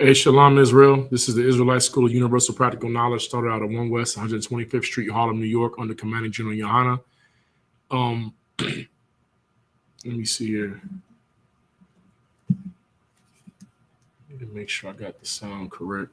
Hey, Shalom, Israel. This is the Israelite School of Universal Practical Knowledge, started out at 1 West 125th Street, Harlem, New York, under Commanding General Yohana. Let me see here. Let me make sure I got the sound correct.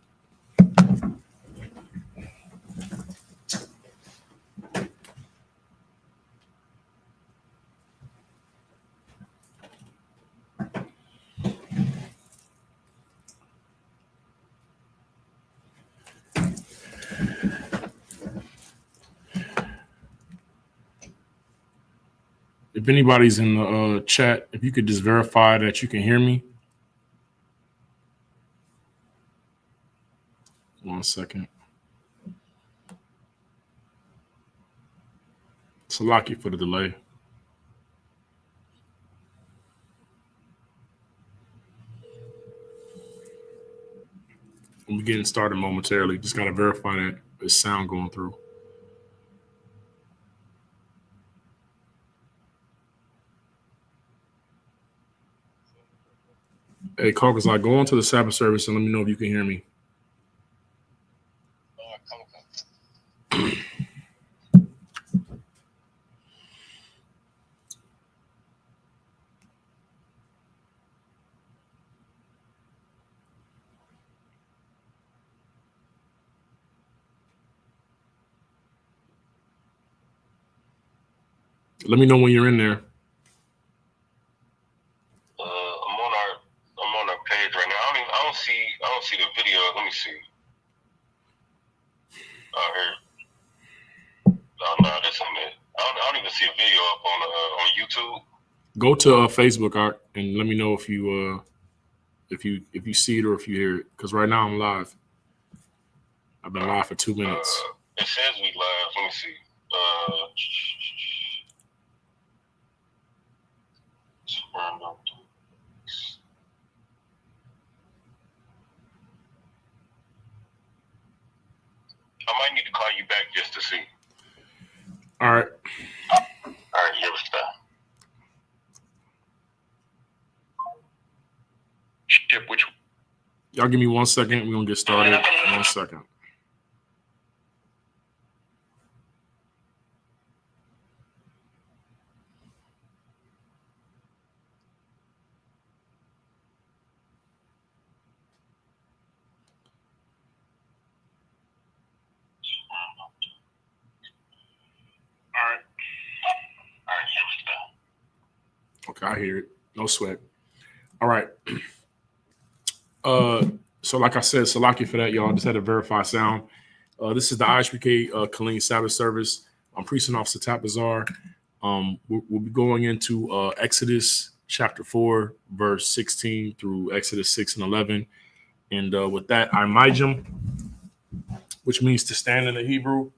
If anybody's in the chat, if you could just verify that you can hear me. 1 second. Salaki for the delay. We'll be getting started momentarily. Just got to verify that there's sound going through. Hey, Caucus, I go on to the Sabbath service and let me know if you can hear me. Let me know when you're in there. I'm on our page right now. I don't see the video. Let me see. Here. Oh no, that's on it. I don't even see a video up on YouTube. Go to Facebook, Art, and let me know if you see it or if you hear it. Because right now I'm live. I've been live for 2 minutes. It says we live. Let me see. I might need to call you back just to see. All right. Here we go. Ship which? Y'all give me 1 second. We're going to get started. 1 second. All right, here we go. Okay, I hear it. No sweat. All right. So like I said, Salaki for that, y'all. Just had to verify sound. This is the ISUPK Killeen Sabbath service. I'm Priest and Officer Tapazar. We'll be going into Exodus chapter 4, verse 16 through Exodus 6 and 11. And with that, Imajim, which means to stand in the Hebrew.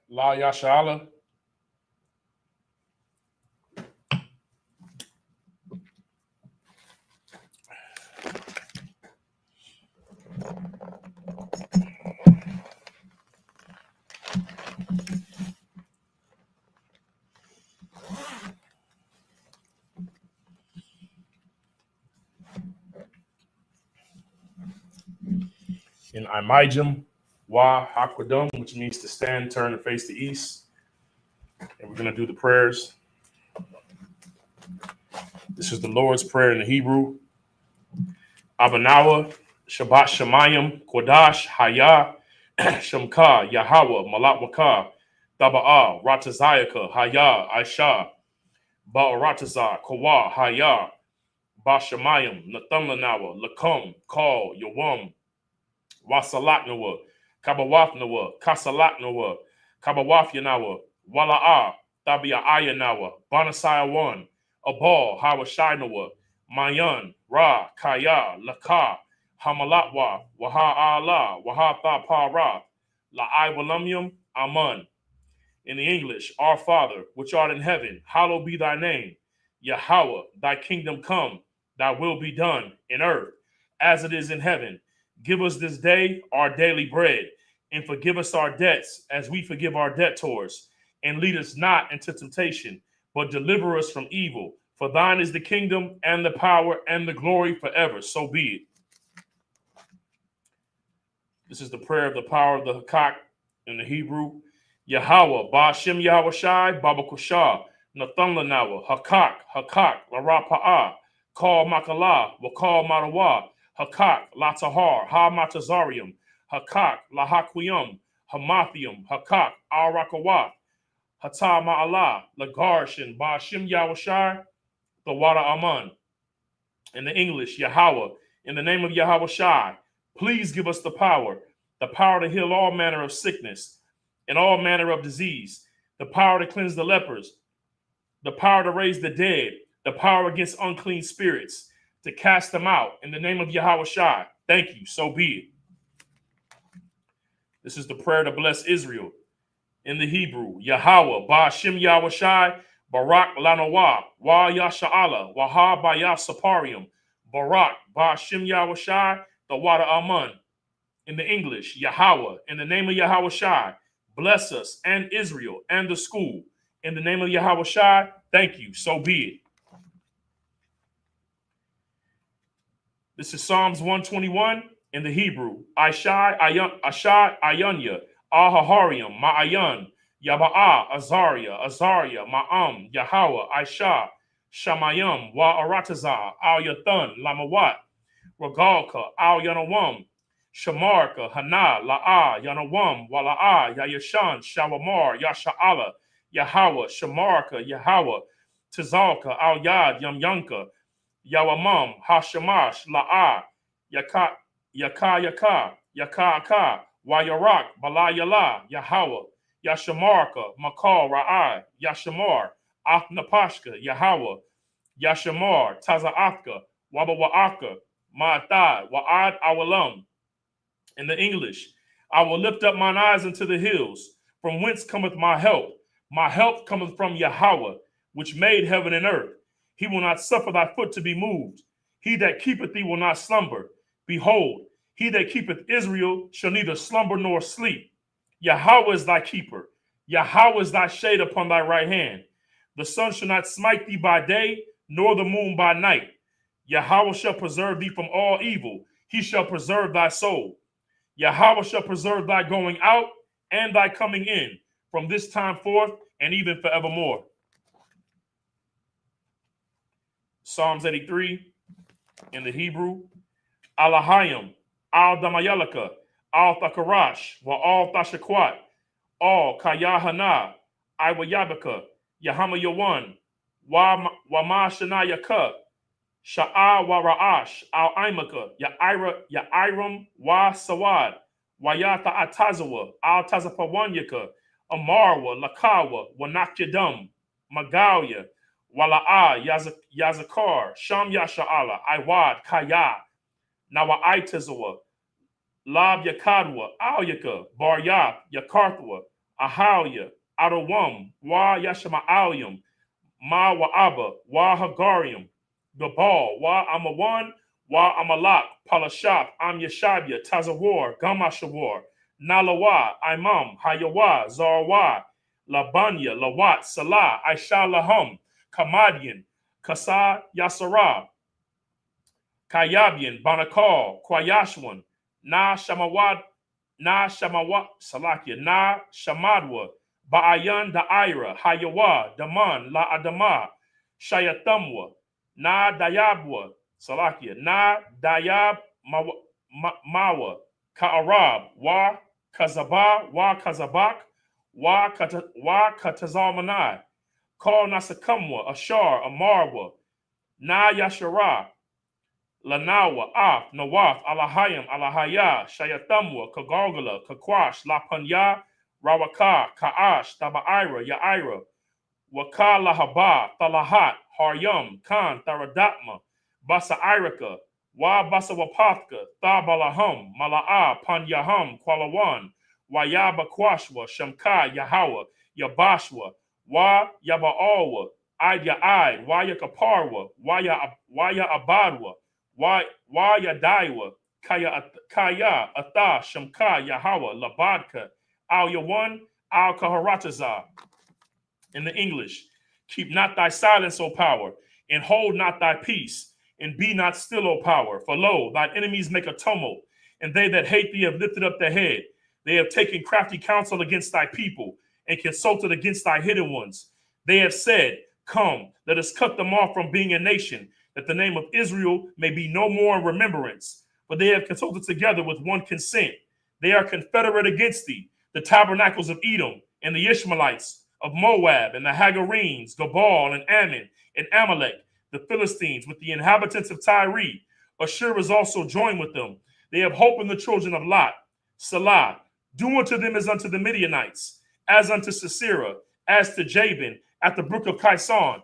La Yashala. In Imajim, Wa Hakwadum, which means to stand, turn, and face the east. And we're going to do the prayers. This is the Lord's Prayer in the Hebrew. Abanawa, Shabbat Shemayim, Kodash, Haya, Shemka, Yahweh, Malak Makah, Daba'a, Ratazayaka, Haya, Aisha, Ba'aratazah, Kawa, Haya, Bashamayim, Nathamlanawa, Lakum, Kal, Yawam, Wasalatnawa, Kabawafnawa, Kasalatnawa, Kabawafyanawa, Wala'a, Tabia Ayanawa, Banasaya 1, Abal, Hawashinawa, Mayan, Ra, Kaya, Laka, Hamalatwa, Waha Allah, Waha Tha Para, La I Walamyum, Amun. In the English, Our Father, which art in heaven, hallowed be thy name. Yahweh, thy kingdom come, thy will be done in earth as it is in heaven. Give us this day our daily bread, and forgive us our debts as we forgive our debtors. And lead us not into temptation, but deliver us from evil. For thine is the kingdom and the power and the glory forever. So be it. This is the prayer of the power of the Hakak in the Hebrew. Yahweh, Ba'ashem Yahweh Shai, Baba Kushah, Nathan Lanawa, Hakak, Hakak, Larapa'ah, Kal Makalah, Wakal Marawa, Hakak, Latahar, Ha Matazarium, Hakak, Lahakwiyum, Hamathium, Hakak, Al Rakawat, Hata Ma'alah, Lagarshin, Ba'ashem Yahweh Shai, the Wada Aman. In the English, Yahweh, in the name of Yahweh Shai, please give us the power to heal all manner of sickness and all manner of disease, the power to cleanse the lepers, the power to raise the dead, the power against unclean spirits, to cast them out in the name of Yahweh Shai. Thank you, so be it. This is the prayer to bless Israel. In the Hebrew, Yahweh, Ba'ashem Yahweh Shai, Barak Lanawa, Wa Yasha'ala, Waha Baya Saparium, Barak, Ba'ashem Yahweh Shai, the Wada Aman. In the English, Yahweh, in the name of Yahweh Shai, bless us and Israel and the school. In the name of Yahweh Shai, thank you, so be it. This is Psalms 121 in the Hebrew. Ashai Ayanya, Ahaharium, Ma'ayan, Yaba'a, Azariah, Ma'am, Yahweh, Aisha, Shamayam, Wa Aratazah, Al Yathan, Lamawat, Ragalka, Al Yanawam, Shamarka, Hana, La'a, Yanawam, Wala'a, Yayashan, Shawamar, Yasha'ala, Yahweh, Shamarka, Yahweh, Tazalka, Al Yad, Yamyanka, Yawamam, Hashamash, La'a, Yaka, Yaka, Wayarak, Balayala, Yahweh, Yashamarka, Makal, Ra'i, Yashamar, Aknapashka, Yahweh, Yashamar, Taza'atka, Wabawa'aka, Ma'atad, Wa'ad Awalam. In the English, I will lift up mine eyes unto the hills, from whence cometh my help. My help cometh from Yahweh, which made heaven and earth. He will not suffer thy foot to be moved. He that keepeth thee will not slumber. Behold, he that keepeth Israel shall neither slumber nor sleep. Yahweh is thy keeper. Yahweh is thy shade upon thy right hand. The sun shall not smite thee by day, nor the moon by night. Yahweh shall preserve thee from all evil. He shall preserve thy soul. Yahweh shall preserve thy going out and thy coming in from this time forth and even forevermore. Psalms 83 in the Hebrew. Alahayim, Al Damayalaka, Al Thakarash, Wa Al Thashakwat, Al Kayahana, Iwayabaka, Yahama Yawan, Wa Ma Shanayaka, Sha'a Wa Ra'ash, Al Imaka, Yairam Wa Sawad, Wayata Atazawa, Al Tazapawanyaka, Amarwa, Lakawa, Wanakyadum, Magalia, Wala'a, Yazakar, Sham Yasha'ala, Iwad, Kaya, Nawa Aitazawa, Lab Yakadwa, Alyaka, Barya, Yakarthwa, Ahalia, Adawam, Wa Yashama Alyam, Ma Wa'aba, Wa Hagarium, Gabal, Wa Amawan, Wa Amalak, Palashap, Am Yashabia, Tazawar, Gamashawar, Nalawa, Imam, Hayawa, Zarwa, Labanya, Lawat, Salah, Aisha Lahum, Kamadian, Kasa Yasara, Kayabian, Banakal, Kwayashwan, Na Shamawad, Salakia, Na Shamadwa, Ba'ayan Da'ira, Hayawa, Daman, La Adama, Shayatamwa, Na Dayabwa, Salakia, Na Dayab Mawa, Ka'arab, Wa Kazaba, Wa Kazabak, Wa Katazalmanai, Kal Nasakamwa, Ashar, Amarwa, Na Yashara, Lanawa, Af, Nawaf, Alahayim, Alahaya, Shayatamwa, Kagargala, Kakwash, Lapanya, Rawaka, Ka'ash, Taba'ira, Ya'ira, Waka Lahaba, Talahat, Haryam, Khan, Taradatma, Basa Irika, Wa Basawapathka, Tha Balahum, Mala'a, Panyahum, Kwalawan, Wa Yaba Kwashwa, Shamka, Yahawa, Yabashwa, Wa Yaba'awa, Aya Ai, Wa Yakaparwa, Wa Ya Abadwa, Wa Yadaiwa, Kaya, Atha, Shamka, Yahawa, Labadka, Al Yawan, Al Kaharatazah. In the English, keep not thy silence, O power, and hold not thy peace, and be not still, O power. For lo, thine enemies make a tumult, and they that hate thee have lifted up their head. They have taken crafty counsel against thy people, and consulted against thy hidden ones. They have said, come, let us cut them off from being a nation, that the name of Israel may be no more in remembrance. For they have consulted together with one consent. They are confederate against thee, the tabernacles of Edom, and the Ishmaelites of Moab, and the Hagarenes, Gabal, and Ammon, and Amalek, the Philistines, with the inhabitants of Tyre. Ashur is also joined with them. They have hope in the children of Lot. Salah, do unto them as unto the Midianites, as unto Sisera, as to Jabin, at the brook of Kison,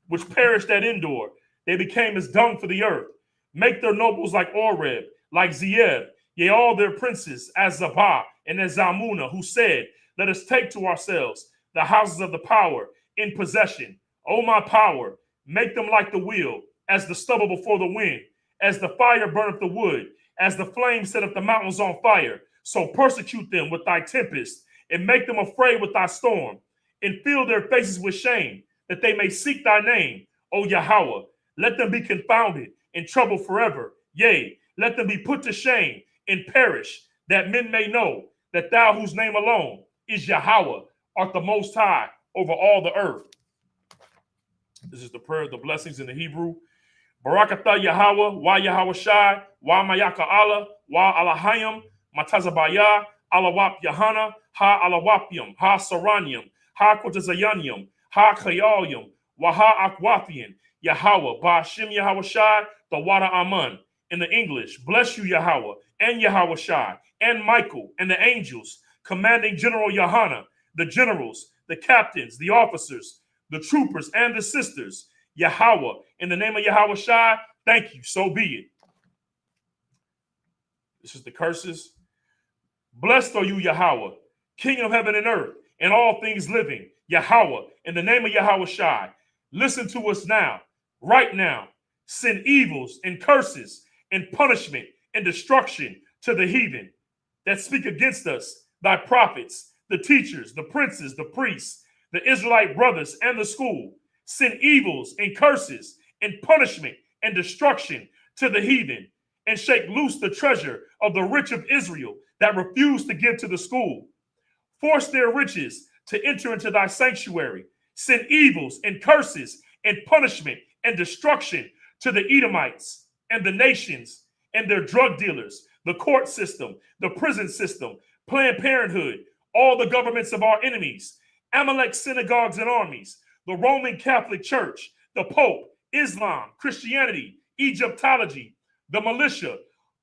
which perished at Endor. They became as dung for the earth. Make their nobles like Oreb, like Zeeb, yea, all their princes, as Zabah and as Zalmunna, who said, let us take to ourselves the houses of the power in possession. O my power, make them like the wheel, as the stubble before the wind, as the fire burneth the wood, as the flame setteth the mountains on fire. So persecute them with thy tempest, and make them afraid with thy storm, and fill their faces with shame, that they may seek thy name, O Yahweh. Let them be confounded and troubled forever. Yea, let them be put to shame and perish, that men may know that thou, whose name alone is Yahweh, art the most high over all the earth. This is the prayer of the blessings in the Hebrew. Barakatha Yahweh, wa Yahweh Shai, wa Mayaka Allah, wa Alahayim, Matazabaya, Alawap Yahana, ha Alawapium, ha Saranium, ha Kotazayanium, ha Kayalyum, wa ha Akwathian, Yahweh, Ba'ashim Yahweh Shai, the Wada Aman. In the English, bless you, Yahweh, and Yahweh Shai, and Michael, and the angels, commanding General Yahana, the generals, the captains, the officers, the troopers, and the sisters. Yahweh, in the name of Yahweh Shai, thank you, so be it. This is the curses. Blessed are you, Yahweh, King of heaven and earth, and all things living. Yahweh, in the name of Yahweh Shai, listen to us now, right now. Send evils and curses and punishment and destruction to the heathen that speak against us, thy prophets, the teachers, the princes, the priests, the Israelite brothers, and the school. Send evils and curses and punishment and destruction to the heathen, and shake loose the treasure of the rich of Israel that refuse to give to the school. Force their riches to enter into thy sanctuary. Send evils and curses and punishment and destruction to the Edomites and the nations and their drug dealers, the court system, the prison system, Planned Parenthood, all the governments of our enemies, Amalek synagogues and armies, the Roman Catholic Church, the Pope, Islam, Christianity, Egyptology, the militia,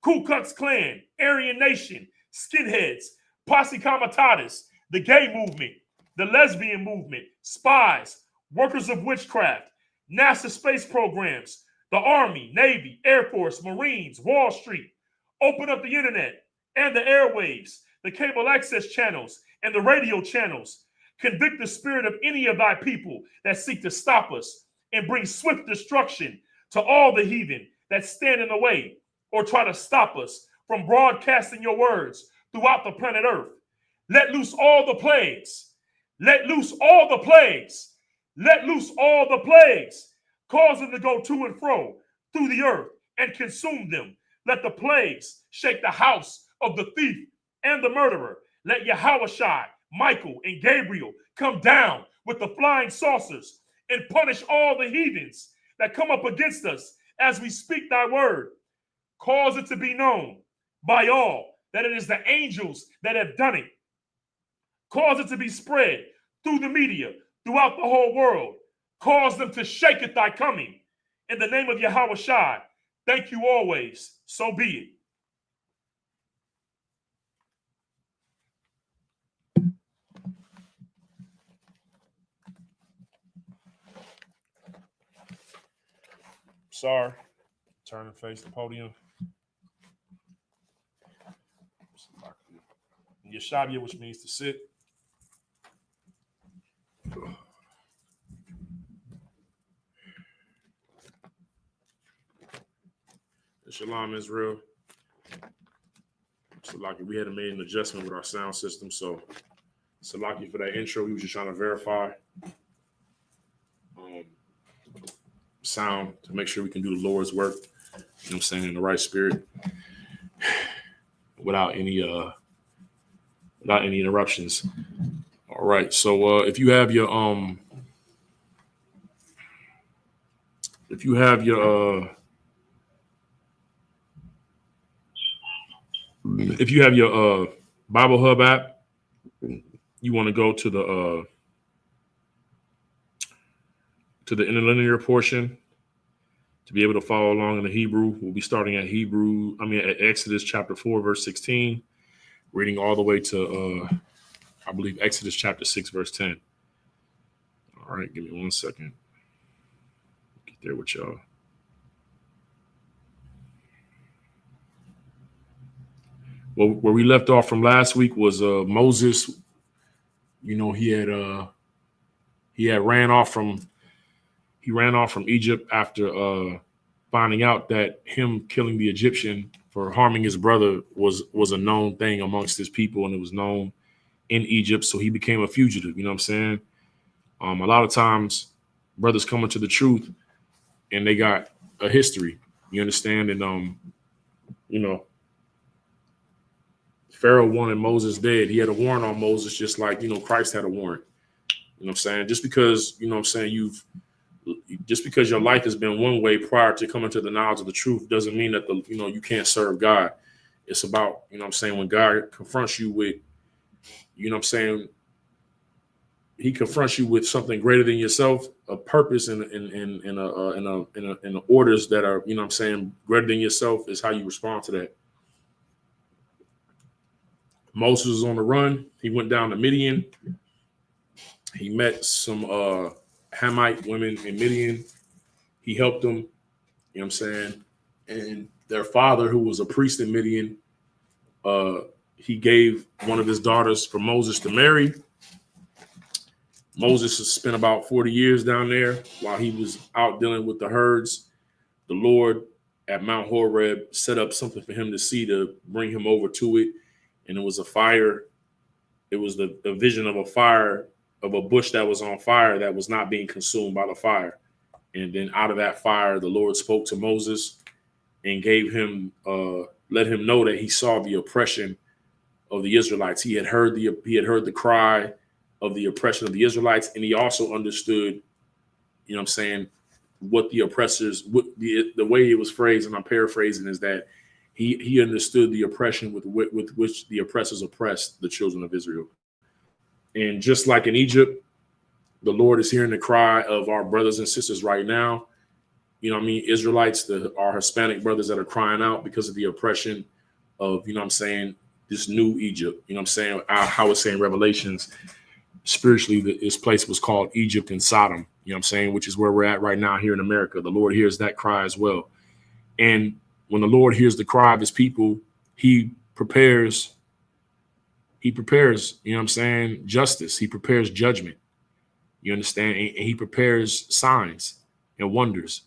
Ku Klux Klan, Aryan Nation, skinheads, Posse Comitatus, the gay movement, the lesbian movement, spies, workers of witchcraft, NASA space programs, the Army, Navy, Air Force, Marines, Wall Street. Open up the internet and the airwaves, the cable access channels and the radio channels. Convict the spirit of any of thy people that seek to stop us, and bring swift destruction to all the heathen that stand in the way or try to stop us from broadcasting your words throughout the planet Earth. Let loose all the plagues. Let loose all the plagues. Let loose all the plagues. Cause them to go to and fro through the earth and consume them. Let the plagues shake the house of the thief and the murderer. Let Yahweh Shai, Michael, and Gabriel come down with the flying saucers and punish all the heathens that come up against us as we speak thy word. Cause it to be known by all that it is the angels that have done it. Cause it to be spread through the media, throughout the whole world. Cause them to shake at thy coming. In the name of Yahweh Shai, thank you always. So be it. Sorry. Turn and face the podium. Yeshabia, which means to sit. Shalom, Israel. Salaki, we had made an adjustment with our sound system, so Salaki for that intro. We were just trying to verify sound to make sure we can do the Lord's work. You know what I'm saying, in the right spirit, without any interruptions. All right. So if you have your Bible Hub app, you want to go to the interlinear portion to be able to follow along in the Hebrew. We'll be starting at Exodus chapter 4, verse 16, reading all the way to I believe Exodus chapter 6, verse 10. All right, give me 1 second. Get there with y'all. Well, where we left off from last week was Moses. You know, he ran off from Egypt after finding out that him killing the Egyptian for harming his brother was a known thing amongst his people, and it was known in Egypt. So he became a fugitive. You know what I'm saying? A lot of times, brothers come into the truth, and they got a history. You understand? And you know, Pharaoh wanted Moses dead. He had a warrant on Moses, just like, you know, Christ had a warrant. You know what I'm saying? Just because, you know what I'm saying, just because your life has been one way prior to coming to the knowledge of the truth doesn't mean that you can't serve God. It's about, you know what I'm saying, when God confronts you with, you know what I'm saying, he confronts you with something greater than yourself, a purpose and orders that are, you know what I'm saying, greater than yourself, is how you respond to that. Moses was on the run. He went down to Midian. He met some Hamite women in Midian. He helped them, you know what I'm saying? And their father, who was a priest in Midian, he gave one of his daughters for Moses to marry. Moses spent about 40 years down there while he was out dealing with the herds. The Lord at Mount Horeb set up something for him to see to bring him over to it. And it was a fire. It was the vision of a fire, of a bush that was on fire that was not being consumed by the fire. And then out of that fire, the Lord spoke to Moses and gave him, let him know that he saw the oppression of the Israelites. He had heard the cry of the oppression of the Israelites, and he also understood, you know what I'm saying, what the oppressors, the way it was phrased, and I'm paraphrasing, is that he understood the oppression with which the oppressors oppressed the children of Israel. And just like in Egypt, the Lord is hearing the cry of our brothers and sisters right now. You know what I mean? Israelites, our Hispanic brothers that are crying out because of the oppression of, you know what I'm saying, this new Egypt. You know what I'm saying? How it's saying Revelations, spiritually, this place was called Egypt and Sodom, you know what I'm saying, which is where we're at right now here in America. The Lord hears that cry as well. And when the Lord hears the cry of his people, he prepares, you know what I'm saying, justice. He prepares judgment. You understand? And he prepares signs and wonders.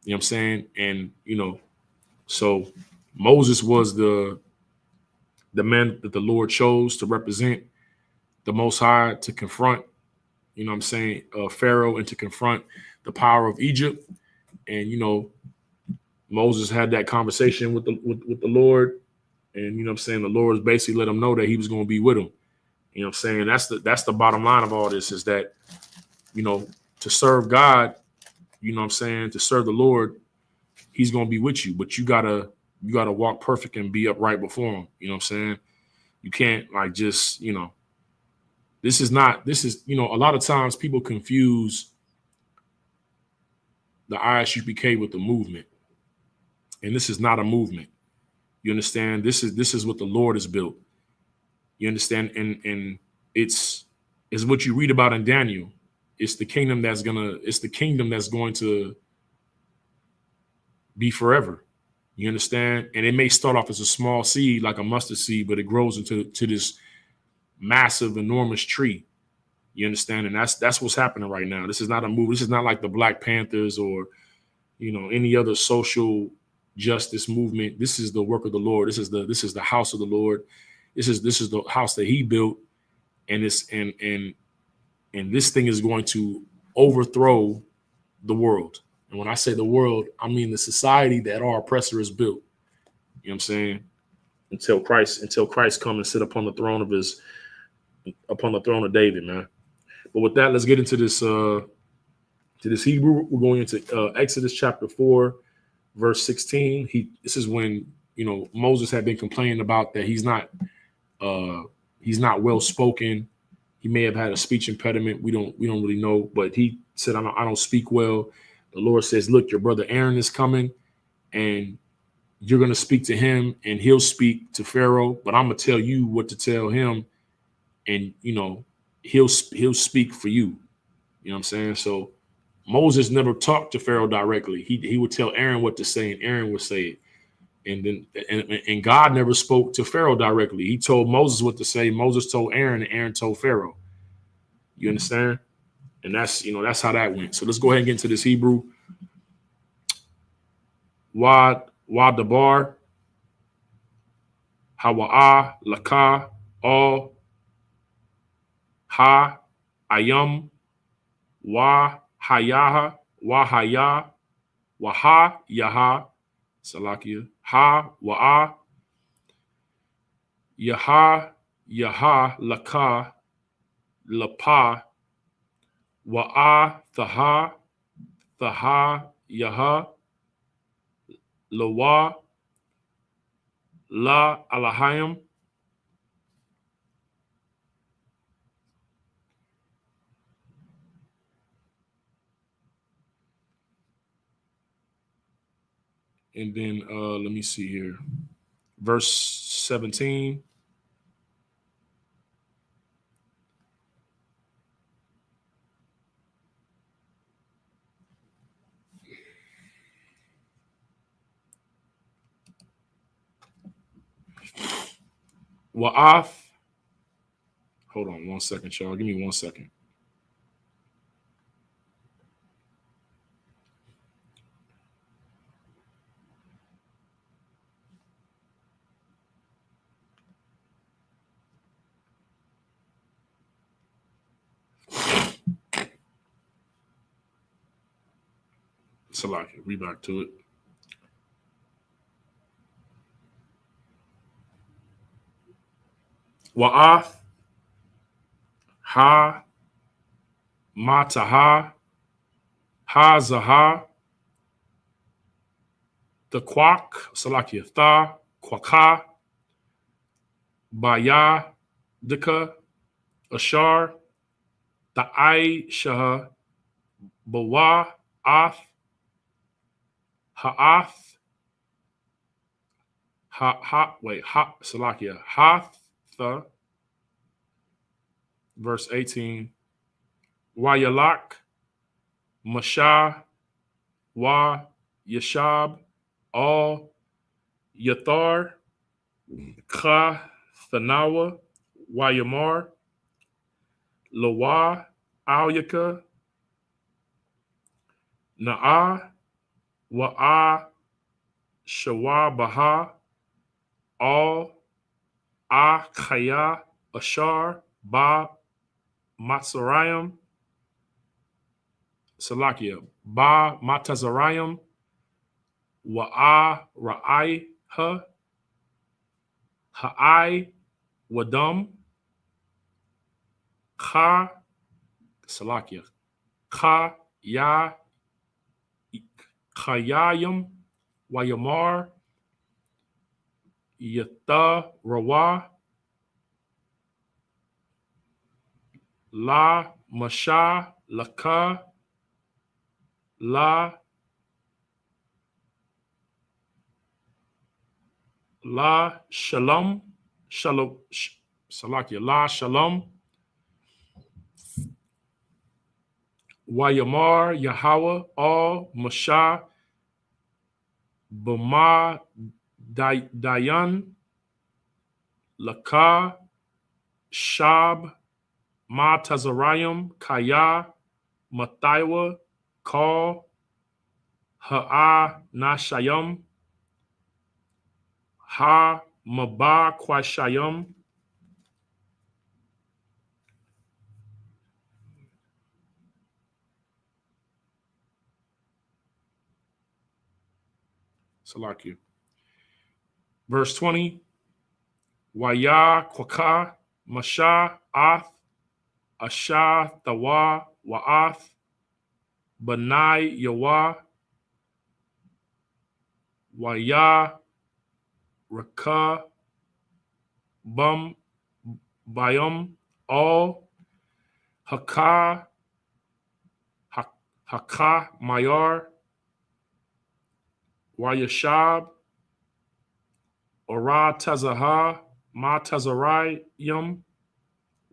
You know what I'm saying? And, you know, so Moses was the man that the Lord chose to represent the Most High, to confront, you know what I'm saying, Pharaoh, and to confront the power of Egypt. And, you know, Moses had that conversation with the Lord. And, you know what I'm saying, the Lord basically let him know that he was going to be with him. You know what I'm saying? That's the bottom line of all this, is that, you know, to serve God, you know what I'm saying, to serve the Lord, he's going to be with you. But you gotta walk perfect and be upright before him. You know what I'm saying? You can't, like, just, you know, this is, you know, a lot of times people confuse the ISUPK with the movement. And this is not a movement. You understand? This is what the Lord has built. You understand? And it's what you read about in Daniel. It's the kingdom that's going to be forever. You understand? And it may start off as a small seed, like a mustard seed, but it grows into this massive, enormous tree. You understand? And that's what's happening right now. This is not a movie. This is not like the Black Panthers or, any other social justice movement. This is the work of the Lord. This is the house of the Lord. This is the house that He built, and this thing is going to overthrow the world. And when I say the world, I mean the society that our oppressor has built. You know what I'm saying? Until Christ come and sit upon the throne of David, man. But with that, let's get into this Hebrew. We're going into Exodus chapter 4, verse 16. This is when Moses had been complaining about that he's not well spoken. He may have had a speech impediment. We don't really know, but he said, I don't speak well. The Lord says, look, your brother Aaron is coming, and you're going to speak to him, and he'll speak to Pharaoh, but I'm going to tell you what to tell him, and he'll speak for you. You know what I'm saying? So Moses never talked to Pharaoh directly. He would tell Aaron what to say, and Aaron would say it. And then and God never spoke to Pharaoh directly. He told Moses what to say. Moses told Aaron, and Aaron told Pharaoh. You understand? And that's how that went. So let's go ahead and get into this Hebrew. Wad dabar, hawa'a, laka, all, ha, ayam, wa hayaha, wa haya, wa ha yaha, salakia, ha wa'a, yaha laka, lapa, wa'a thaha yaha, lawa la alahayim. And then let me see here. Verse 17. Wa'af. Hold on 1 second, y'all. Give me 1 second. Salaki, read back to it. Wa'af, ha, mataha, ha zaha, the quack, Salaki, tha, quaka, baya, dika, ashar, the I shaha, bawa, ath, ha'ath, Salakia, Hatha, verse 18, Wayalak, Mashah, Wa, Yashab, All, Yathar, Ka, Thanawa, Wayamar, Lawa, Alyaka, Na'a, Wa'a, Shawa, Baha, All, Khaya, Ashar, Ba, Matsarayim, Salakia, Ba, Matazarayim, Wa'a, Ra'ai, Ha'ai, Wadam, Ka, Salakia, Ka, Ya, Khayayim, Wayamar, Yatha, Rawa, La, Masha, Laka, La Shalom, Salakia, La Shalom, Wayamar, Yahweh, All, Masha, Bama Dayan Laka Shab Ma Tazarayim Kaya Mataiwa Kal Ha'a Nashayam Ha Maba Kwashayam. Salakia. Verse 20. Waya Kwaka Masha Ath Asha Tawa Wa'ath Banai Yawa Waya Raka Bum Bayum All Haka Haka Mayar Wayashab Ora Tazaha Ma Tazarayim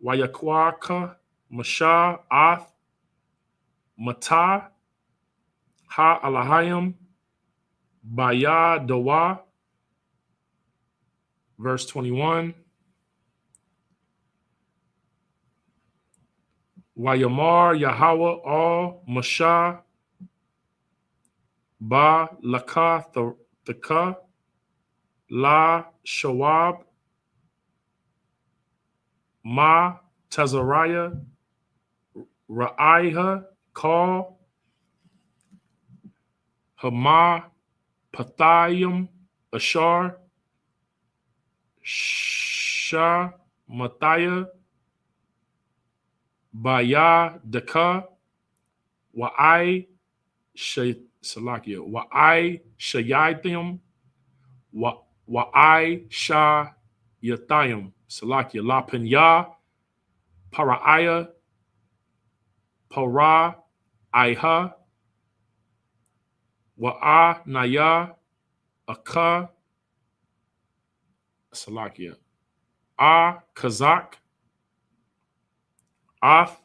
Wayakwaka Masha Ath Mata Ha Alahayim Baya Dawa. Verse 21. Wayamar Yahweh All Masha Ba Laka Thaka La Shawab Ma Tazariah Ra'aiha Kal Hama Pathayim Ashar Shah Mathiah Baya Daka Wa'ai Salakia Wa'ai Shayathim Wa'ai Shah Yathayim Salakia La Penya Para'aya Para Aiha Wa'a Naya Aka Salakia A Kazak Ath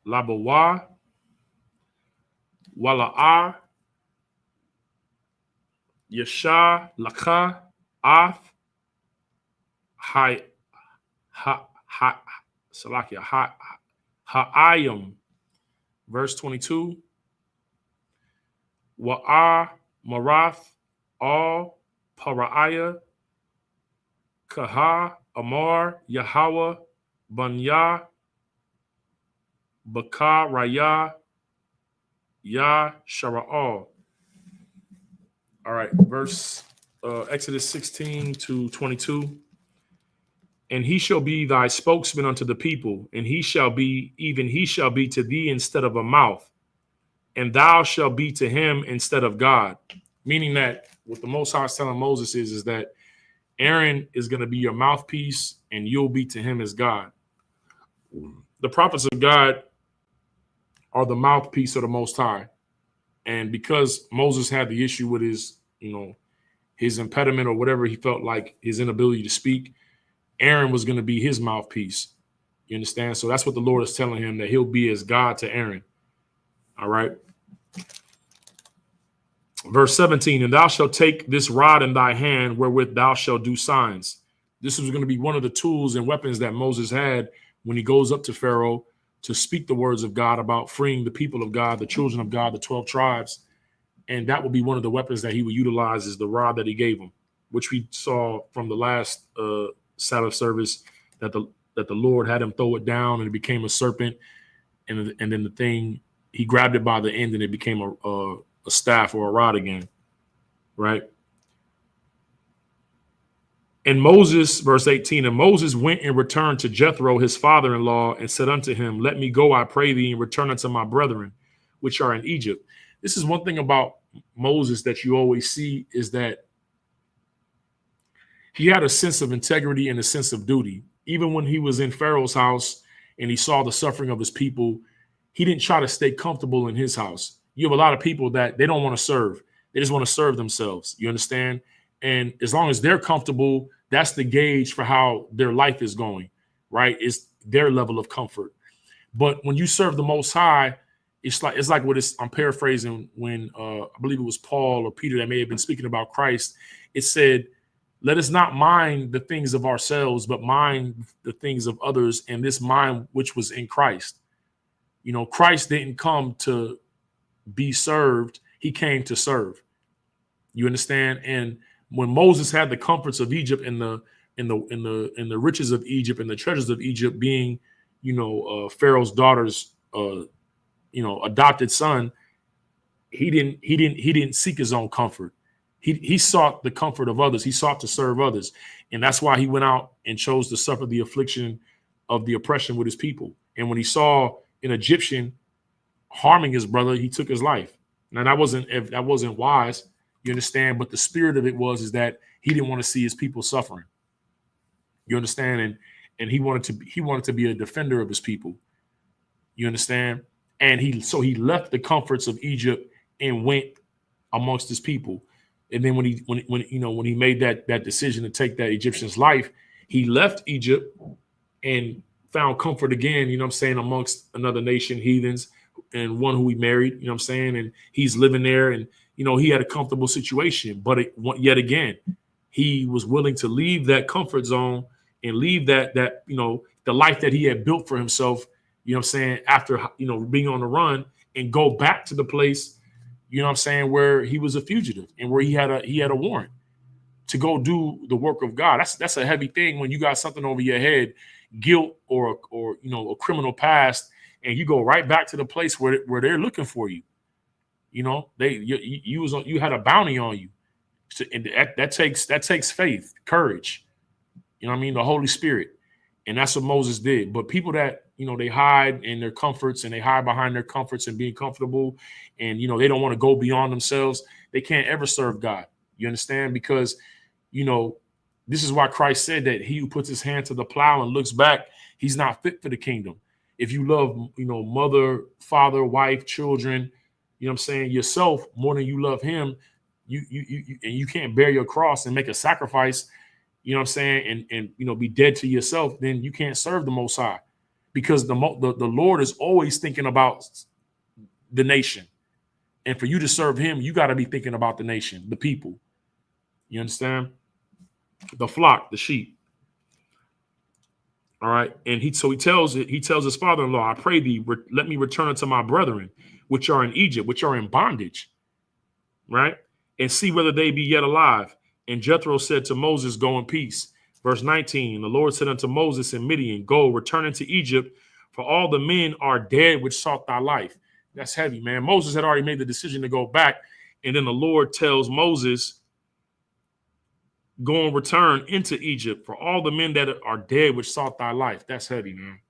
Labawa Wala'a Yasha Laka Ath Hai Salakia Ha'ayim. Verse 22. Wa'a Marath All Para'aya Kaha Amar Yahweh Banya Baka Raya Ya Shara'al. All right, verse Exodus 16 to 22. And he shall be thy spokesman unto the people, and he shall be to thee instead of a mouth, and thou shalt be to him instead of God. Meaning that what the Most High is telling Moses is that Aaron is going to be your mouthpiece, and you'll be to him as God. The prophets of God are the mouthpiece of the Most High. And because Moses had the issue with his impediment or whatever he felt like his inability to speak, Aaron was going to be his mouthpiece. You understand? So that's what the Lord is telling him, that he'll be as God to Aaron. All right. Verse 17, and thou shalt take this rod in thy hand wherewith thou shalt do signs. This was going to be one of the tools and weapons that Moses had when he goes up to Pharaoh to speak the words of God about freeing the people of God, the children of God, the 12 tribes. And that will be one of the weapons that he will utilize, is the rod that he gave him, which we saw from the last Sabbath service, that the Lord had him throw it down and it became a serpent. And then the thing, he grabbed it by the end and it became a staff or a rod again. Right. And Moses, verse 18, and Moses went and returned to Jethro, his father-in-law, and said unto him, let me go, I pray thee, and return unto my brethren, which are in Egypt. This is one thing about Moses that you always see, is that he had a sense of integrity and a sense of duty. Even when he was in Pharaoh's house and he saw the suffering of his people, he didn't try to stay comfortable in his house. You have a lot of people that they don't want to serve. They just want to serve themselves. You understand? And as long as they're comfortable, that's the gauge for how their life is going, right? It's their level of comfort. But when you serve the Most High, it's like what I'm paraphrasing when I believe it was Paul or Peter that may have been speaking about Christ. It said, let us not mind the things of ourselves, but mind the things of others, and this mind which was in Christ. You know, Christ didn't come to be served, he came to serve. You understand? And when Moses had the comforts of Egypt and the riches of Egypt and the treasures of Egypt, being, you know, Pharaoh's daughter's adopted son, he didn't seek his own comfort. He sought the comfort of others. He sought to serve others. And that's why he went out and chose to suffer the affliction of the oppression with his people. And when he saw an Egyptian harming his brother, he took his life. Now that wasn't wise, you understand, but the spirit of it is that he didn't want to see his people suffering. You understand? And he wanted to be a defender of his people. You understand? And he left the comforts of Egypt and went amongst his people. And then when he made that decision to take that Egyptian's life, he left Egypt and found comfort again, you know what I'm saying, amongst another nation, heathens, and one who he married, you know what I'm saying, and he's living there, and you know he had a comfortable situation, but yet again, he was willing to leave that comfort zone and leave that you know, the life that he had built for himself, you know what I'm saying, after, you know, being on the run, and go back to the place, you know what I'm saying, where he was a fugitive and where he had a warrant to go do the work of God. That's a heavy thing when you got something over your head, guilt or you know, a criminal past, and you go right back to the place where they're looking for you. You know, you had a bounty on you. So, and that takes faith, courage. You know what I mean? The Holy Spirit. And that's what Moses did. But people that, you know, they hide in their comforts and they hide behind their comforts and being comfortable, and, you know, they don't want to go beyond themselves, they can't ever serve God. You understand? Because, you know, this is why Christ said that he who puts his hand to the plow and looks back, he's not fit for the kingdom. If you love, you know, mother, father, wife, children, you know what I'm saying, yourself more than you love him, you can't bear your cross and make a sacrifice, you know what I'm saying, and you know, be dead to yourself, then you can't serve the Most High, because the Lord is always thinking about the nation. And for you to serve him, you got to be thinking about the nation, the people. You understand? The flock, the sheep. All right. And he tells his father-in-law, I pray thee, let me return unto my brethren, which are in Egypt, which are in bondage. Right. And see whether they be yet alive. And Jethro said to Moses, go in peace. Verse 19, the Lord said unto Moses in Midian, go, return into Egypt, for all the men are dead which sought thy life. That's heavy, man. Moses had already made the decision to go back. And then the Lord tells Moses, go and return into Egypt, for all the men that are dead which sought thy life. That's heavy, man.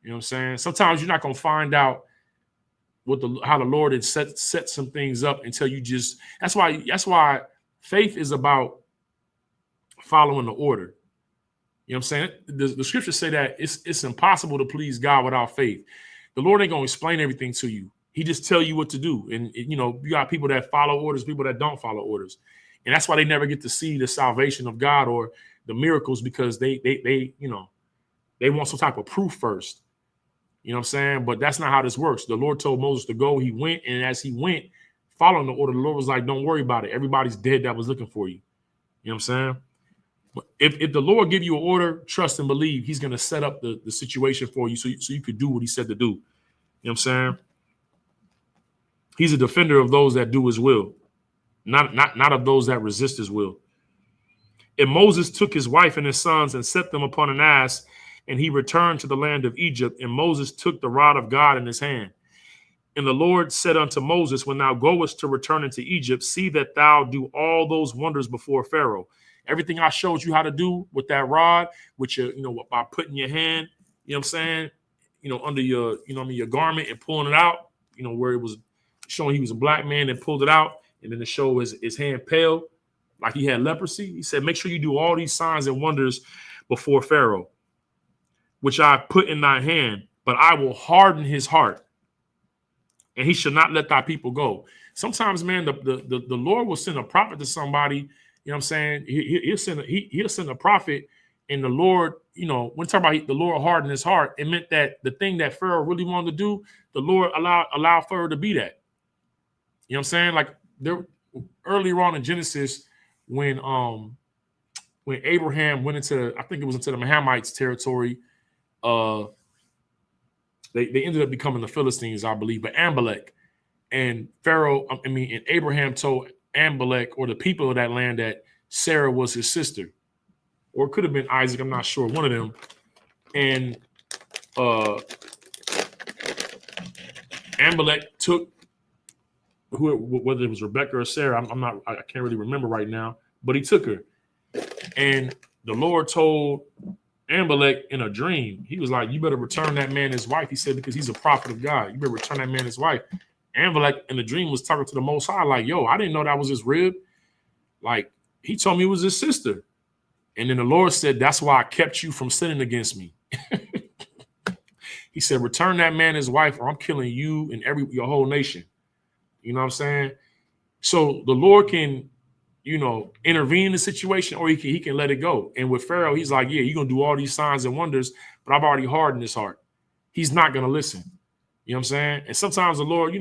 You know what I'm saying? Sometimes you're not going to find out how the Lord had set some things up until you just, that's why faith is about following the order. You know what I'm saying? The scriptures say that it's impossible to please God without faith. The Lord ain't going to explain everything to you. He just tell you what to do. And, you know, you got people that follow orders, people that don't follow orders. And that's why they never get to see the salvation of God or the miracles, because they you know, they want some type of proof first. You know what I'm saying? But that's not how this works. The Lord told Moses to go. He went. And as he went, following the order, the Lord was like, don't worry about it. Everybody's dead that was looking for you. You know what I'm saying? But if the Lord give you an order, trust and believe he's going to set up the situation for you so you could do what he said to do. You know what I'm saying? He's a defender of those that do his will, not of those that resist his will. And Moses took his wife and his sons and set them upon an ass, and he returned to the land of Egypt. And Moses took the rod of God in his hand. And the Lord said unto Moses, when thou goest to return into Egypt, see that thou do all those wonders before Pharaoh. Everything I showed you how to do with that rod, which you know, by putting your hand, you know what I'm saying, you know, under your, you know, your garment and pulling it out, you know, where it was showing he was a black man, and pulled it out, and then to show his hand pale, like he had leprosy. He said, make sure you do all these signs and wonders before Pharaoh, which I put in thy hand, but I will harden his heart, and he shall not let thy people go. Sometimes, man, the Lord will send a prophet to somebody. You know what I'm saying? He'll send a prophet, and the Lord when talk about the Lord hardened his heart, it meant that the thing that Pharaoh really wanted to do, the Lord allowed Pharaoh to be that. You know what I'm saying? Like there earlier on in Genesis, when Abraham went into, I think it was into the Mahamites territory, they ended up becoming the Philistines, I believe, but Amalek and and Abraham told Amalek or the people of that land that Sarah was his sister, or it could have been Isaac, I'm not sure, one of them. And Amalek took whether it was Rebecca or Sarah, I can't really remember right now, but he took her. And the Lord told Amalek in a dream, he was like, you better return that man his wife. He said, because he's a prophet of God. You better return that man his wife. Amalek in the dream was talking to the Most High, like, yo, I didn't know that was his rib. Like, he told me it was his sister. And then the Lord said, that's why I kept you from sinning against me. He said, return that man his wife, or I'm killing you and your whole nation. You know what I'm saying? So the Lord can, intervene in the situation, or he can let it go. And with Pharaoh, he's like, yeah, you're going to do all these signs and wonders, but I've already hardened his heart. He's not going to listen. You know what I'm saying? And sometimes the Lord,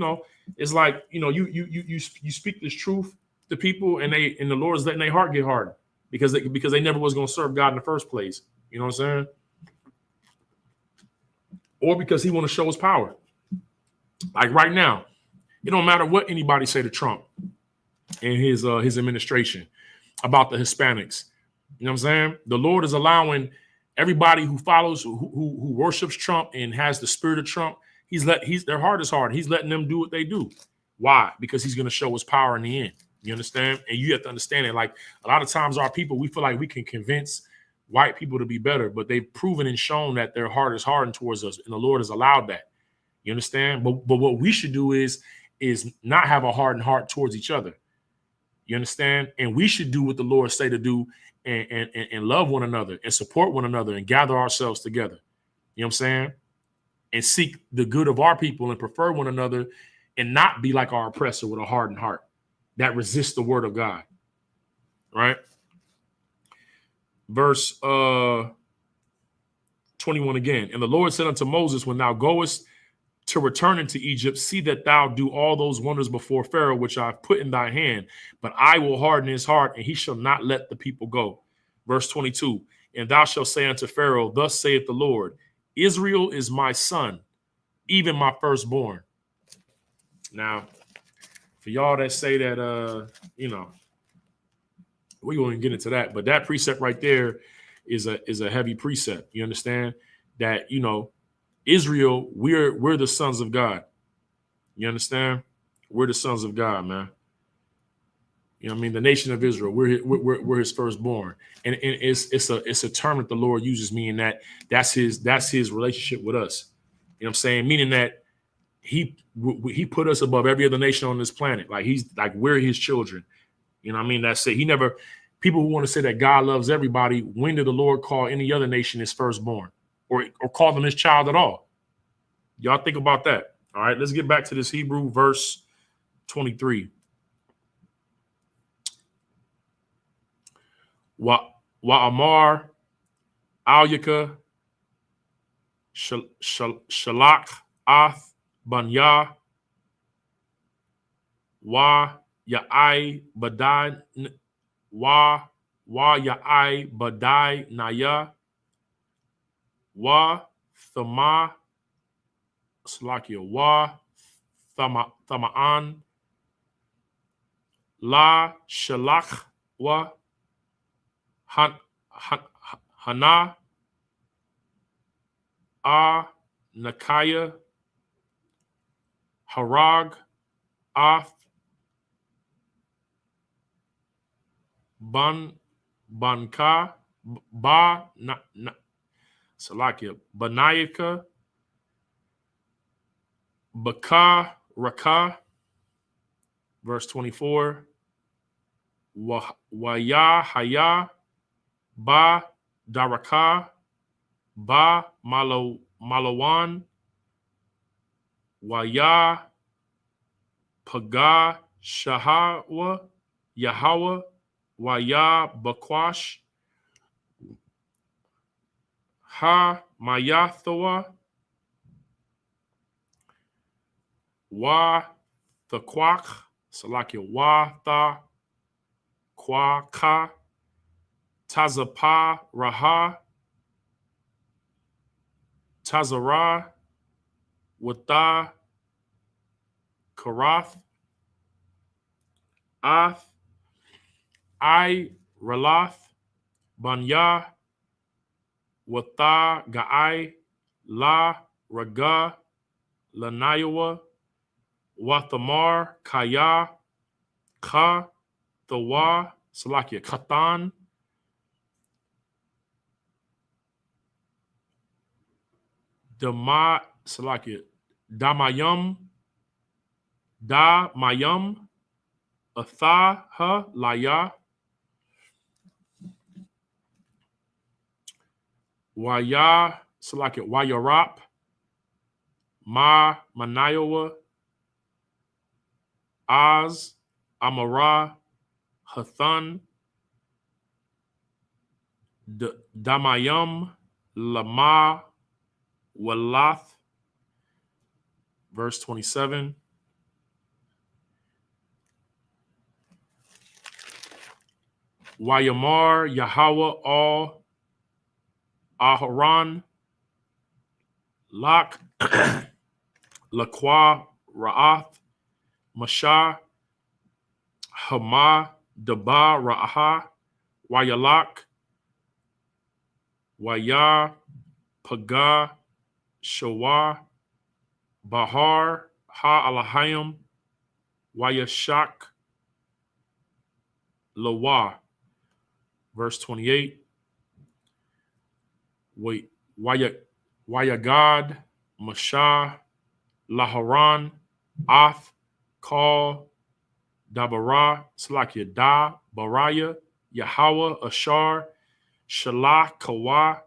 it's like, you speak this truth to people, and the Lord's letting their heart get hardened because they never was going to serve God in the first place. You know what I'm saying? Or because he want to show his power. Like right now, it don't matter what anybody say to Trump and his administration about the Hispanics. You know what I'm saying? The Lord is allowing everybody who follows, who worships Trump and has the spirit of Trump, their heart is hard. He's letting them do what they do. Why? Because he's going to show his power in the end. You understand? And you have to understand it. Like a lot of times our people, we feel like we can convince white people to be better, but they've proven and shown that their heart is hardened towards us, and the Lord has allowed that. You understand? But what we should do is not have a hardened heart towards each other. You understand? And we should do what the Lord say to do and love one another and support one another and gather ourselves together. You know what I'm saying? And seek the good of our people and prefer one another and not be like our oppressor with a hardened heart that resists the word of God. Right? Verse 21 again. And the Lord said unto Moses, when thou goest to return into Egypt, see that thou do all those wonders before Pharaoh, which I have put in thy hand, but I will harden his heart, and he shall not let the people go. Verse 22, and thou shalt say unto Pharaoh, thus saith the Lord, Israel is my son, even my firstborn. Now, for y'all that say that, we won't get into that, but that precept right there is a heavy precept. You understand that, Israel, we're the sons of God. You understand? We're the sons of God, man. You know what I mean? The nation of Israel, we're his firstborn. And it's a term that the Lord uses, meaning that's his relationship with us. You know what I'm saying? Meaning that he put us above every other nation on this planet. Like we're his children. You know what I mean? That's it. People who want to say that God loves everybody, when did the Lord call any other nation his firstborn? Or call them his child at all? Y'all think about that. All right, let's get back to this Hebrew verse 23. Wa amar al-yaka shalak ath banya wa ya'ai badai wa ya'ai badai naya wa thama slakia wa thama'an la shalach wa hana a nakaya harag af banka ba na salakia banayaka baka raka. Verse 24. Waya haya ba daraka ba malawan waya paga shahawa Yahweh waya bakwash Ha Mayathawa Wa Thaquak Salakia Wa Tha Quaka Tazapa Raha Tazara Wata Karath Ath I Relath Banya Wata Gaai La Raga Lanayawa Wathamar Kaya Ka Thawa Salakia Katan Dama Salakia Damayum Mayum Athaha Laya Waya Salakia Wayarap Ma Manayowa Az Amara Hathan Damayum Lama Walath. Verse 27. Wayamar Yahweh all Aharon Lak Laqua Ra'ath Mashah Hama Daba Ra'aha Wayalak Waya Paga Shawah Bahar Ha Alahayim Wayashak Lawa. Verse 28. Wayagad Mashah Laharan Ath Kal Dabara Salakia Da Baraya Yahweh Ashar Shalah Kawa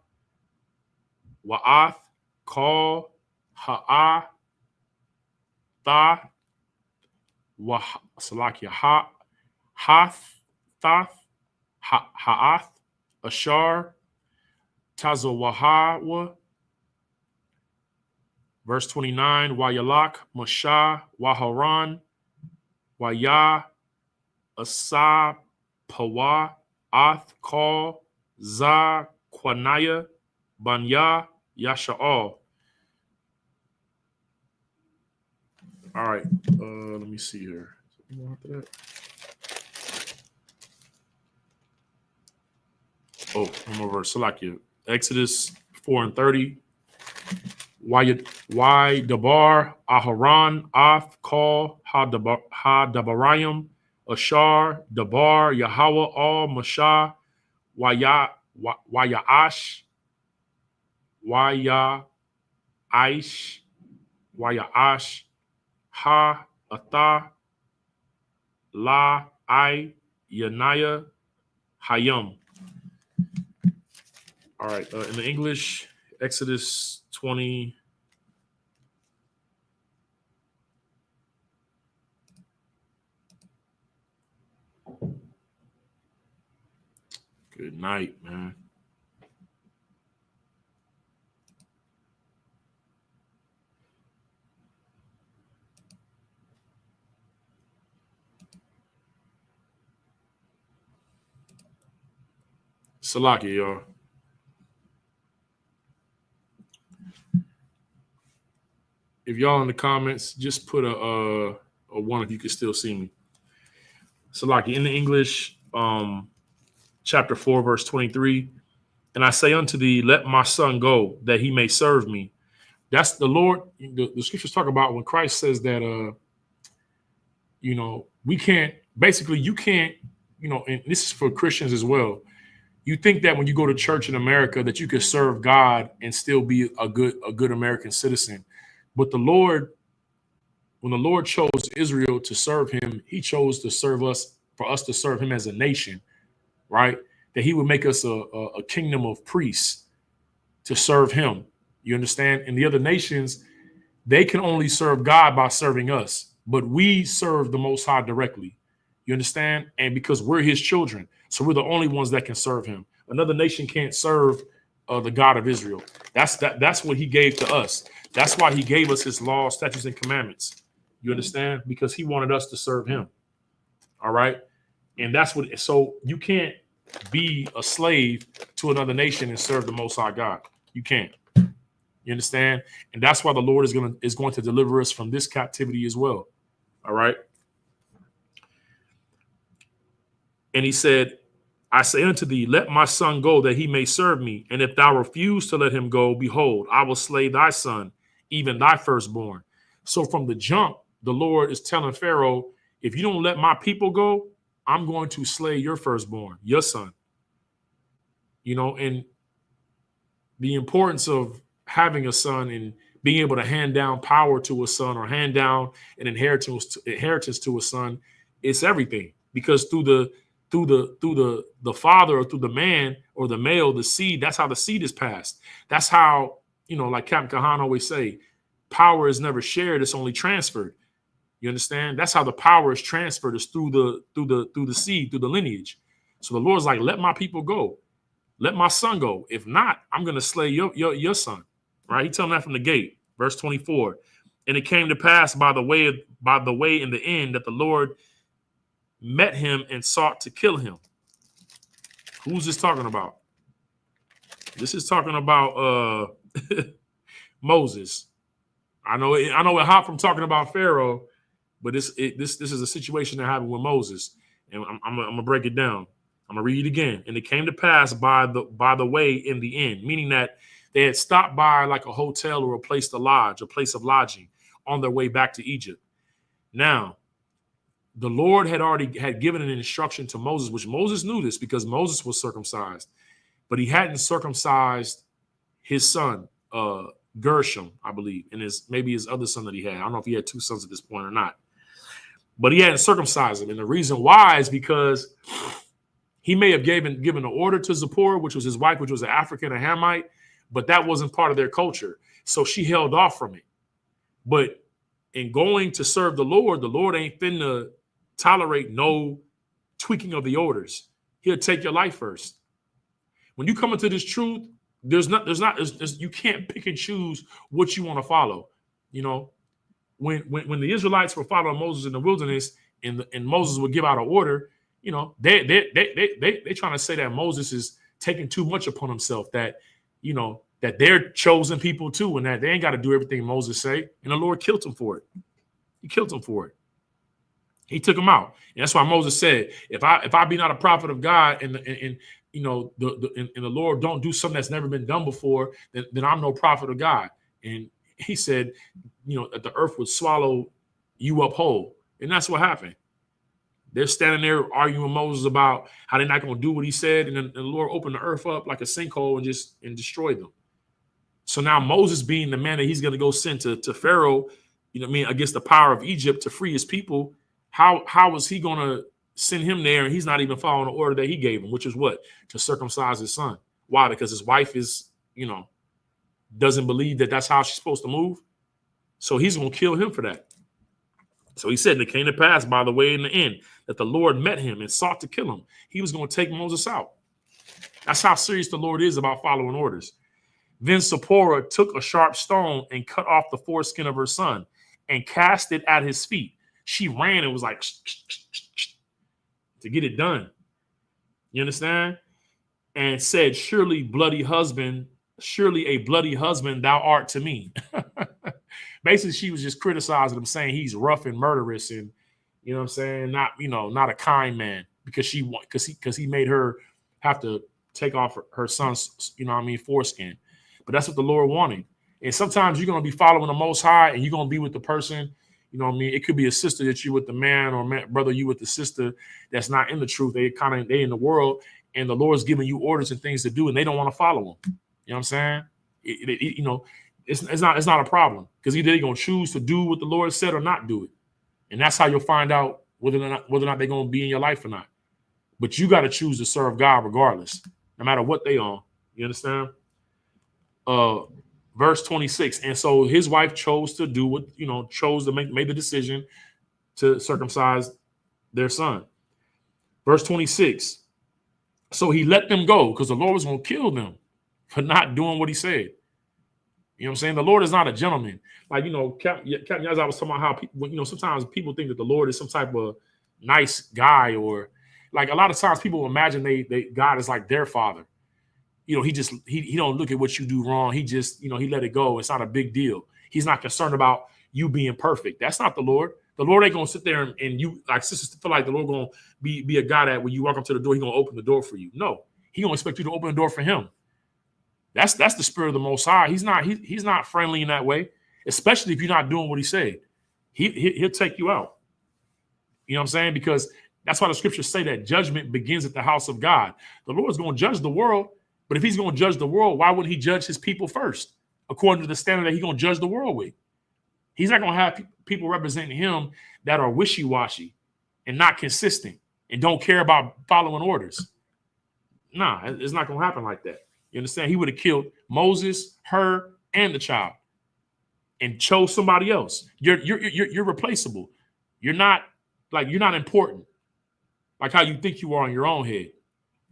Wa'ath Kal Ha'a Tha Salakia Ha Hath Thath Ha'ath Ashar Tazawahawa. Verse 29, Wayalak Mashah Waharan Waya Asa Pawa Ath Kal Za Quanaya Banya Yasha'al. All right, let me see here. Oh, I'm over Salakia. Exodus 4:30. Why Dabar Aharon Ath Kal Ha Dabarayim Ashar Dabar Yahweh Al Mashah Wayaash Wayaash Ha Atha La I Yanaya Hayam. All right, in the English, Exodus 20. Good night, man. Salaki, y'all. If y'all in the comments, just put a one if you can still see me. Salaki, in the English, chapter 4, verse 23. And I say unto thee, let my son go, that he may serve me. That's the Lord. The scriptures talk about when Christ says that, we can't, basically, you can't, and this is for Christians as well. You think that when you go to church in America that you can serve God and still be a good American citizen. But the Lord, when the Lord chose Israel to serve him, he chose to serve us, for us to serve him as a nation, right? That he would make us a kingdom of priests to serve him. You understand? And the other nations, they can only serve God by serving us, but we serve the Most High directly. You understand? And because we're his children, so we're the only ones that can serve him. Another nation can't serve the God of Israel. That's what he gave to us. That's why he gave us his laws, statutes, and commandments. You understand? Because he wanted us to serve him. All right. And that's what, so you can't be a slave to another nation and serve the Most High God. You can't. You understand? And that's why the Lord is going to deliver us from this captivity as well. All right. And he said, I say unto thee, let my son go that he may serve me. And if thou refuse to let him go, behold, I will slay thy son, even thy firstborn. So from the jump, the Lord is telling Pharaoh, if you don't let my people go, I'm going to slay your firstborn, your son. You know, and the importance of having a son and being able to hand down power to a son or hand down an inheritance to a son, it's everything. Because through the father or through the man or the male, the seed, that's how the seed is passed. That's how, you know, like Captain Kahan always say, power is never shared, it's only transferred. You understand? That's how the power is transferred, is through the seed, through the lineage. So the Lord's like, let my people go. Let my son go. If not, I'm going to slay your son. Right? He telling that from the gate. Verse 24. And it came to pass by the way in the end that the Lord met him and sought to kill him. Who's this talking about? This is talking about Moses. I know it hot from talking about Pharaoh, but this is a situation that happened with Moses, and I'm gonna break it down. I'm gonna read it again. And it came to pass by the way in the end, meaning that they had stopped by like a hotel or a place to lodge, a place of lodging, on their way back to Egypt. Now, the Lord had given an instruction to Moses, which Moses knew this because Moses was circumcised, but he hadn't circumcised his son, Gershom, I believe, and maybe his other son that he had. I don't know if he had two sons at this point or not, but he hadn't circumcised him. And the reason why is because he may have given an order to Zipporah, which was his wife, which was an African, a Hamite, but that wasn't part of their culture. So she held off from it. But in going to serve the Lord ain't finna tolerate no tweaking of the orders. He'll take your life first. When you come into this truth, you can't pick and choose what you want to follow. You know, when the Israelites were following Moses in the wilderness and Moses would give out an order, you know, they trying to say that Moses is taking too much upon himself, that, you know, that they're chosen people too, and that they ain't got to do everything Moses say. And the Lord killed him for it. He killed him for it. He took him out. And that's why Moses said, if I be not a prophet of God and you know, the Lord don't do something that's never been done before, then I'm no prophet of God. And he said, you know, that the earth would swallow you up whole. And that's what happened. They're standing there arguing with Moses about how they're not going to do what he said. And then the Lord opened the earth up like a sinkhole and destroyed them. So now Moses, being the man that he's going to go send to Pharaoh, you know what I mean, against the power of Egypt to free his people, how is he going to send him there and he's not even following the order that he gave him, which is what? To circumcise his son. Why? Because his wife is, you know, doesn't believe that that's how she's supposed to move. So he's going to kill him for that. So he said, and it came to pass by the way in the end that the Lord met him and sought to kill him. He was going to take Moses out. That's how serious the Lord is about following orders. Then Zipporah took a sharp stone and cut off the foreskin of her son and cast it at his feet. She ran and was like, to get it done. You understand? And said, surely a bloody husband thou art to me. Basically, she was just criticizing him, saying he's rough and murderous and, you know what I'm saying, not a kind man, because he made her have to take off her son's, you know what I mean, foreskin. But that's what the Lord wanted. And sometimes you're going to be following the Most High and you're going to be with the person, you know what I mean? It could be a sister that you with the man, or brother you with the sister that's not in the truth. They in the world, and the Lord's giving you orders and things to do, and they don't want to follow them. You know what I'm saying? You know, it's not a problem, because either they're going to choose to do what the Lord said or not do it. And that's how you'll find out whether or not they're going to be in your life or not. But you got to choose to serve God regardless, no matter what they are. You understand? Verse 26. And so his wife chose to do what, you know, chose to make the decision to circumcise their son. Verse 26. So he let them go because the Lord was going to kill them for not doing what he said. You know what I'm saying? The Lord is not a gentleman. Like, Captain Yazzie was talking about how people, sometimes people think that the Lord is some type of nice guy, or like a lot of times people imagine God is like their father. He don't look at what you do wrong. He just, he let it go. It's not a big deal. He's not concerned about you being perfect. That's not the Lord. The Lord ain't gonna sit there and you, like, sisters feel like the Lord gonna be a guy that when you walk up to the door, he's gonna open the door for you. No, he gonna expect you to open the door for him. That's the spirit of the Most High. He's not friendly in that way, especially if you're not doing what he said. He'll take you out. You know what I'm saying? Because that's why the scriptures say that judgment begins at the house of God. The Lord's going to judge the world, but if he's going to judge the world, why wouldn't he judge his people first, according to the standard that he's going to judge the world with? He's not going to have people representing him that are wishy-washy and not consistent and don't care about following orders. Nah, it's not going to happen like that. You understand? He would have killed Moses, her, and the child, and chose somebody else. You're replaceable. You're not important, like how you think you are in your own head.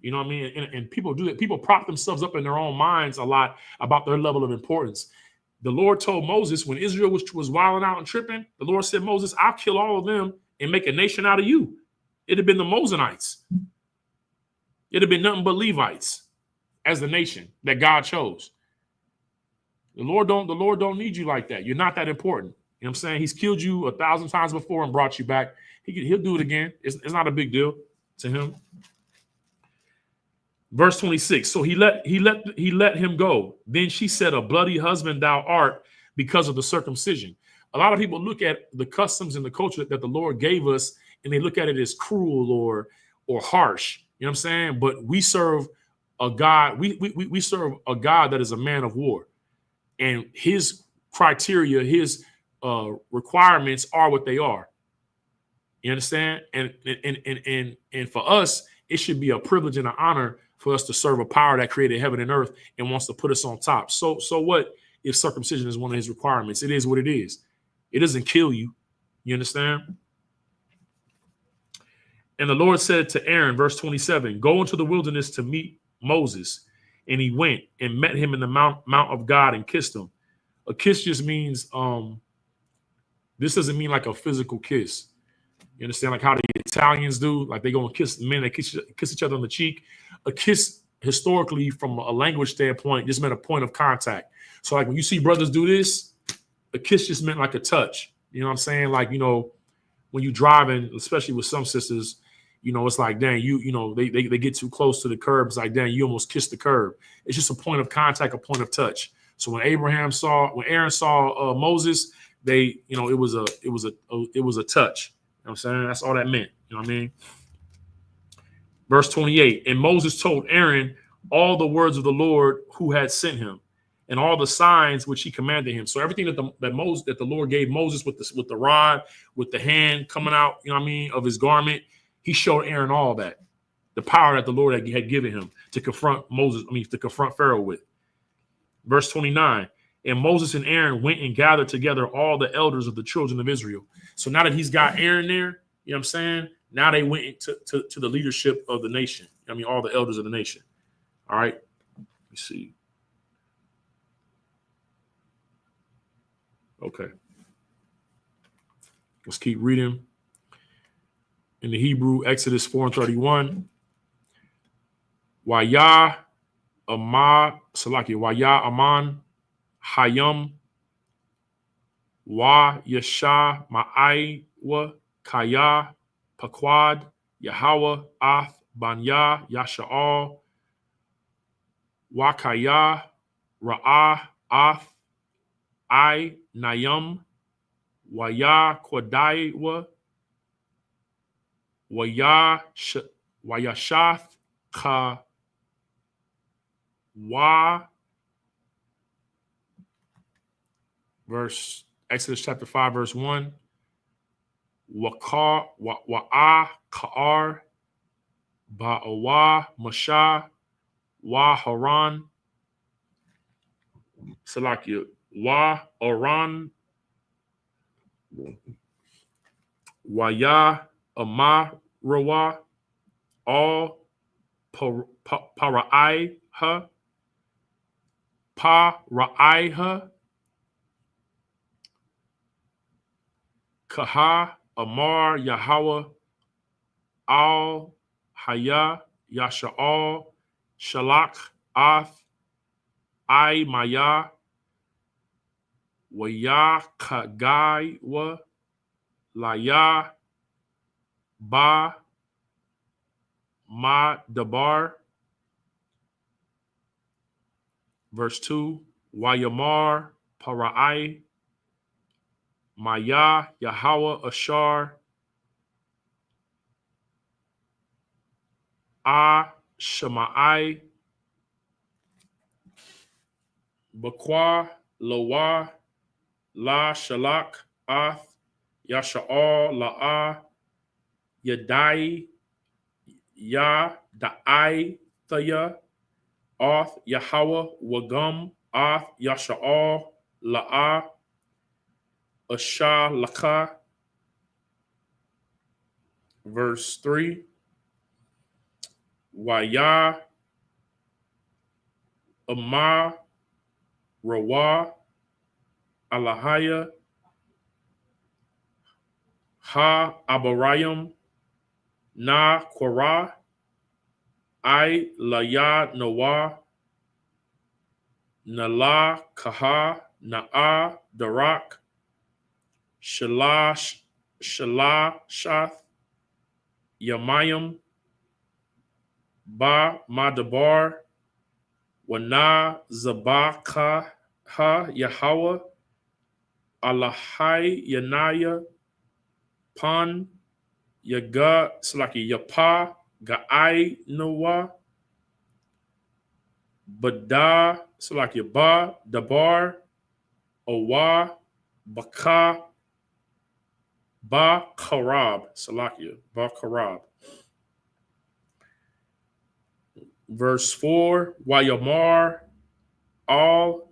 You know what I mean? And people do that. People prop themselves up in their own minds a lot about their level of importance. The Lord told Moses when Israel was wilding out and tripping, the Lord said, Moses, I'll kill all of them and make a nation out of you. It'd have been the Mosenites. It'd have been nothing but Levites as the nation that God chose. The Lord don't need you like that. You're not that important. You know what I'm saying? He's killed you 1,000 times before and brought you back. He'll do it again. It's not a big deal to him. Verse 26. So he let him go. Then she said, a bloody husband thou art, because of the circumcision. A lot of people look at the customs and the culture that the Lord gave us, and they look at it as cruel or harsh. You know what I'm saying? But we serve a God. We serve a God that is a man of war, and his criteria, his requirements are what they are. You understand? And for us, it should be a privilege and an honor for us to serve a power that created heaven and earth and wants to put us on top. So what if circumcision is one of his requirements? It is what it is. It doesn't kill you. You understand? And the Lord said to Aaron, verse 27, go into the wilderness to meet Moses. And he went and met him in the mount of God and kissed him. A kiss just means, this doesn't mean like a physical kiss. You understand, like how the Italians do, like they go and kiss men, they kiss each other on the cheek. A kiss, historically, from a language standpoint, just meant a point of contact. So like when you see brothers do this, a kiss just meant like a touch. You know what I'm saying? Like, when you driving, especially with some sisters, it's like, dang, they get too close to the curb. It's like, dang, you almost kissed the curb. It's just a point of contact, a point of touch. So when Aaron saw Moses, it was a touch. You know what I'm saying? That's all that meant. You know what I mean? Verse 28, and Moses told Aaron all the words of the Lord who had sent him, and all the signs which he commanded him. So everything that the Lord gave Moses with the rod, with the hand coming out, of his garment, he showed Aaron all that. The power that the Lord had given him to confront Pharaoh with. Verse 29, and Moses and Aaron went and gathered together all the elders of the children of Israel. So now that he's got Aaron there, you know what I'm saying? Now they went to the leadership of the nation. All the elders of the nation. All right. Let me see. Okay. Let's keep reading. In the Hebrew, Exodus 4:31. Waya Aman Hayam Wa Yasha Ma'aiwa Kaya Pakwad Yahweh Ath Banya Yasha'al Wakaya Ra'ah Ath I Nayam Waya Kwadaiwa Wayashath Ka Wa. Exodus chapter 5, verse 1. Wa'a Ka'ar Ba'awa Masha Wa Haran Salakia Wa Aran Waya Amarawa All Para'ai Ha Pa Ra'aiha, Kaha, Amar, Yahweh, Al, Haya, Yasha'al, Shalak, Ath, I, Maya, Waya, Kagai, Wa, Laya, Ba, Ma, Dabar. Verse 2, Wayamar, Para'ai, Maya, Yahweh, Ashar, Shemai, Bakwa, Lawa, La Shalak, Ath, Yasha'al, La'a, Yadai, Ya, Da'ai, Thaya, Ath, Yahweh, Wagum, Ath, Yasha'al, La'a, Asha, Laka. Verse 3, Waya, Ama, Rawa, Alahaya, Ha, Abarayam, Na, Korah, I, Laya, Nawa, Nala, Kaha, Na'a, Darak, Shalash, Shath, Yamayam, Ba, Madabar, Wana, Zabaka, Ha, Yahweh, Alahai, Yanaya, Pan, Yaga, Slaki, Yapa, Ga'ai, Nawa, Bada, Slaki, Ba, Dabar, Owa, Baka, Ba Karab, Salakia, Ba Karab. Verse 4, Wayamar, Al,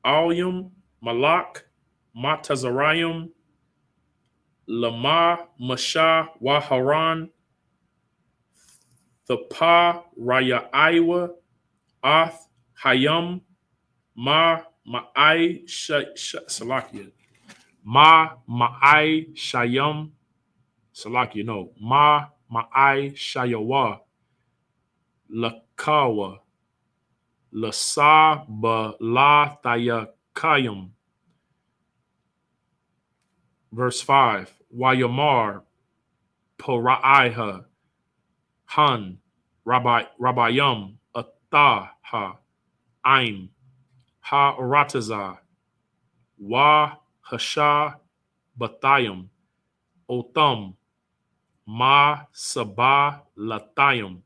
Alyum, Malak, Matazarayim, Lama, Masha, Waharan, Thapa, Raya Iwa, Ath, Hayam, Ma'ai, Salakia, Ma'ai, Shayam, Salakia, no, Ma'ai, Shayawa, Lakawa, Lasa ba la Thayakayim. Verse 5, Wayamar, Poraiha, Han, Rabayam, Ataha, Aim, Ha Rataza, Wa Hasha, Bathayim, Otham, Ma Sabah Latayim.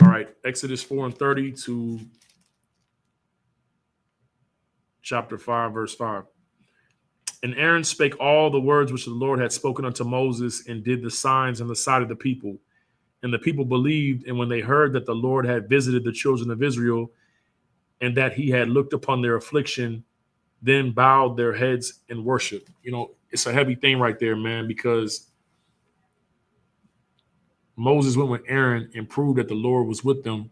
All right, Exodus 4:30 to chapter 5, verse 5. And Aaron spake all the words which the Lord had spoken unto Moses, and did the signs in the sight of the people. And the people believed, and when they heard that the Lord had visited the children of Israel, and that he had looked upon their affliction, then bowed their heads and worshiped. You know, it's a heavy thing right there, man, because Moses went with Aaron and proved that the Lord was with them.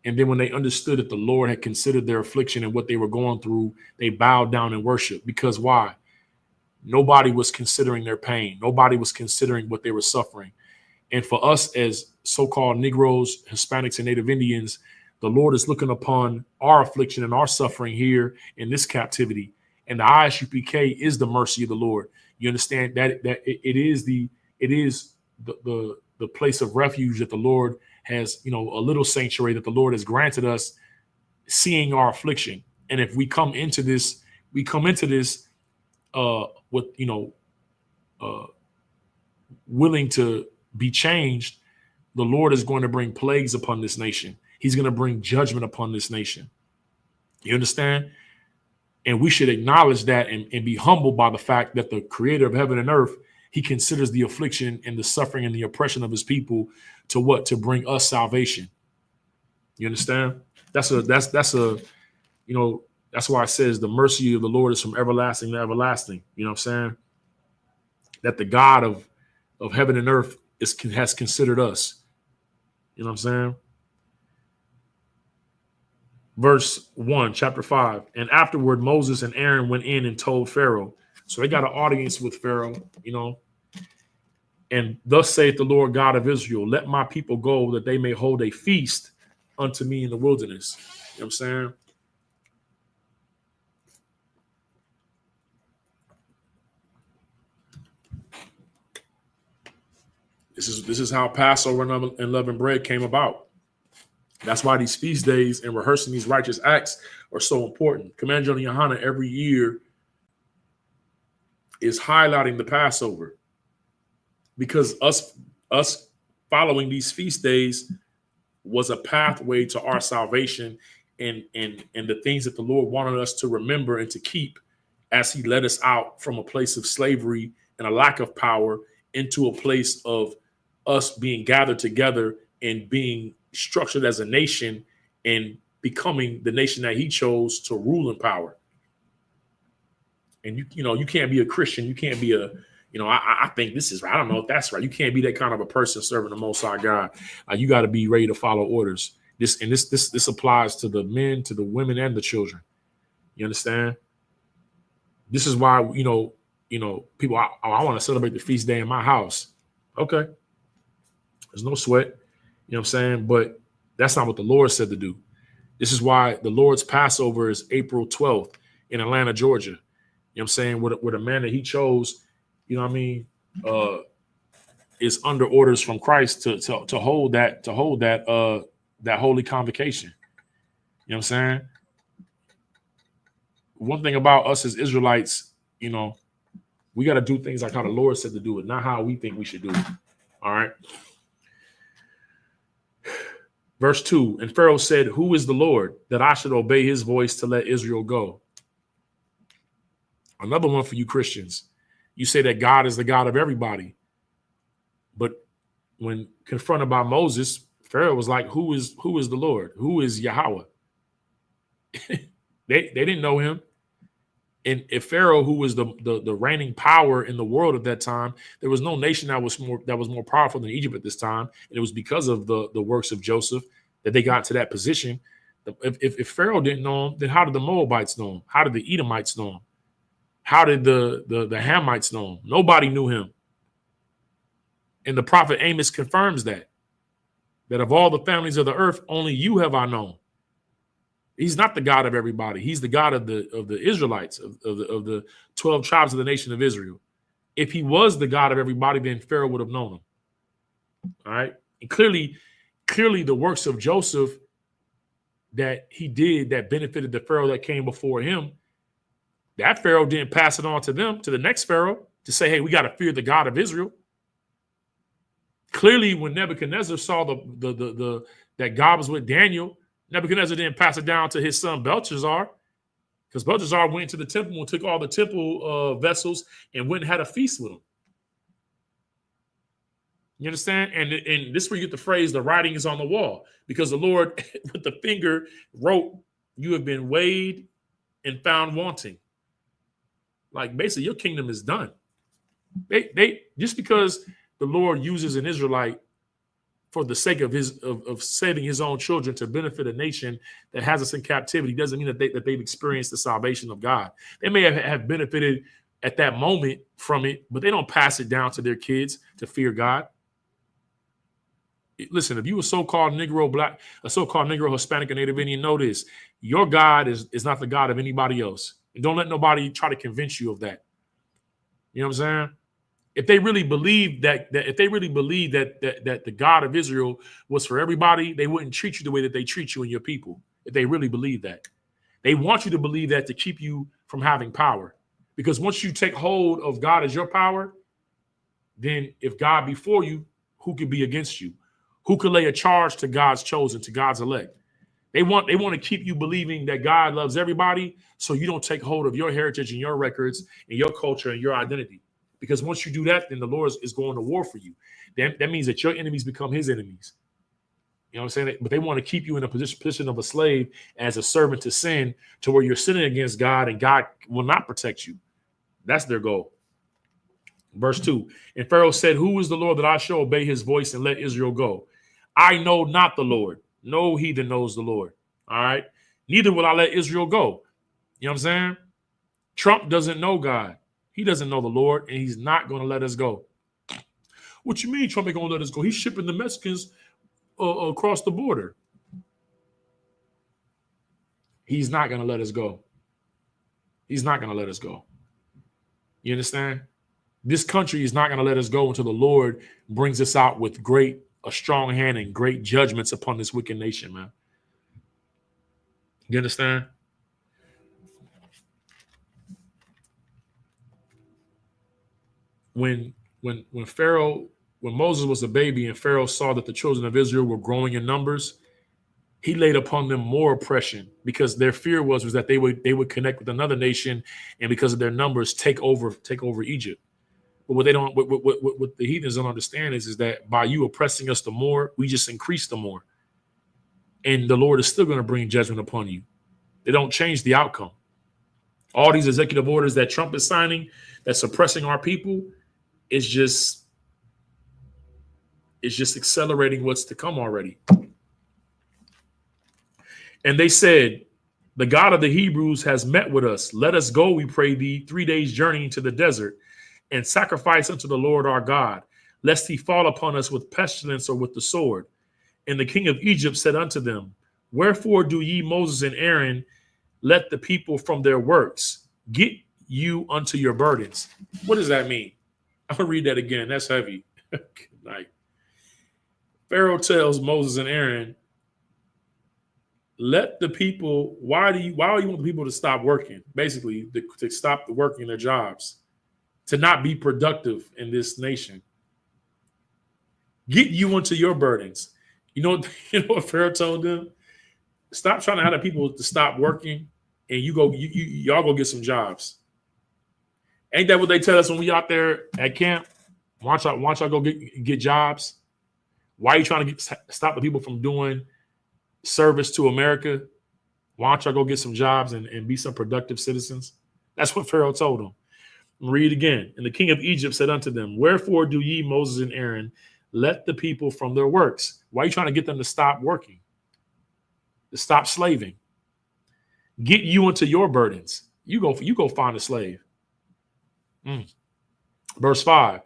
And then when they understood that the Lord had considered their affliction and what they were going through, they bowed down and worshiped. Because why? Nobody was considering their pain. Nobody was considering what they were suffering. And for us as so-called Negroes, Hispanics, and Native Indians, the Lord is looking upon our affliction and our suffering here in this captivity. And the ISUPK is the mercy of the Lord. You understand that it is the place of refuge that the Lord has, you know, a little sanctuary that the Lord has granted us, seeing our affliction. And if we come into this, with, you know, willing to be changed, the Lord is going to bring plagues upon this nation. He's going to bring judgment upon this nation. You understand? And we should acknowledge that and be humbled by the fact that the creator of heaven and earth, he considers the affliction and the suffering and the oppression of his people to what? To bring us salvation. You understand? That's a, you know, that's why it says the mercy of the Lord is from everlasting to everlasting. You know what I'm saying? That the God of heaven and earth has considered us. You know what I'm saying? Verse 1, chapter 5. And afterward, Moses and Aaron went in and told Pharaoh. So they got an audience with Pharaoh, you know. And thus saith the Lord God of Israel, let my people go that they may hold a feast unto me in the wilderness. You know what I'm saying? This is how Passover and unleavened bread came about. That's why these feast days and rehearsing these righteous acts are so important. Commander Johnny every year is highlighting the Passover, because us following these feast days was a pathway to our salvation and the things that the Lord wanted us to remember and to keep as he led us out from a place of slavery and a lack of power into a place of us being gathered together and being structured as a nation and becoming the nation that he chose to rule in power. And you can't be a Christian. You can't be I think this is right. I don't know if that's right. You can't be that kind of a person serving the Most High God. You got to be ready to follow orders. This applies to the men, to the women, and the children. You understand? This is why people. I want to celebrate the feast day in my house. Okay, there's no sweat. You know what I'm saying? But that's not what the Lord said to do. This is why the Lord's Passover is April 12th in Atlanta, Georgia. You know what I'm saying? With a man that he chose, you know what I mean, is under orders from Christ to hold that holy convocation. You know what I'm saying? One thing about us as Israelites, we got to do things like how the Lord said to do it, not how we think we should do it. All right. Verse 2, and Pharaoh said, who is the Lord that I should obey his voice to let Israel go? Another one for you Christians. You say that God is the God of everybody. But when confronted by Moses, Pharaoh was like, who is the Lord? Who is Yahweh? They didn't know him. And if Pharaoh, who was the reigning power in the world at that time, there was no nation that was more powerful than Egypt at this time. And it was because of the works of Joseph that they got to that position. If Pharaoh didn't know him, then how did the Moabites know him? How did the Edomites know him? How did the Hamites know him? Nobody knew him. And the prophet Amos confirms that of all the families of the earth, only you have I known. He's not the God of everybody. He's the God of the Israelites, of the 12 tribes of the nation of Israel. If he was the God of everybody, then Pharaoh would have known him. All right. And clearly the works of Joseph that he did that benefited the Pharaoh that came before him, that Pharaoh didn't pass it on to them, to the next Pharaoh, to say, hey, we got to fear the God of Israel. Clearly, when Nebuchadnezzar saw that God was with Daniel, Nebuchadnezzar didn't pass it down to his son Belshazzar, because Belshazzar went to the temple and took all the temple vessels and went and had a feast with them. You understand? And this is where you get the phrase, the writing is on the wall, because the Lord with the finger wrote, you have been weighed and found wanting. Like basically your kingdom is done. They just because the Lord uses an Israelite for the sake of saving his own children to benefit a nation that has us in captivity doesn't mean that they've experienced the salvation of God. They may have benefited at that moment from it, but they don't pass it down to their kids to fear God. Listen, if you a so-called Negro, Black, a so-called Negro, Hispanic, or Native Indian, know this: your God is not the God of anybody else. And don't let nobody try to convince you of that. You know what I'm saying? If they really believe that the God of Israel was for everybody, they wouldn't treat you the way that they treat you and your people. If they really believe that, they want you to believe that to keep you from having power. Because once you take hold of God as your power, then if God be for you, who could be against you? Who could lay a charge to God's chosen, to God's elect? They want to keep you believing that God loves everybody, so you don't take hold of your heritage and your records and your culture and your identity. Because once you do that, then the Lord is going to war for you. That means that your enemies become his enemies. You know what I'm saying? But they want to keep you in a position of a slave as a servant to sin, to where you're sinning against God and God will not protect you. That's their goal. Verse 2. And Pharaoh said, who is the Lord that I shall obey his voice and let Israel go? I know not the Lord. No heathen knows the Lord. All right. Neither will I let Israel go. You know what I'm saying? Trump doesn't know God. He doesn't know the Lord, and he's not going to let us go. What you mean Trump ain't going to let us go? He's shipping the Mexicans across the border. He's not going to let us go. He's not going to let us go. You understand? This country is not going to let us go until the Lord brings us out with a strong hand and great judgments upon this wicked nation, man. You understand? When Moses was a baby and Pharaoh saw that the children of Israel were growing in numbers, he laid upon them more oppression because their fear was that they would connect with another nation and because of their numbers take over Egypt. But what the heathens don't understand is that by you oppressing us the more, we just increase the more. And the Lord is still going to bring judgment upon you. They don't change the outcome. All these executive orders that Trump is signing that's suppressing our people is just accelerating what's to come already. And they said, the God of the Hebrews has met with us. Let us go, we pray thee, 3 days' journey into the desert and sacrifice unto the Lord our God, lest he fall upon us with pestilence or with the sword. And the king of Egypt said unto them, wherefore do ye, Moses and Aaron, let the people from their works get you unto your burdens? What does that mean? I'm going to read that again. That's heavy. Good night. Pharaoh tells Moses and Aaron, let the people, why do you want the people to stop working? Basically, to stop working their jobs, to not be productive in this nation. Get you into your burdens. You know what Pharaoh told them? Stop trying to have the people to stop working and y'all go get some jobs. Ain't that what they tell us when we out there at camp? Why don't y'all go get jobs? Why are you trying to stop the people from doing service to America? Why don't y'all go get some jobs and be some productive citizens? That's what Pharaoh told them. Read again. And the king of Egypt said unto them, wherefore do ye, Moses and Aaron, let the people from their works? Why are you trying to get them to stop working? To stop slaving? Get you into your burdens. You go find a slave. Verse 5.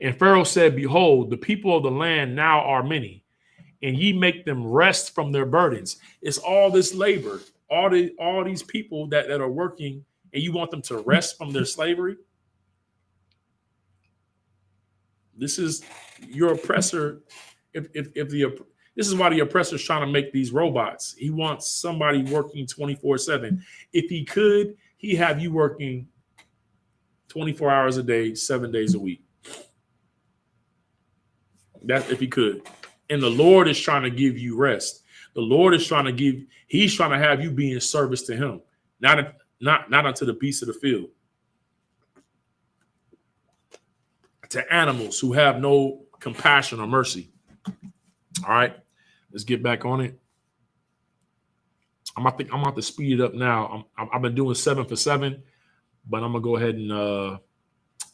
And Pharaoh said, behold, the people of the land now are many, and ye make them rest from their burdens. It's all this labor, all these people that are working, and you want them to rest from their slavery. This is your oppressor. This is why the oppressor is trying to make these robots. He wants somebody working 24/7. If he could, he'd have you working 24 hours a day, 7 days a week. That's if he could. And the Lord is trying to give you rest. The Lord is he's trying to have you be in service to him, not unto the beasts of the field. To animals who have no compassion or mercy. All right, let's get back on it. I'm about to speed it up now. I've been doing 7 for 7, but I'm gonna go ahead and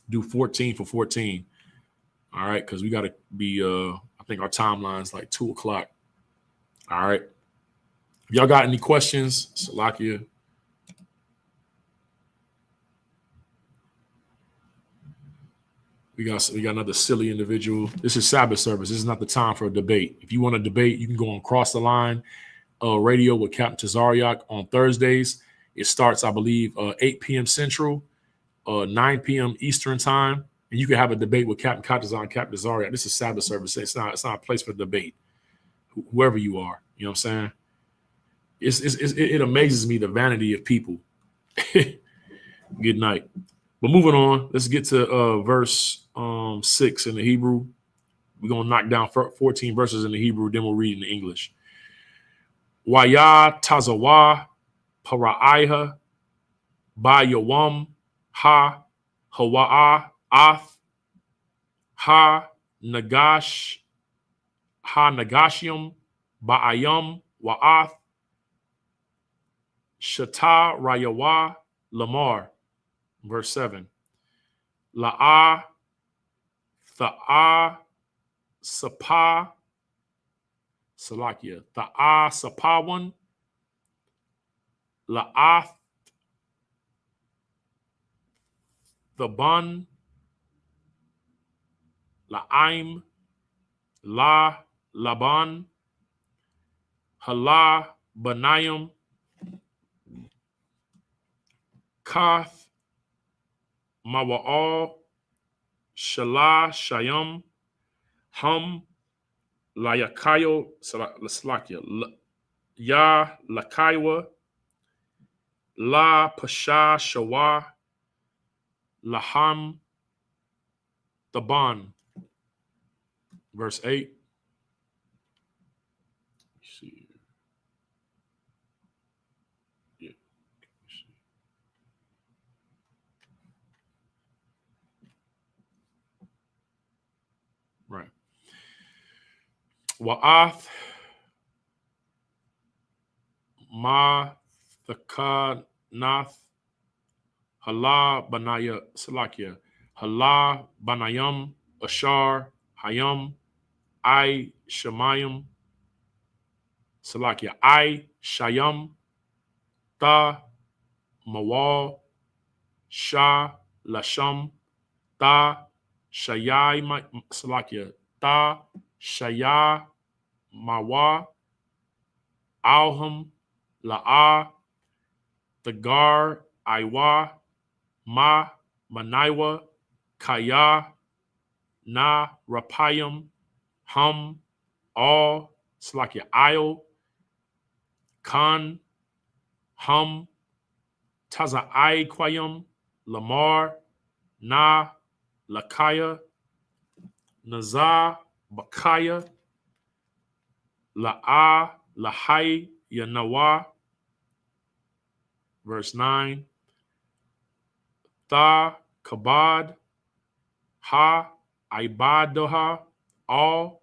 do 14 for 14. All right, because we got to be. I think our timeline's like 2 o'clock. All right. If y'all got any questions, Salakia? We got another silly individual. This is Sabbath service. This is not the time for a debate. If you want to debate, you can go on Cross the Line radio with Captain Tazariak on Thursdays. It starts, I believe, 8 p.m. Central, 9 p.m. Eastern time. And you can have a debate with Captain Katazar and Captain Tazariak. This is Sabbath service. It's not a place for debate. Whoever you are, you know what I'm saying? It amazes me the vanity of people. Good night. But moving on, let's get to verse 6 in the Hebrew. We're going to knock down 14 verses in the Hebrew, then we'll read in the English. Waya tazawa paraiha ba yawam ha hawa'a ath ha nagashium ba'ayam wa'ath shata rayawa lamar. Verse 7. La'a Tha'a Sapa Salakia. Tha'a Sapawan. La'ath Thaban. La'aim. La Laban. Hala Banayim. Kath Mawa'al. Shalah Shayam. Hum Layakayo Salakia. Ya Lakaiwa. La Pasha Shawa. Laham Taban. Verse 8. Let's see. Yeah. Let's see. Right. Wa'ath Ma Thakanath Hala Banaya Salakia. Hala Banayam Ashar Hayam I Shemayim Salakia. I Shayam Ta Mawal Shah Lasham Ta Shayai Salakia. Ta Shaya Mawa Alham La'a Dagar Iwa Ma Manaiwa Kaya Na Rapayam Hum All Salakia Io Khan Hum Taza'ai Kwayam Lamar Na Lakaya Nazar Bakaya La'a Lahai Yanawa. Verse 9. Tha Kabad Ha Ibadoha All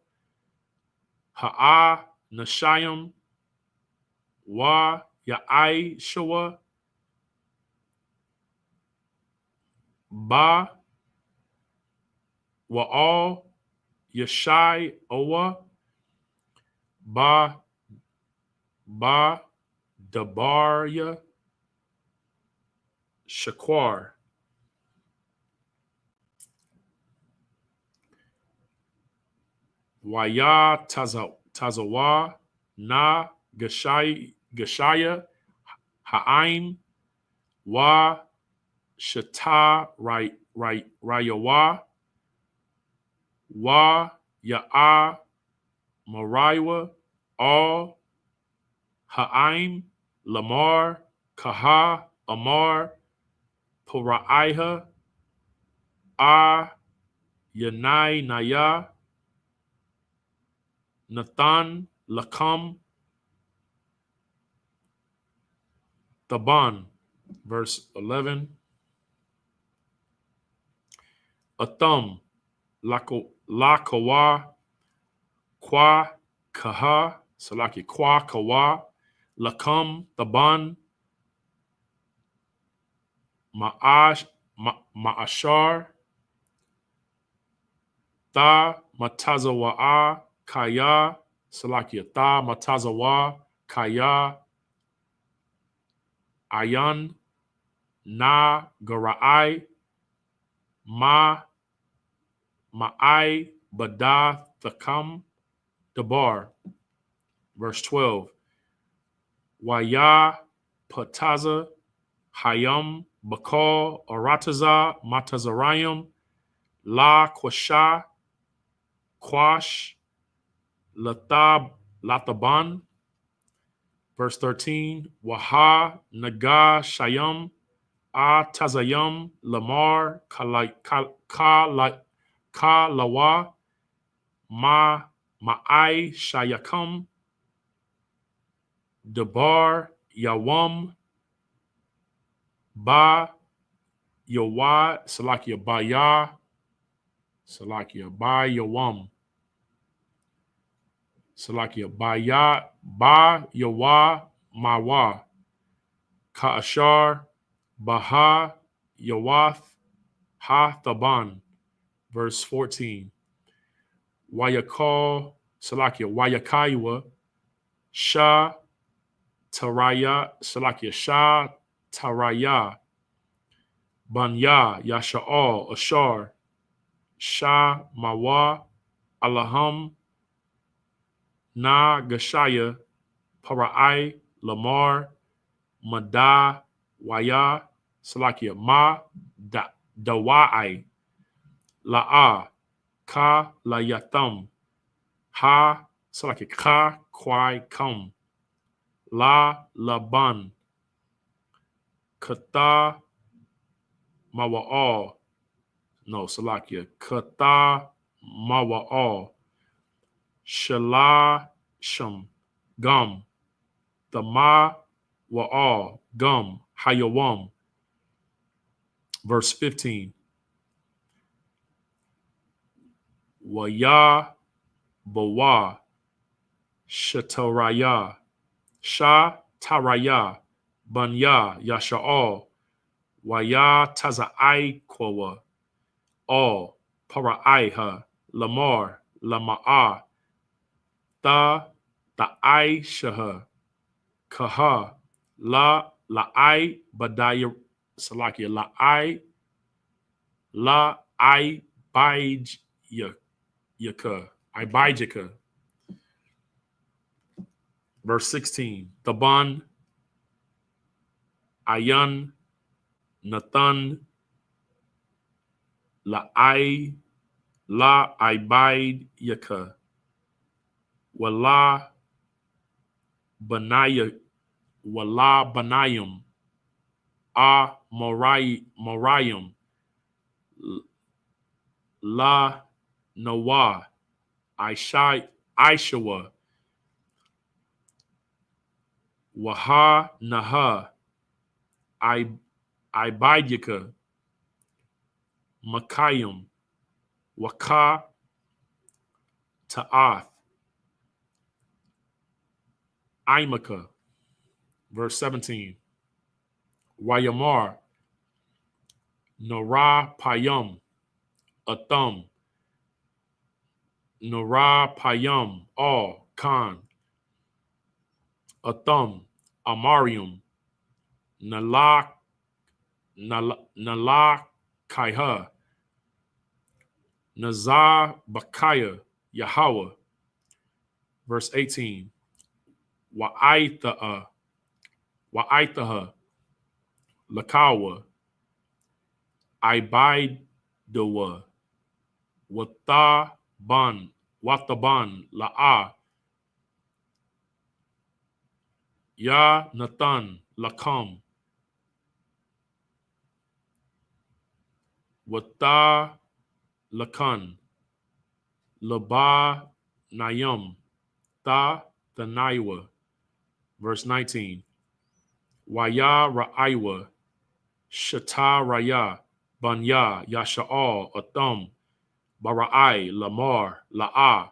Ha'a Nashayim Wa Ya'ai Shawa Ba Wa'al Yashai Owa Ba Dabarya Shakwar. Waya Tazawa Na Gashaya Ha'aim Wa Shata Rayawa Wa Ya'a Maraiwa All Ha'aim Lamar Kaha Amar Puraiha A Yanai Naya Nathan Lakam Taban. Verse 11. Atham Lakawa Kwa Kaha Salaki Kwa Kawa Lakam Taban Ma'ashar Ta Matazawa'a Kaya Salakia Ta Matazawa Kaya Ayan Na Gara'ai Ma'ai Bada Thakam Dabar. Verse 12. Waya Pataza Hayam Bakal Arataza Matazarayam La Kwasha Kwash Lataban. Verse 13. Waha Naga Shayam A Tazayam Lamar Kalawa Ma'ai Shayakam Dabar Yawam Ba Yawa Salakia Baya Salakia Ba Yawam Salakia Baya Ba Yawa Mawa Ka'ashar Baha Yawath Ha Thaban. verse 14. Wayakal, Salakia, Wayakaiwa, Shah Taraya, Salakia, Shah Taraya, Banya, Yasha'al, Ashar, Shah Mawa, Alaham, Na Gashaya, Para'ai, Lamar, Mada, Waya, Salakia, Ma, Dawa'ai, La'a, Ka, Layatham, Ha, Salakia, Ka, Kwai, Kam, La, Laban, Kata, Mawa'al, no, Salakia, Kata, Mawa'al, Shala, Sham, Gum, Tama, Wa'al, Gum, Hayawam. Verse 15. Waya, Bawa, Shataraya, Sha, Taraya, Banya, Yasha'al, Waya, Taza'ai, Kwawa, All, Para'aiha, Lamar, Lama'a, Ta'ai, Shaha, Kaha, La'ai, Badaya, Salakia, La'ai, Baij, Yaka, Ibijaka. Verse 16. Taban, Ayan, Nathan, La'ai, La Ibid Yaka, Wala Banaya, Wala Banayim, A Morayim, La Nawa, Aishawa, Waha Naha, Ibidika, Makayim, Waka Ta'ath, Imaka. Verse 17. Wayamar, Nara Payam, Atham, Nara Payam, All, Khan, Atham, Amarium, Nala Kaiha, Nazar Bakaya, Yahweh. Verse 18. Wa'aithaha, Lakawa, Ibaidawa, Wataban, La'a, Ya Nathan, Lakam, Wata Lakan, Laba Nayam, Ta Tanaiwa. Verse 19. Waya Ra'aiwa, Shata Raya, Banya, Yasha'al, Atham, Bara'ai, Lamar, La'a,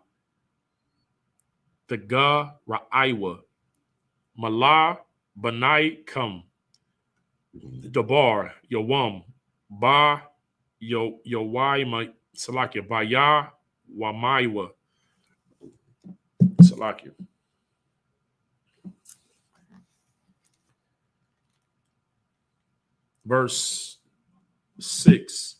Taga Ra'aiwa, Mala, Banai Kam, Dabar, Yawam, Ba, Yawai, Salakia, Baya, Wamaiwa, Salakia. Verse 6.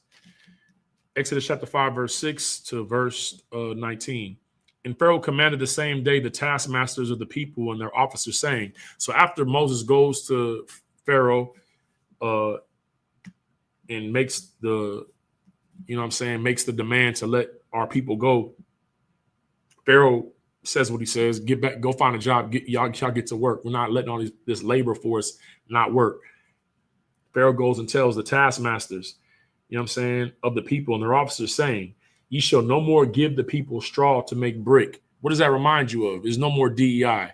Exodus chapter 5, verse 6 to verse 19. And Pharaoh commanded the same day the taskmasters of the people and their officers, saying, so after Moses goes to Pharaoh and makes the, makes the demand to let our people go, Pharaoh says what he says, get back, go find a job, y'all get to work. We're not letting all this labor force not work. Pharaoh goes and tells the taskmasters, of the people and their officers, saying, ye shall no more give the people straw to make brick. What does that remind you of? There's no more DEI.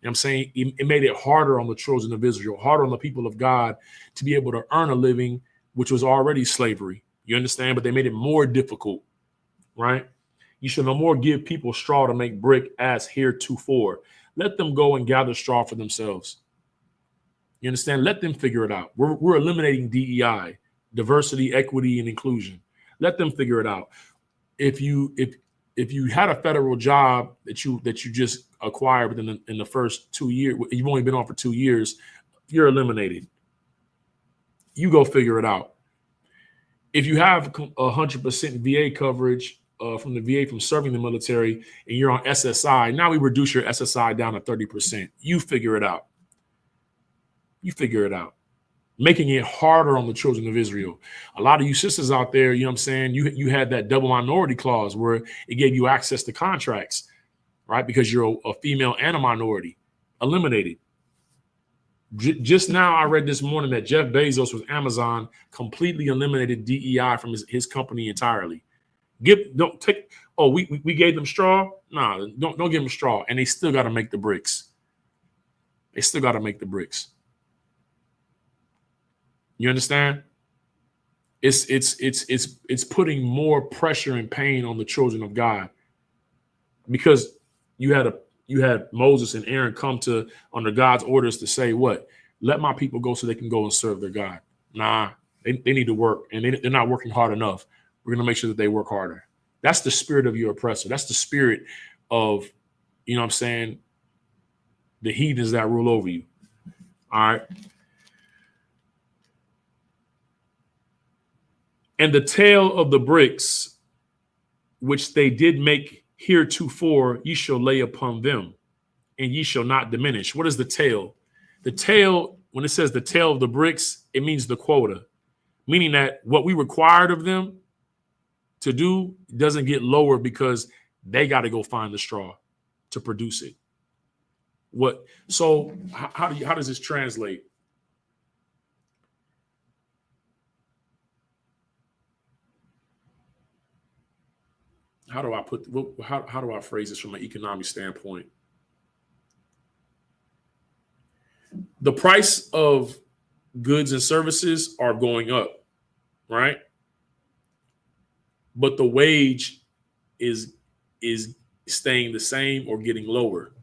It made it harder on the children of Israel, harder on the people of God to be able to earn a living, which was already slavery. You understand? But they made it more difficult, right? You shall no more give people straw to make brick as heretofore. Let them go and gather straw for themselves. You understand? Let them figure it out. We're eliminating DEI, diversity, equity, and inclusion. Let them figure it out. If you had a federal job that you just acquired in the first 2 years, you've only been on for 2 years, you're eliminated. You go figure it out. If you have 100% VA coverage from the VA from serving the military and you're on SSI, now we reduce your SSI down to 30%. You figure it out. You figure it out. Making it harder on the children of Israel. A lot of you sisters out there, you know what I'm saying, you had that double minority clause where it gave you access to contracts, right? Because you're a female and a minority. Eliminated. Just now, I read this morning that Jeff Bezos with Amazon completely eliminated DEI from his company entirely. We gave them straw? Nah, don't give them straw. And they still got to make the bricks. They still got to make the bricks. You understand? It's putting more pressure and pain on the children of God, because you had Moses and Aaron come to under God's orders to say what? Let my people go so they can go and serve their God. Nah, they need to work, and they're not working hard enough. We're going to make sure that they work harder. That's the spirit of your oppressor. That's the spirit of, you know what I'm saying, the heathens that rule over you. All right. And the tale of the bricks, which they did make heretofore, ye shall lay upon them, and ye shall not diminish. What is the tale? The tale, when it says the tale of the bricks, it means the quota, meaning that what we required of them to do doesn't get lower because they got to go find the straw to produce it. So how does this translate? How do I phrase this from an economic standpoint? The price of goods and services are going up, right? But the wage is staying the same or getting lower.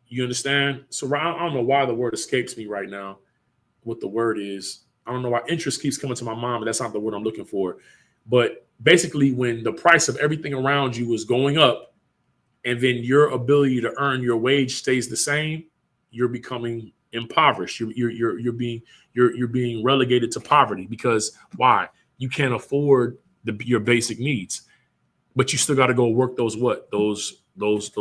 You understand? So I don't know why the word escapes me right now, what the word is. I don't know why interest keeps coming to my mind, but that's not the word I'm looking for. But basically, when the price of everything around you is going up, and then your ability to earn your wage stays the same, you're becoming impoverished. You're being relegated to poverty. Because why? You can't afford your basic needs, but you still got to go work those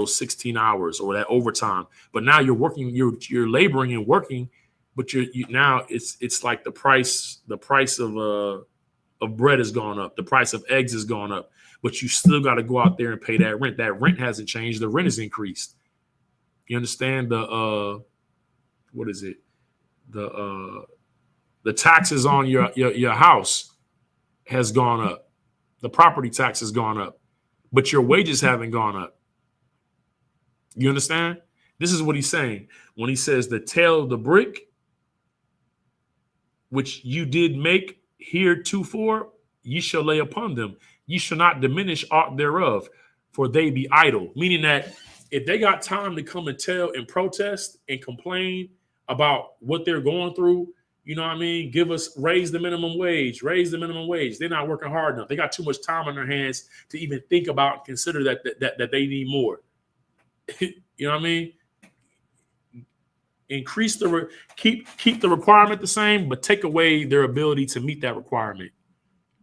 16 hours or that overtime. But now you're working, you're laboring and working, but now it's like the price of bread has gone up. The price of eggs has gone up, but you still got to go out there and pay that rent. That rent hasn't changed. The rent has increased. You understand? What is it? The taxes on your house has gone up. The property tax has gone up, but your wages haven't gone up. You understand? This is what he's saying when he says the tale of the brick, which you did make heretofore, ye shall lay upon them. Ye shall not diminish aught thereof, for they be idle. Meaning that if they got time to come and tell and protest and complain about what they're going through, you know what I mean? Raise the minimum wage. They're not working hard enough. They got too much time on their hands to even think about and consider that they need more. You know what I mean? Increase keep the requirement the same, but take away their ability to meet that requirement.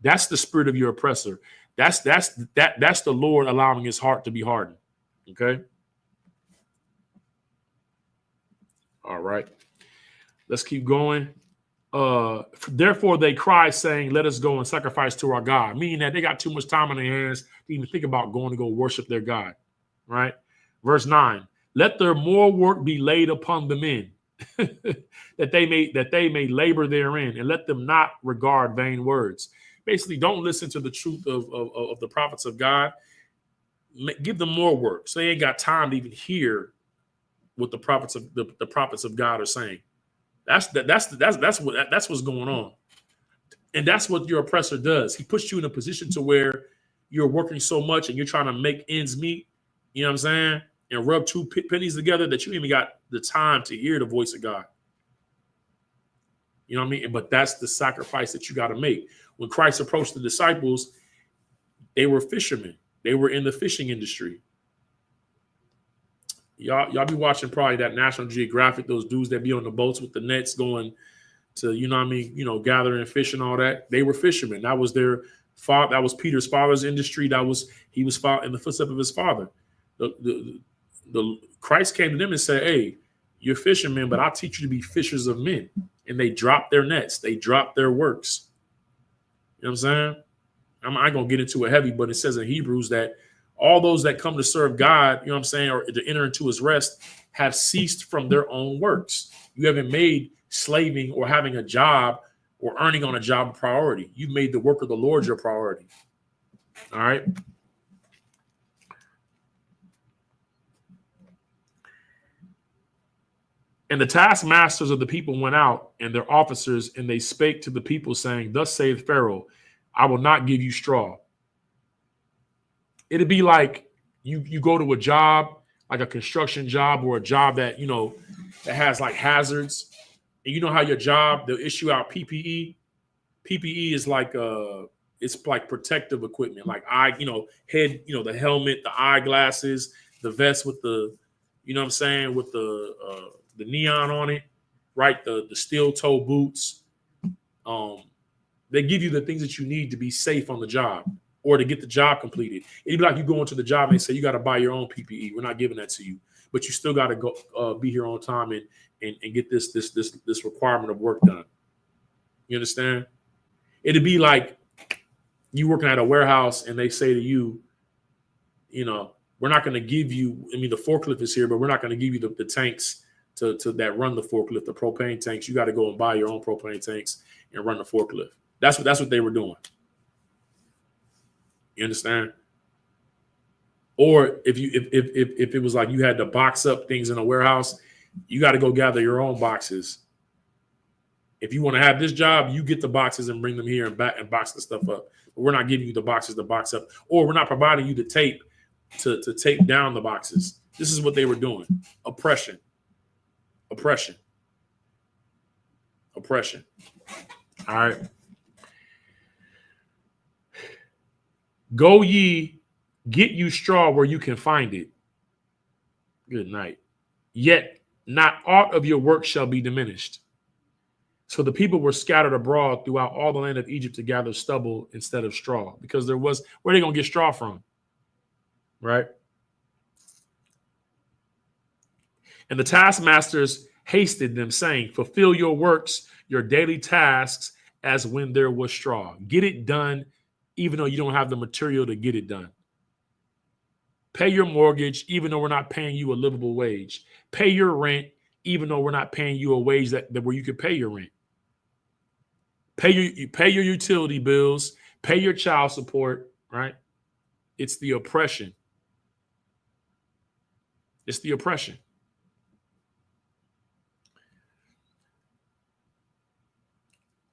That's the spirit of your oppressor. That's the Lord allowing his heart to be hardened. Okay. All right. Let's keep going. Therefore they cry, saying, let us go and sacrifice to our God. Meaning that they got too much time on their hands to even think about going to go worship their God. Right. Verse 9. Let their more work be laid upon the men, that they may labor therein, and let them not regard vain words. Basically, don't listen to the truth of the prophets of God. Give them more work, so they ain't got time to even hear what the prophets of God are saying. That's what's going on, and that's what your oppressor does. He puts you in a position to where you're working so much and you're trying to make ends meet. You know what I'm saying? And rub two pennies together that you even got the time to hear the voice of God. You know what I mean? But that's the sacrifice that you got to make. When Christ approached the disciples, they were fishermen. They were in the fishing industry. Y'all be watching probably that National Geographic, those dudes that be on the boats with the nets going to, you know what I mean, you know, gathering fish and all that. They were fishermen. That was their father. That was Peter's father's industry. He was in the footsteps of his father. The Christ came to them and said, hey, you're fishermen, but I'll teach you to be fishers of men. And they dropped their nets. They dropped their works. You know what I'm saying? I'm not going to get into it heavy, but it says in Hebrews that all those that come to serve God, you know what I'm saying, or to enter into his rest, have ceased from their own works. You haven't made slaving or having a job or earning on a job a priority. You've made the work of the Lord your priority. All right. And the taskmasters of the people went out and their officers, and they spake to the people, saying, thus saith Pharaoh, I will not give you straw. It'd be like you go to a job, like a construction job or a job that, you know, that has like hazards. And you know how your job, they'll issue out PPE. PPE is like it's like protective equipment, like head, you know, the helmet, the eyeglasses, the vest with the, you know what I'm saying, with the neon on it, right? The steel toe boots. They give you the things that you need to be safe on the job or to get the job completed. It'd be like you go into the job and they say you got to buy your own PPE. We're not giving that to you, but you still got to go be here on time and get this requirement of work done. You understand? It'd be like you working at a warehouse and they say to you, you know, we're not going to give you, I mean, the forklift is here, but we're not going to give you the tanks to that run the forklift, the propane tanks. You got to go and buy your own propane tanks and run the forklift. That's what they were doing. You understand? Or if it was like you had to box up things in a warehouse, you got to go gather your own boxes. If you want to have this job, you get the boxes and bring them here and box the stuff up. But we're not giving you the boxes to box up, or we're not providing you the tape to tape down the boxes. This is what they were doing. Oppression. All right. Go ye, get you straw where you can find it. Good night. Yet not aught of your work shall be diminished. So the people were scattered abroad throughout all the land of Egypt to gather stubble instead of straw, because where are they going to get straw from? Right? And the taskmasters hasted them, saying, fulfill your works, your daily tasks, as when there was straw. Get it done, even though you don't have the material to get it done. Pay your mortgage, even though we're not paying you a livable wage. Pay your rent, even though we're not paying you a wage that where you could pay your rent. Pay your utility bills, pay your child support, right? It's the oppression. It's the oppression.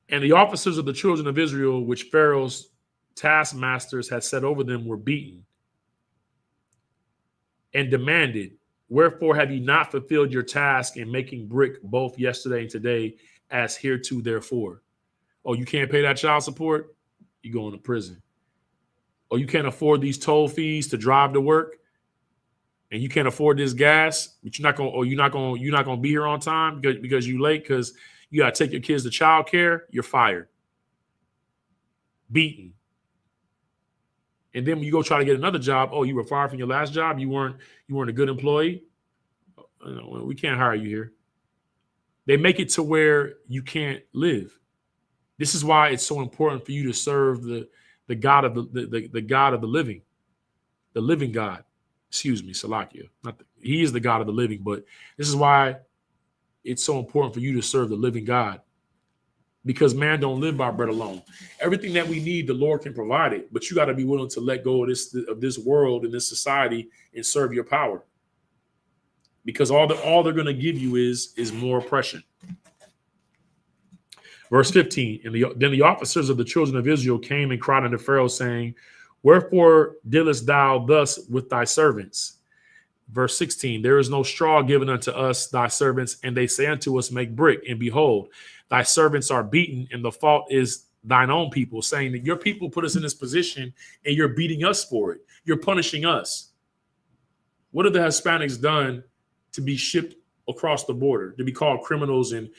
And the officers of the children of Israel, which Pharaoh's taskmasters had set over them, were beaten and demanded, wherefore have ye not fulfilled your task in making brick both yesterday and today, as hereto therefore? Oh, you can't pay that child support? You going to prison. Oh, you can't afford these toll fees to drive to work, and you can't afford this gas, but you're not gonna be here on time because you late because you gotta take your kids to child care. You're fired, beaten. And then when you go try to get another job, oh, you were fired from your last job. You weren't a good employee. We can't hire you here. They make it to where you can't live. This is why it's so important for you to serve the God of the God of the living God. Excuse me, Salakia. He is the God of the living, but this is why it's so important for you to serve the living God. Because man don't live by bread alone. Everything that we need, the Lord can provide it, but you got to be willing to let go of this world and this society and serve your power. Because all they're going to give you is more oppression. Verse 15, then the officers of the children of Israel came and cried unto Pharaoh, saying, wherefore dealest thou thus with thy servants? Verse 16, there is no straw given unto us, thy servants, and they say unto us, make brick. And behold, thy servants are beaten, and the fault is thine own people, saying that your people put us in this position, and you're beating us for it. You're punishing us. What have the Hispanics done to be shipped across the border, to be called criminals and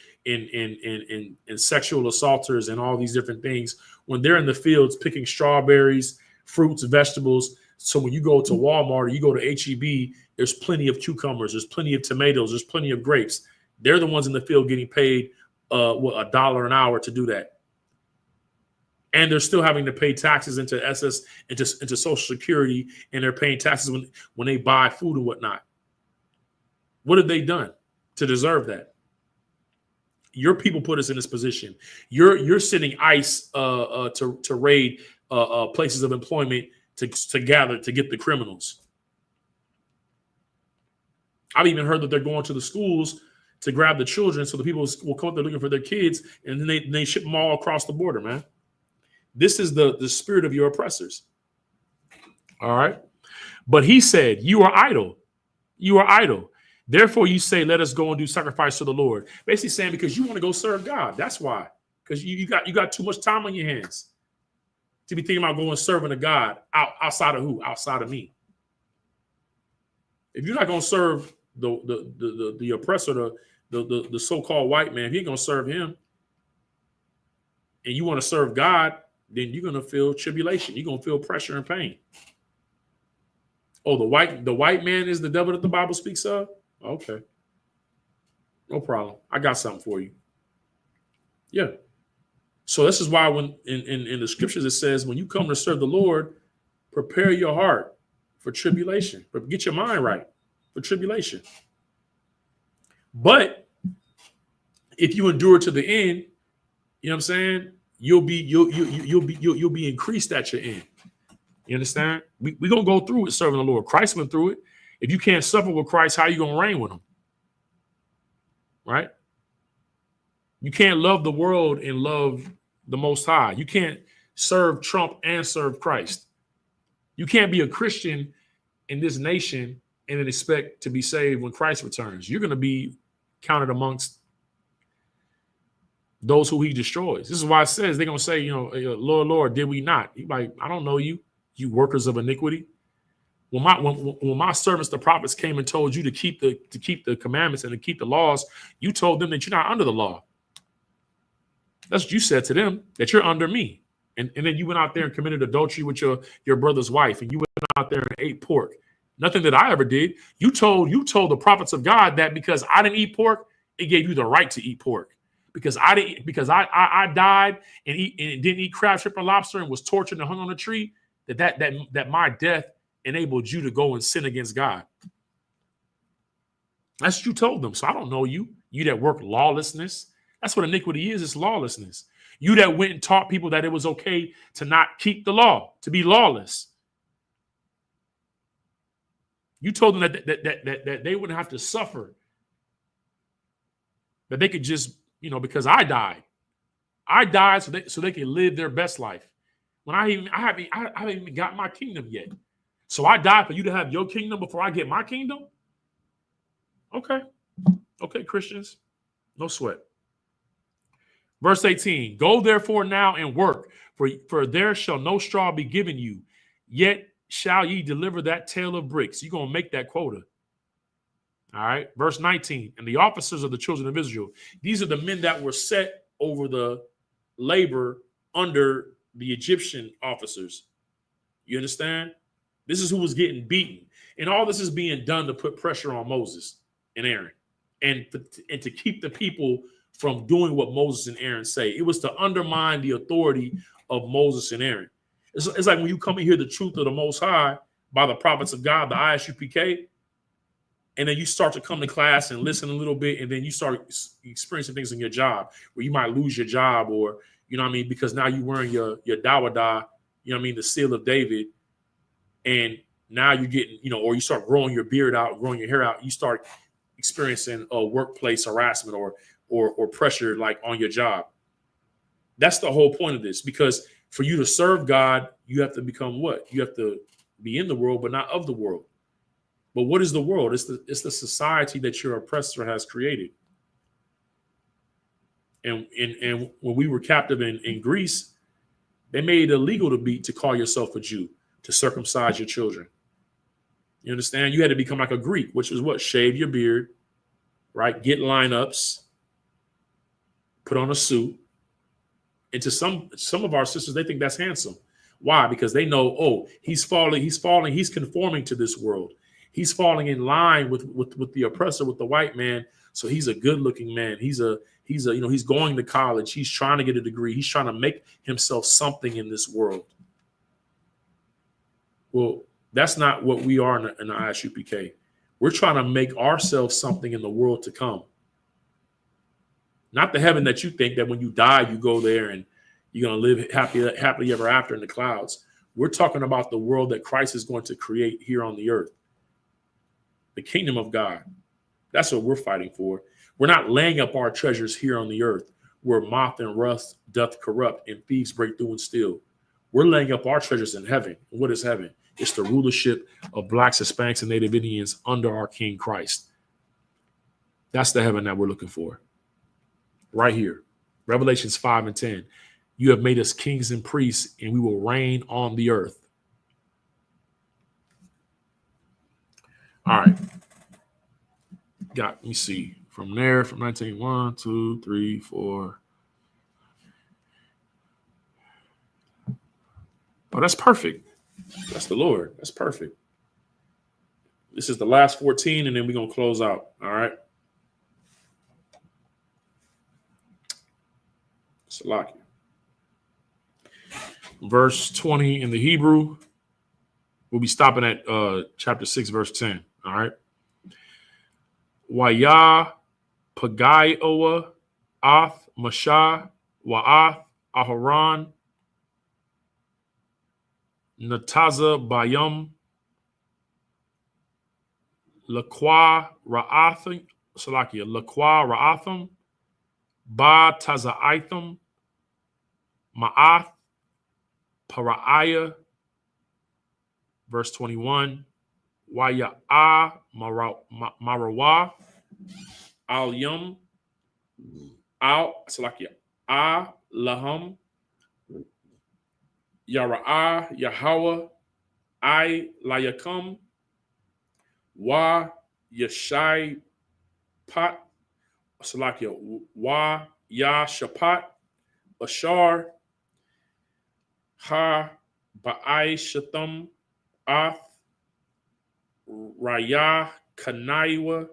sexual assaulters and all these different things when they're in the fields picking strawberries, fruits, vegetables? So when you go to Walmart or you go to HEB, there's plenty of cucumbers, there's plenty of tomatoes, there's plenty of grapes. They're the ones in the field getting paid $1 an hour to do that. And they're still having to pay taxes into into Social Security, and they're paying taxes when they buy food and whatnot. What have they done to deserve that? Your people put us in this position. You're sending ICE to raid places of employment to gather to get the criminals. I've even heard that they're going to the schools to grab the children, so the people will come up there looking for their kids, and then they ship them all across the border, man. This is the spirit of your oppressors. All right. But he said, you are idle. You are idle. Therefore, you say, let us go and do sacrifice to the Lord. Basically saying, because you want to go serve God. That's why. Because you got too much time on your hands to be thinking about going serving a God outside of who? Outside of me. If you're not going to serve the oppressor, the so-called white man, if you ain't going to serve him, and you want to serve God, then you're going to feel tribulation. You're going to feel pressure and pain. Oh, the white man is the devil that the Bible speaks of? Okay. No problem. I got something for you. Yeah. So this is why when in the scriptures it says, when you come to serve the Lord, prepare your heart for tribulation. But get your mind right for tribulation. But if you endure to the end, you know what I'm saying? You'll be increased at your end. You understand? We're going to go through it serving the Lord. Christ went through it. If you can't suffer with Christ, how are you going to reign with him? Right? You can't love the world and love the Most High. You can't serve Trump and serve Christ. You can't be a Christian in this nation and then expect to be saved when Christ returns. You're going to be counted amongst those who he destroys. This is why it says they're going to say, Lord, Lord, did we not? He's like, I don't know you, you workers of iniquity. When my servants, the prophets, came and told you to keep the commandments and to keep the laws, you told them that you're not under the law. That's what you said to them, that you're under me. And then you went out there and committed adultery with your brother's wife, and you went out there and ate pork. Nothing that I ever did. You told the prophets of God that because I didn't eat pork, it gave you the right to eat pork. Because I died and didn't eat crab, shrimp, and lobster and was tortured and hung on a tree, that my death enabled you to go and sin against God. That's what you told them. So I don't know you. You that work lawlessness. That's what iniquity is. It's lawlessness. You that went and taught people that it was okay to not keep the law, to be lawless. You told them that they wouldn't have to suffer. That they could just, because I died. I died so they can live their best life. When I haven't even got my kingdom yet. So I died for you to have your kingdom before I get my kingdom? Okay. Okay, Christians. No sweat. Verse 18, go therefore now and work, for there shall no straw be given you, yet shall ye deliver that tale of bricks. You're going to make that quota. All right. Verse 19, and the officers of the children of Israel, these are the men that were set over the labor under the Egyptian officers. You understand? This is who was getting beaten. And all this is being done to put pressure on Moses and Aaron and to keep the people from doing what Moses and Aaron say. It was to undermine the authority of Moses and Aaron. It's like when you come and hear the truth of the Most High by the prophets of God, the ISUPK, and then you start to come to class and listen a little bit, and then you start experiencing things in your job where you might lose your job, or, because now you're wearing your dawada, the seal of David, and now you're getting, or you start growing your beard out, growing your hair out, you start experiencing a workplace harassment or pressure like on your job. That's the whole point of this, because for you to serve God, you have to become what? You have to be in the world, but not of the world. But what is the world? It's the society that your oppressor has created. And when we were captive in Greece, they made it illegal to call yourself a Jew, to circumcise your children. You understand? You had to become like a Greek, which was what? Shave your beard, right? Get lineups, put on a suit. And to some of our sisters, they think that's handsome. Why? Because they know, oh, he's conforming to this world. He's falling in line with the oppressor, with the white man. So he's a good-looking man. He's going to college. He's trying to get a degree. He's trying to make himself something in this world. Well, that's not what we are in the ISUPK. We're trying to make ourselves something in the world to come. Not the heaven that you think that when you die, you go there and you're going to live happily ever after in the clouds. We're talking about the world that Christ is going to create here on the earth. The kingdom of God. That's what we're fighting for. We're not laying up our treasures here on the earth where moth and rust doth corrupt and thieves break through and steal. We're laying up our treasures in heaven. And what is heaven? It's the rulership of Blacks, Hispanics, and Native Indians under our King Christ. That's the heaven that we're looking for. Right here. Revelations 5 and 10. You have made us kings and priests, and we will reign on the earth. All right. Let me see. From there, from 19, 1, 2, 3, 4. Oh, that's perfect. That's the Lord. That's perfect. This is the last 14, and then we're going to close out. All right. Salakia. Verse 20 in the Hebrew. We'll be stopping at chapter 6, verse 10. All right. Waya Pagai Oa Ath Mashah Wa'ath Aharon Nataza Bayam Lakwa Ra'athim Salakia Lakwa Ra'athim Ba Taza'ithim Ma'ath Para'aya. Verse 21. Waya A Marawa Al Yum Al Salakia A Laham Yara'ah Yahweh I Layakam Wa Yashai Pat Salakia Wa Ya Shapat Ashar Ha Ba'ai Shatam Ath Raya Kanaiwa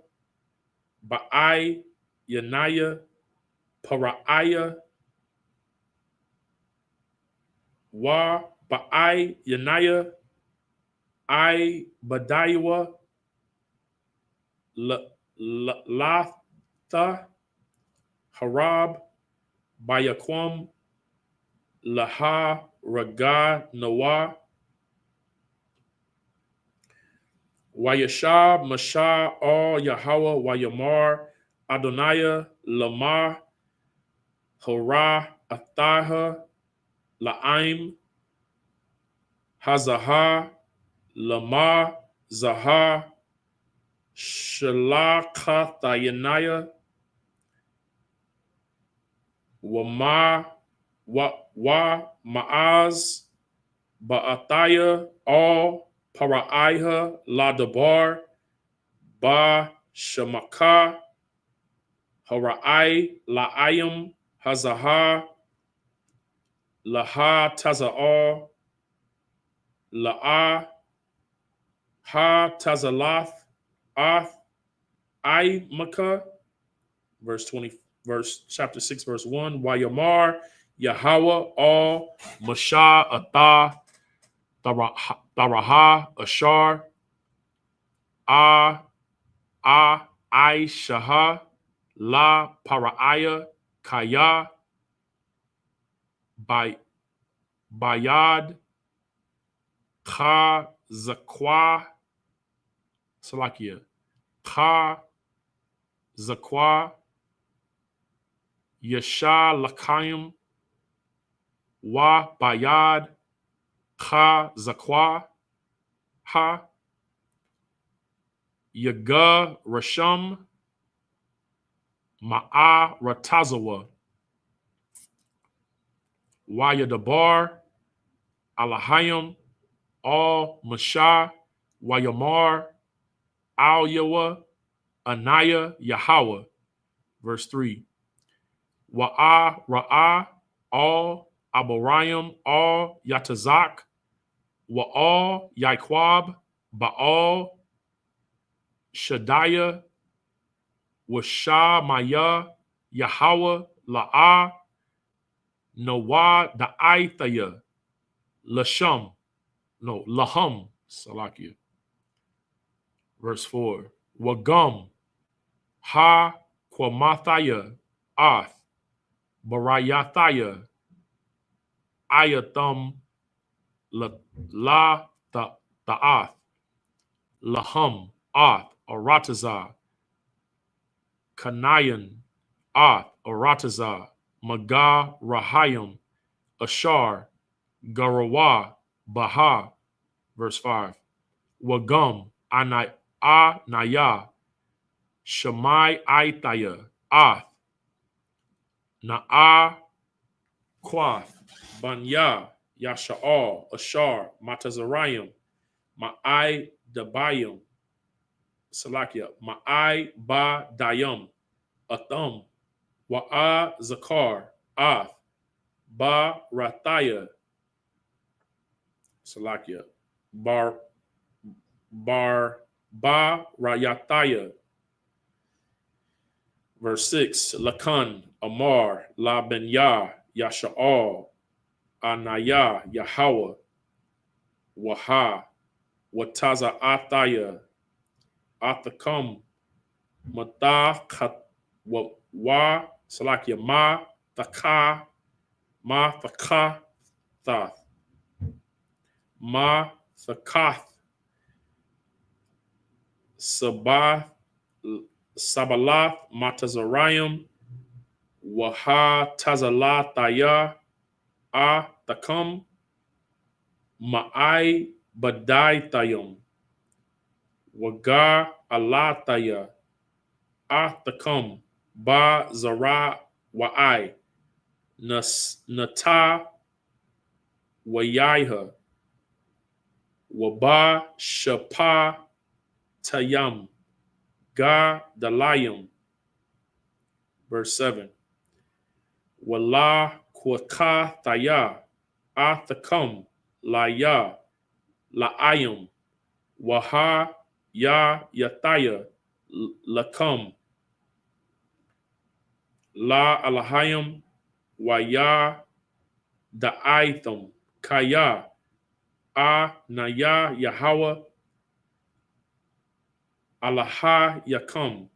Ba'ai Yanaya Para'aya Wa Ba'ai Yanaya I Badaiwa Latha Harab Bayaquam Laha Raga Nawa Wayashab Mashah All Yahweh Wayamar Adonaiah Lamar Hora Athaha La'aim Hazahah Lamar Zahar Shalakathayanaya Wama Wa Ma'az Ba'athaya All Para'aiha Ladabar Ba Shamaka Hara'ai La'ayim Hazahar Laha Taza'al La'a Ha Tazalath Ath I Maka. Chapter 6, verse 1. Wayamar Yahweh All Mashah Atha Taraha Ashar I Shaha La Para'aya Kaya Bayad Ka Zakwa Salakia Ka Zakwa Yasha Lakayim Wa Bayad Ka Zakwa Ha Yaga Rasham Ma'a Ratazawa Wayadabar Alahayim Al Mashah Wayamar Al Yawa Anaya Yahweh. Verse 3. Wa'a Ra'a Al Abarayim Al Yatazak Wa'al Yaiquab Baal Shadiah Washa Maya Yahweh La'a Noah Da'aithaya Laham Salakia. Verse 4. Wagum Ha Quamathaya Ath Barayathaya Ayatham La Ta'ath Laham Ath Aratazah Kanayan Ath Aratazah Maga Rahayim Ashar Garawa Baha. Verse 5. Wagum Anaya Shemai Aithaya Ath Na'a Quath Banya Yasha'al Ashar Matazarayim Ma'ai Dabayim Salakia Ma'ai Ba Dayam Atham Wa'a Zakar Ath Ba Rathaya Salakia Ba Rayathaya. Verse 6. Lakan Amar La Benya Yasha'al Anaya Yahweh Waha Wataza Athaya Athakam Mata Wa Salakia Ma Thaka Thath Ma Thakath Sabalath Matazarayim Waha Tazalathaya Athakam Ma'ai Badaithayum Waga Alataya Athakam Ba Zara Wa'ai Nata Wayaiha Waba Shapa Tayam Ga Dalayim. Verse 7. Wala Kwaka Thaya Athakam Laya La'ayim Waha Ya Yathaya Lakam La Alahayim Waya Da'aitham Kaya Naya Yahweh Alaha Yakam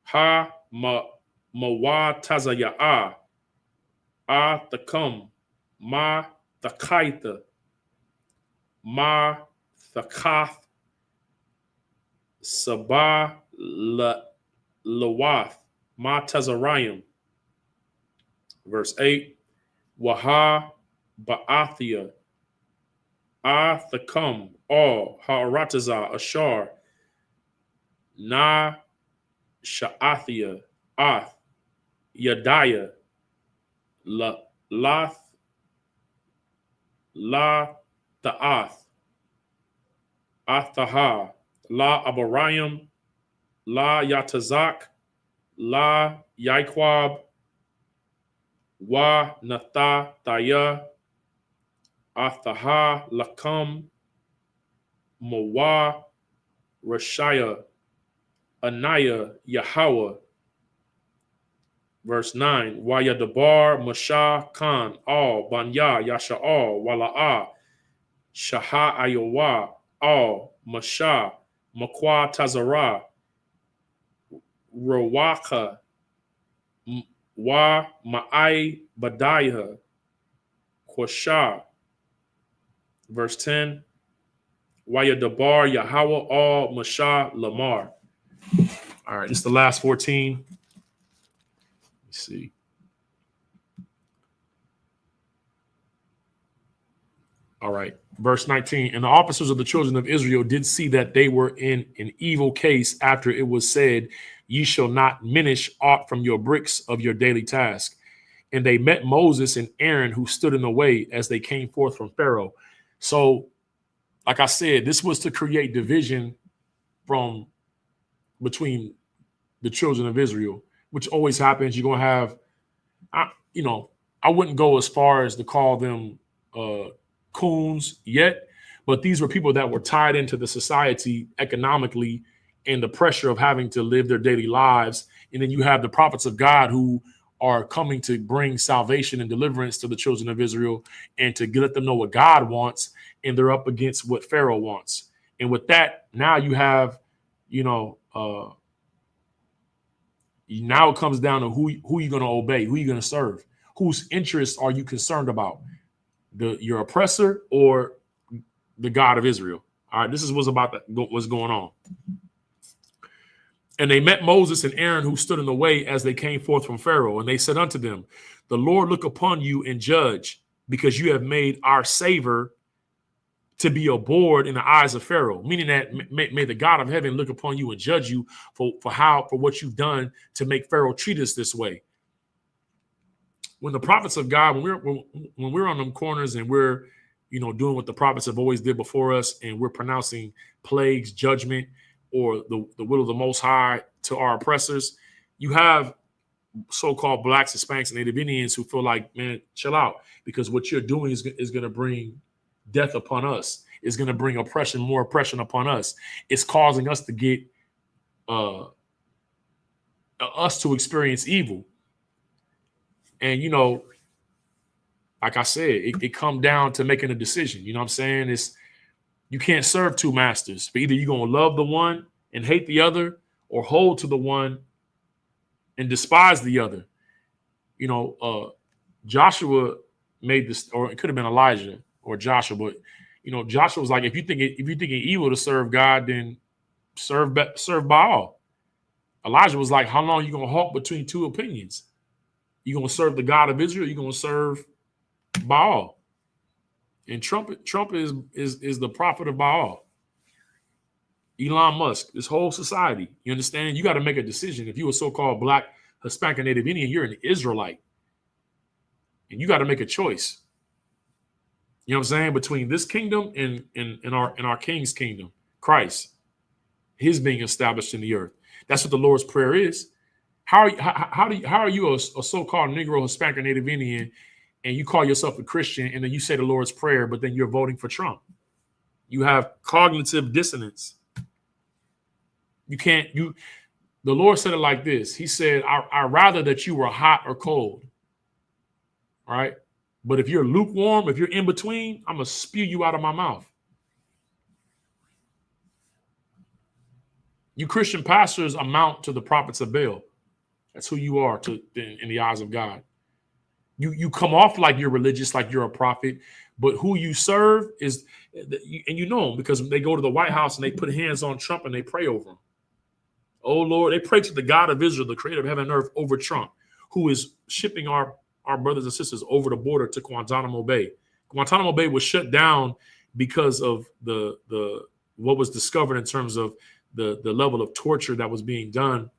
Ha Mawatazaya Thakam Ma Thakaitha Ma Thakath Sabah Lawath Ma Tazarayim. Verse 8. Waha Ba'athia Thakam All Ha'aratazah Ashar Na Sha'athia Ath Yadiah La Ta'ath Athaha La Abarayim La Yatazak La Yaiquab Wa Natha Thaya Athaha Lakam Mawa Rashaya Anaya Yahweh. Verse 9. Wayadabar Mashah Khan Al Banya Yasha'al Wala'a Shaha Ayowa Al Mashah Makwa Tazara Rawaka Wa Ma'ai Badaiha Kwasha. Verse 10. Wayadabar Yahweh Al Mashah Lamar. All right, this is the last 14. Let's see. All All right. Verse 19. And the officers of the children of Israel did see that they were in an evil case after it was said, ye shall not diminish aught from your bricks of your daily task. And they met Moses and Aaron, who stood in the way as they came forth from Pharaoh. So, like I said, this was to create division between the children of Israel, which always happens. You're going to have, I wouldn't go as far as to call them coons yet, but these were people that were tied into the society economically and the pressure of having to live their daily lives. And then you have the prophets of God who are coming to bring salvation and deliverance to the children of Israel and to let them know what God wants. And they're up against what Pharaoh wants. And with that, now you have, now it comes down to who you're going to obey, who you're going to serve, whose interests are you concerned about, your oppressor or the God of Israel. All right, this is what's going on. And they met Moses and Aaron, who stood in the way as they came forth from Pharaoh. And they said unto them, the Lord look upon you and judge, because you have made our savor to be abhorred in the eyes of Pharaoh, meaning that may the God of heaven look upon you and judge you for what you've done to make Pharaoh treat us this way. When the prophets of God, when we're on them corners and we're, doing what the prophets have always did before us, and we're pronouncing plagues, judgment, or the will of the Most High to our oppressors, you have so-called blacks, Hispanics, and Native Indians who feel like, man, chill out, because what you're doing is going to bring death upon us. It's going to bring more oppression upon us. It's causing us to get us to experience evil. And, like I said, it come down to making a decision. You know what I'm saying? You can't serve two masters. But either you're going to love the one and hate the other, or hold to the one and despise the other. Joshua made this, or it could have been Elijah or Joshua, but Joshua was like, if you think it evil to serve God, then serve Baal. Elijah was like, how long are you going to halt between two opinions? You going to serve the God of Israel? You going to serve Baal? And Trump is the prophet of Baal. Elon Musk, this whole society. You understand? You got to make a decision. If you're a so-called black, Hispanic, Native Indian, you're an Israelite, and you got to make a choice. You know what I'm saying? Between this kingdom and our King's kingdom, Christ, his being established in the earth. That's what the Lord's Prayer is. How are you a so-called Negro, Hispanic, or Native Indian, and you call yourself a Christian, and then you say the Lord's Prayer, but then you're voting for Trump? You have cognitive dissonance. The Lord said it like this. He said, I rather that you were hot or cold. All right. But if you're lukewarm, if you're in between, I'm going to spew you out of my mouth. You Christian pastors amount to the prophets of Baal. That's who you are in the eyes of God. You come off like you're religious, like you're a prophet, but who you serve is, and you know them because they go to the White House and they put hands on Trump and they pray over him. Oh, Lord, they pray to the God of Israel, the creator of heaven and earth, over Trump, who is shipping our brothers and sisters over the border to Guantanamo Bay. Guantanamo Bay was shut down because of the what was discovered in terms of the level of torture that was being done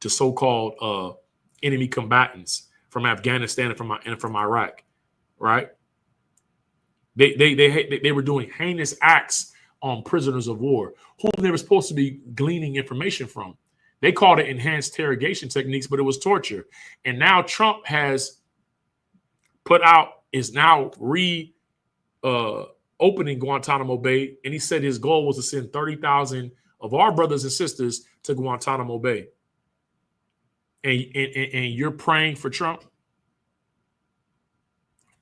to so-called enemy combatants from Afghanistan and from Iraq, right? They were doing heinous acts on prisoners of war, whom they were supposed to be gleaning information from. They called it enhanced interrogation techniques, but it was torture. And now Trump is now opening Guantanamo Bay, and he said his goal was to send 30,000 of our brothers and sisters to Guantanamo Bay. And you're praying for Trump?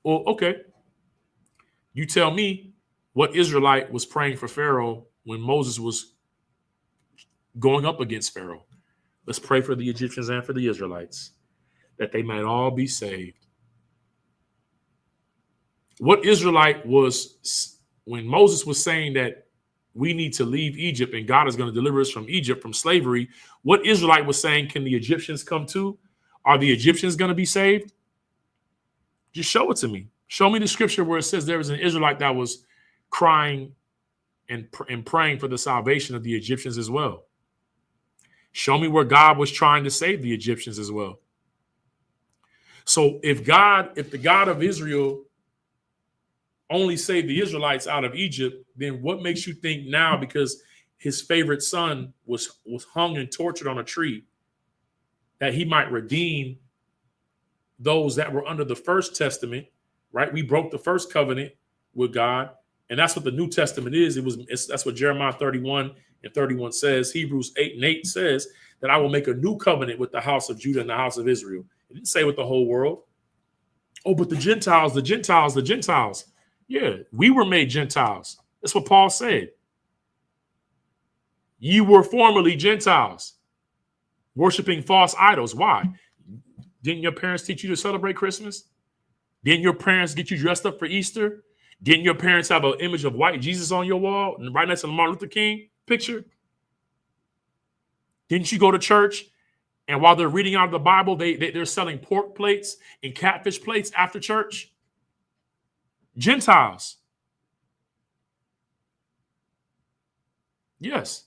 Well, okay. You tell me what Israelite was praying for Pharaoh when Moses was going up against Pharaoh. Let's pray for the Egyptians and for the Israelites, that they might all be saved. What Israelite was, when Moses was saying that we need to leave Egypt and God is going to deliver us from Egypt, from slavery, what Israelite was saying, can the Egyptians come too? Are the Egyptians going to be saved? Just show it to me. Show me the scripture where it says there was an Israelite that was crying and praying for the salvation of the Egyptians as well. Show me where God was trying to save the Egyptians as well. So if the God of Israel only saved the Israelites out of Egypt, then what makes you think now, because his favorite son was hung and tortured on a tree, that he might redeem those that were under the first testament, right? We broke the first covenant with God. And that's what the New Testament is. That's what Jeremiah 31 and 31 says. Hebrews 8 and 8 says that I will make a new covenant with the house of Judah and the house of Israel. It didn't say with the whole world. Oh, but the Gentiles, the Gentiles, the Gentiles. Yeah, we were made Gentiles. That's what Paul said. You were formerly Gentiles, worshiping false idols. Why? Didn't your parents teach you to celebrate Christmas? Didn't your parents get you dressed up for Easter? Didn't your parents have an image of white Jesus on your wall and right next to the Martin Luther King picture? Didn't you go to church and while they're reading out of the Bible, they're selling pork plates and catfish plates after church? Gentiles. Yes.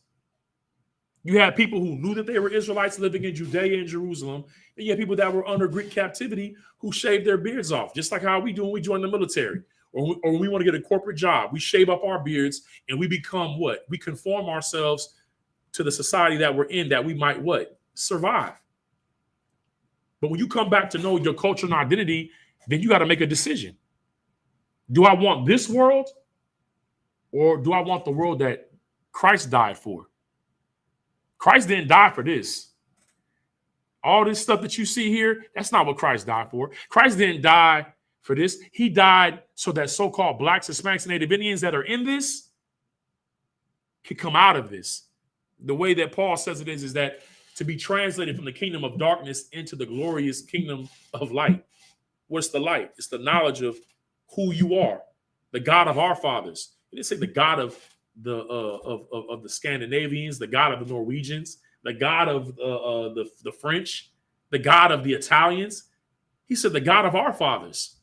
You had people who knew that they were Israelites living in Judea and Jerusalem. And you had people that were under Greek captivity who shaved their beards off, just like how we do when we join the military. Or when we want to get a corporate job, we shave up our beards and we become what? We conform ourselves to the society that we're in, that we might what? Survive. But when you come back to know your culture and identity, then you got to make a decision. Do I want this world, or do I want the world that Christ died for? Christ didn't die for this. All this stuff that you see here, that's not what Christ died for. Christ didn't die for this. He died so that so-called blacks, Hispanics, and Native Indians that are in this could come out of this. The way that Paul says it is that to be translated from the kingdom of darkness into the glorious kingdom of light. What's the light? It's the knowledge of who you are, the God of our fathers. He didn't say the God of the Scandinavians, the God of the Norwegians, the God of the French, the God of the Italians. He said the God of our fathers.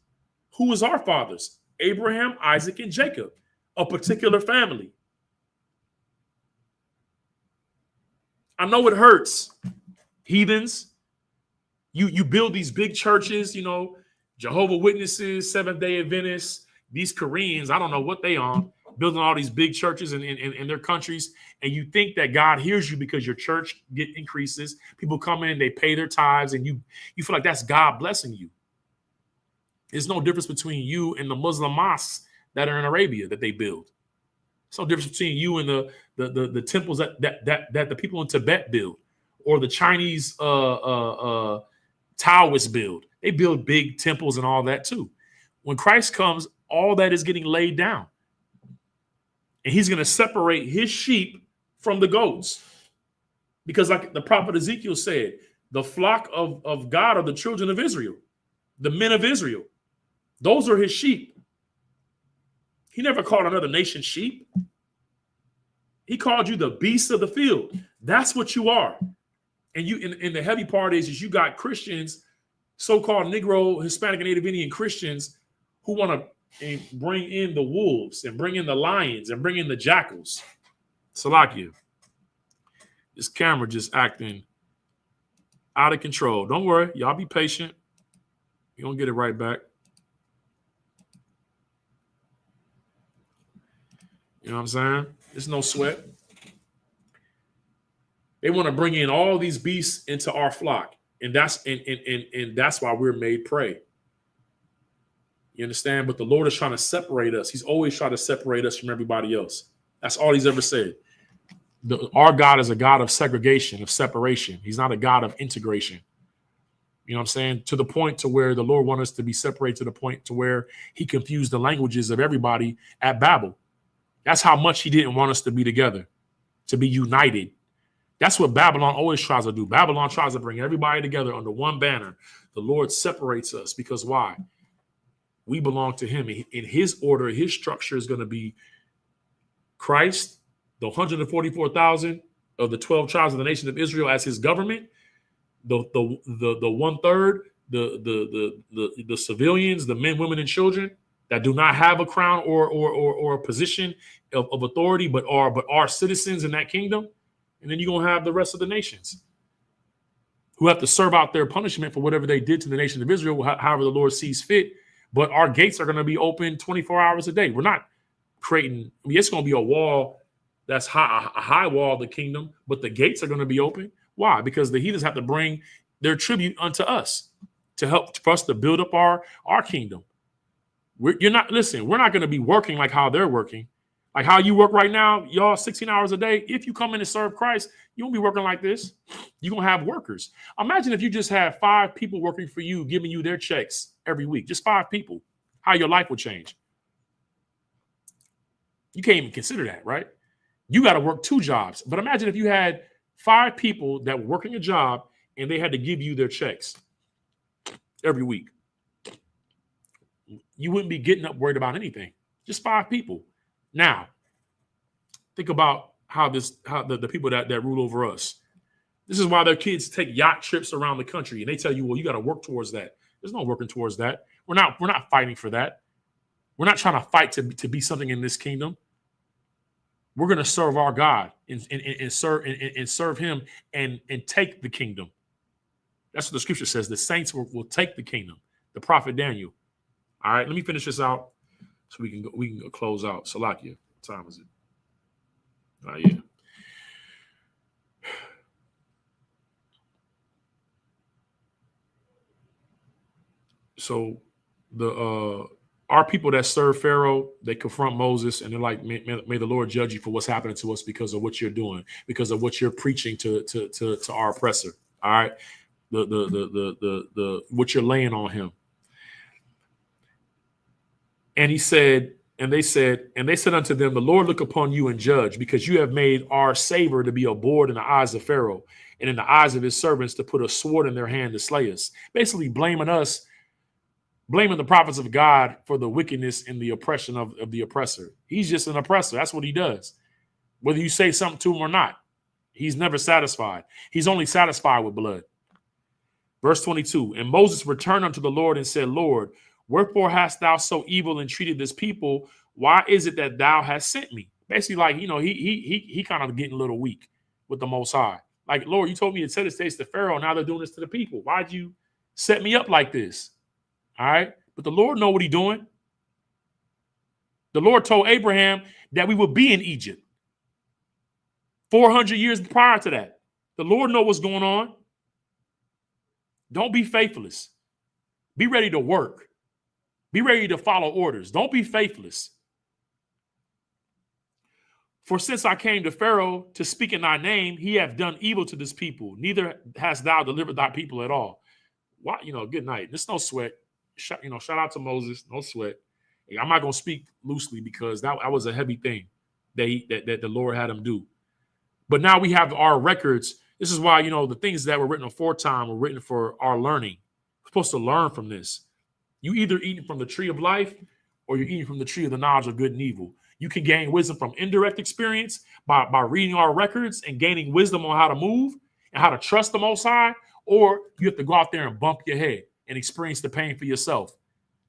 Who is our fathers? Abraham, Isaac, and Jacob, a particular family. I know it hurts. Heathens, you build these big churches, Jehovah's Witnesses, Seventh-day Adventists, these Koreans, I don't know what they on, building all these big churches in their countries, and you think that God hears you because your church increases. People come in, they pay their tithes, and you feel like that's God blessing you. There's no difference between you and the Muslim mosques that are in Arabia that they build. There's no difference between you and the temples that the people in Tibet build, or the Chinese Taoists build. They build big temples and all that too. When Christ comes, all that is getting laid down. And he's going to separate his sheep from the goats. Because like the prophet Ezekiel said, the flock of God are the children of Israel, the men of Israel. Those are his sheep. He never called another nation sheep. He called you the beasts of the field. That's what you are. And you, in the heavy part is you got Christians, so-called Negro, Hispanic, and Native Indian Christians who want to bring in the wolves and bring in the lions and bring in the jackals. Salakia. This camera just acting out of control. Don't worry. Y'all be patient. You're going to get it right back. You know what I'm saying? There's no sweat. They want to bring in all these beasts into our flock. And that's why we're made prey. You understand? But the Lord is trying to separate us. He's always trying to separate us from everybody else. That's all he's ever said. Our God is a God of segregation, of separation. He's not a God of integration. You know what I'm saying? To the point to where the Lord wants us to be separated, to the point to where he confused the languages of everybody at Babel. That's how much he didn't want us to be together, to be united. That's what Babylon always tries to do. Babylon tries to bring everybody together under one banner. The Lord separates us because why? We belong to him. In his order, his structure is going to be Christ, the 144,000 of the 12 tribes of the nation of Israel as his government, the 1/3 the civilians, the men, women, and children that do not have a crown or a position of authority, but are citizens in that kingdom. And then you're gonna have the rest of the nations who have to serve out their punishment for whatever they did to the nation of Israel, however the Lord sees fit. But our gates are going to be open 24 hours a day. We're not creating, I mean, it's going to be a wall that's high, a high wall of the kingdom, but the gates are going to be open. Why? Because the heathens have to bring their tribute unto us to help for us to build up our kingdom. We're not going to be working like how they're working. Like how you work right now, y'all 16 hours a day. If you come in and serve Christ, you won't be working like this. You're going to have workers. Imagine if you just had 5 people working for you, giving you their checks every week. Just 5 people. How your life would change. You can't even consider that, right? You got to work 2 jobs. But imagine if you had 5 people that were working a job and they had to give you their checks every week. You wouldn't be getting up worried about anything. Just 5 people. Now, think about how the people that rule over us. This is why their kids take yacht trips around the country, and they tell you, well, you got to work towards that. There's no working towards that. We're not fighting for that. We're not trying to fight to be something in this kingdom. We're going to serve our God and serve Him and take the kingdom. That's what the scripture says. The saints will take the kingdom. The prophet Daniel. All right, let me finish this out. So we can go close out. Salakia, what time is it? Yeah. So our people that serve Pharaoh, they confront Moses and they're like, may the Lord judge you for what's happening to us because of what you're doing, because of what you're preaching to our oppressor. All right, the what you're laying on him. And he said. And they said unto them, the Lord look upon you and judge, because you have made our savor to be a bore in the eyes of Pharaoh and in the eyes of his servants to put a sword in their hand to slay us. Basically blaming the prophets of God for the wickedness and the oppression of the oppressor. He's just an oppressor. That's what he does. Whether you say something to him or not, he's never satisfied. He's only satisfied with blood. Verse 22, and Moses returned unto the Lord and said, Lord, wherefore hast thou so evil entreated this people? Why is it that thou hast sent me? Basically, like, he kind of getting a little weak with the Most High. Like, Lord, you told me to tell this to Pharaoh. Now they're doing this to the people. Why'd you set me up like this? All right. But the Lord know what he's doing. The Lord told Abraham that we would be in Egypt 400 years prior to that. The Lord know what's going on. Don't be faithless. Be ready to work. Be ready to follow orders. Don't be faithless. For since I came to Pharaoh to speak in thy name, he hath done evil to this people. Neither hast thou delivered thy people at all. Why? Good night. There's no sweat. Shout out to Moses. No sweat. I'm not going to speak loosely because that was a heavy thing that the Lord had him do. But now we have our records. This is why, the things that were written aforetime were written for our learning. We're supposed to learn from this. You either eating from the tree of life or you're eating from the tree of the knowledge of good and evil. You can gain wisdom from indirect experience by reading our records and gaining wisdom on how to move and how to trust the Most High, or you have to go out there and bump your head and experience the pain for yourself.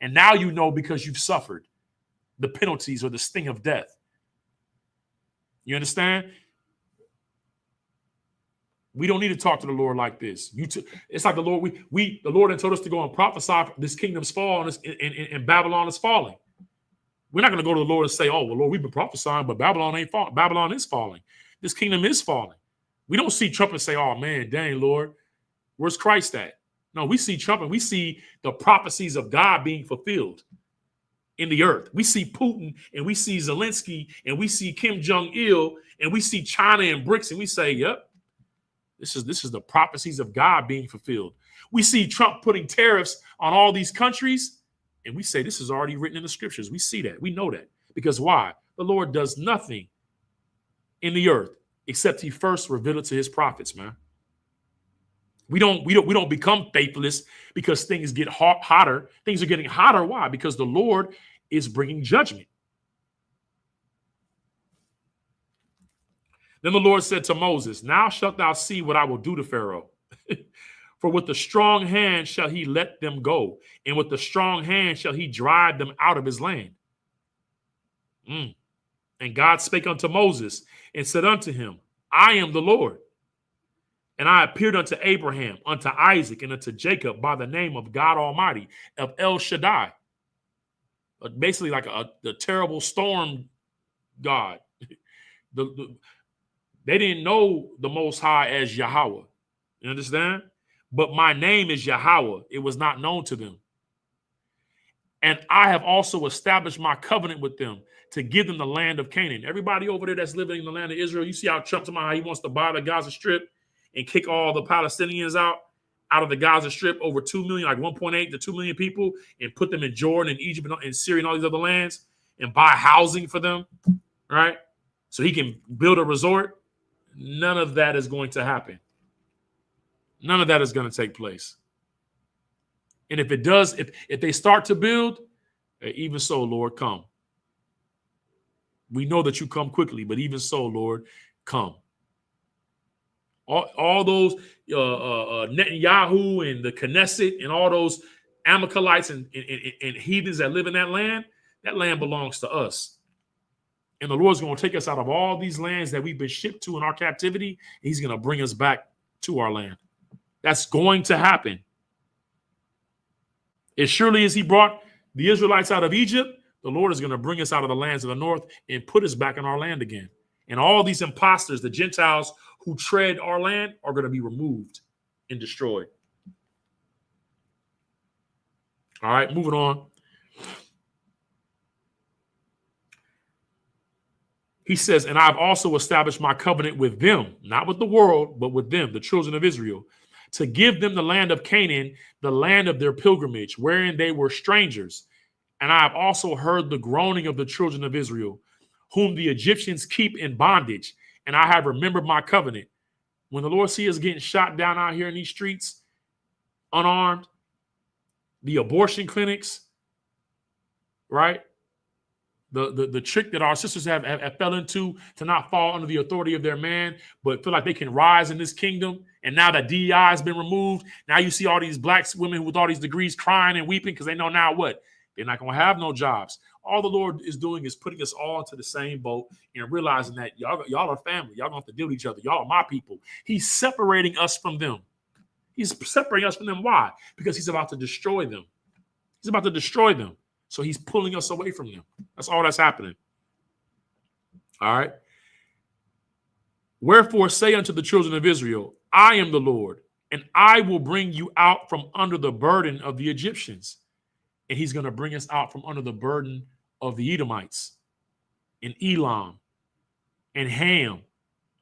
And now you know because you've suffered the penalties or the sting of death. You understand? We don't need to talk to the Lord like this. It's like the Lord. The Lord had told us to go and prophesy this kingdom's fall and Babylon is falling. We're not going to go to the Lord and say, "Oh, well, Lord, we've been prophesying, but Babylon ain't falling. Babylon is falling. This kingdom is falling." We don't see Trump and say, "Oh man, dang Lord, where's Christ at?" No, we see Trump and we see the prophecies of God being fulfilled in the earth. We see Putin and we see Zelensky and we see Kim Jong-il and we see China and BRICS, and we say, "Yep. This is the prophecies of God being fulfilled." We see Trump putting tariffs on all these countries, and we say this is already written in the scriptures. We see that. We know that. Because why? The Lord does nothing in the earth except he first revealed it to his prophets, man. We don't become faithless because things get hotter. Things are getting hotter. Why? Because the Lord is bringing judgment. Then the Lord said to Moses, "Now shalt thou see what I will do to Pharaoh. For with the strong hand shall he let them go, and with the strong hand shall he drive them out of his land. And God spake unto Moses and said unto him, I am the Lord. And I appeared unto Abraham, unto Isaac, and unto Jacob by the name of God Almighty, of El Shaddai. Basically like the terrible storm God. They didn't know the Most High as Yahweh. You understand? But my name is Yahweh. It was not known to them. And I have also established my covenant with them to give them the land of Canaan. Everybody over there that's living in the land of Israel, you see how Trump talking about how he wants to buy the Gaza Strip and kick all the Palestinians out of the Gaza Strip, over 2 million, like 1.8 to 2 million people, and put them in Jordan and Egypt and Syria and all these other lands and buy housing for them, right? So he can build a resort. None of that is going to happen. None of that is going to take place. And if it does, if they start to build, even so, Lord, come. We know that you come quickly, but even so, Lord, come. All those Netanyahu and the Knesset and all those Amalekites and heathens that live in that land belongs to us. And the Lord's going to take us out of all these lands that we've been shipped to in our captivity. And he's going to bring us back to our land. That's going to happen. As surely as he brought the Israelites out of Egypt, the Lord is going to bring us out of the lands of the north and put us back in our land again. And all these imposters, the Gentiles who tread our land, are going to be removed and destroyed. All right, moving on. He says, and I've also established my covenant with them, not with the world, but with them, the children of Israel, to give them the land of Canaan, the land of their pilgrimage, wherein they were strangers. And I have also heard the groaning of the children of Israel, whom the Egyptians keep in bondage. And I have remembered my covenant. When the Lord sees us getting shot down out here in these streets, unarmed, the abortion clinics, right? The trick that our sisters have fell into to not fall under the authority of their man, but feel like they can rise in this kingdom. And now that DEI has been removed, now you see all these black women with all these degrees crying and weeping because they know now what? They're not going to have no jobs. All the Lord is doing is putting us all into the same boat and realizing that y'all are family. Y'all going to have to deal with each other. Y'all are my people. He's separating us from them. He's separating us from them. Why? Because he's about to destroy them. He's about to destroy them. So he's pulling us away from them. That's all that's happening. All right. Wherefore say unto the children of Israel, I am the Lord, and I will bring you out from under the burden of the Egyptians. And he's going to bring us out from under the burden of the Edomites and Elam and Ham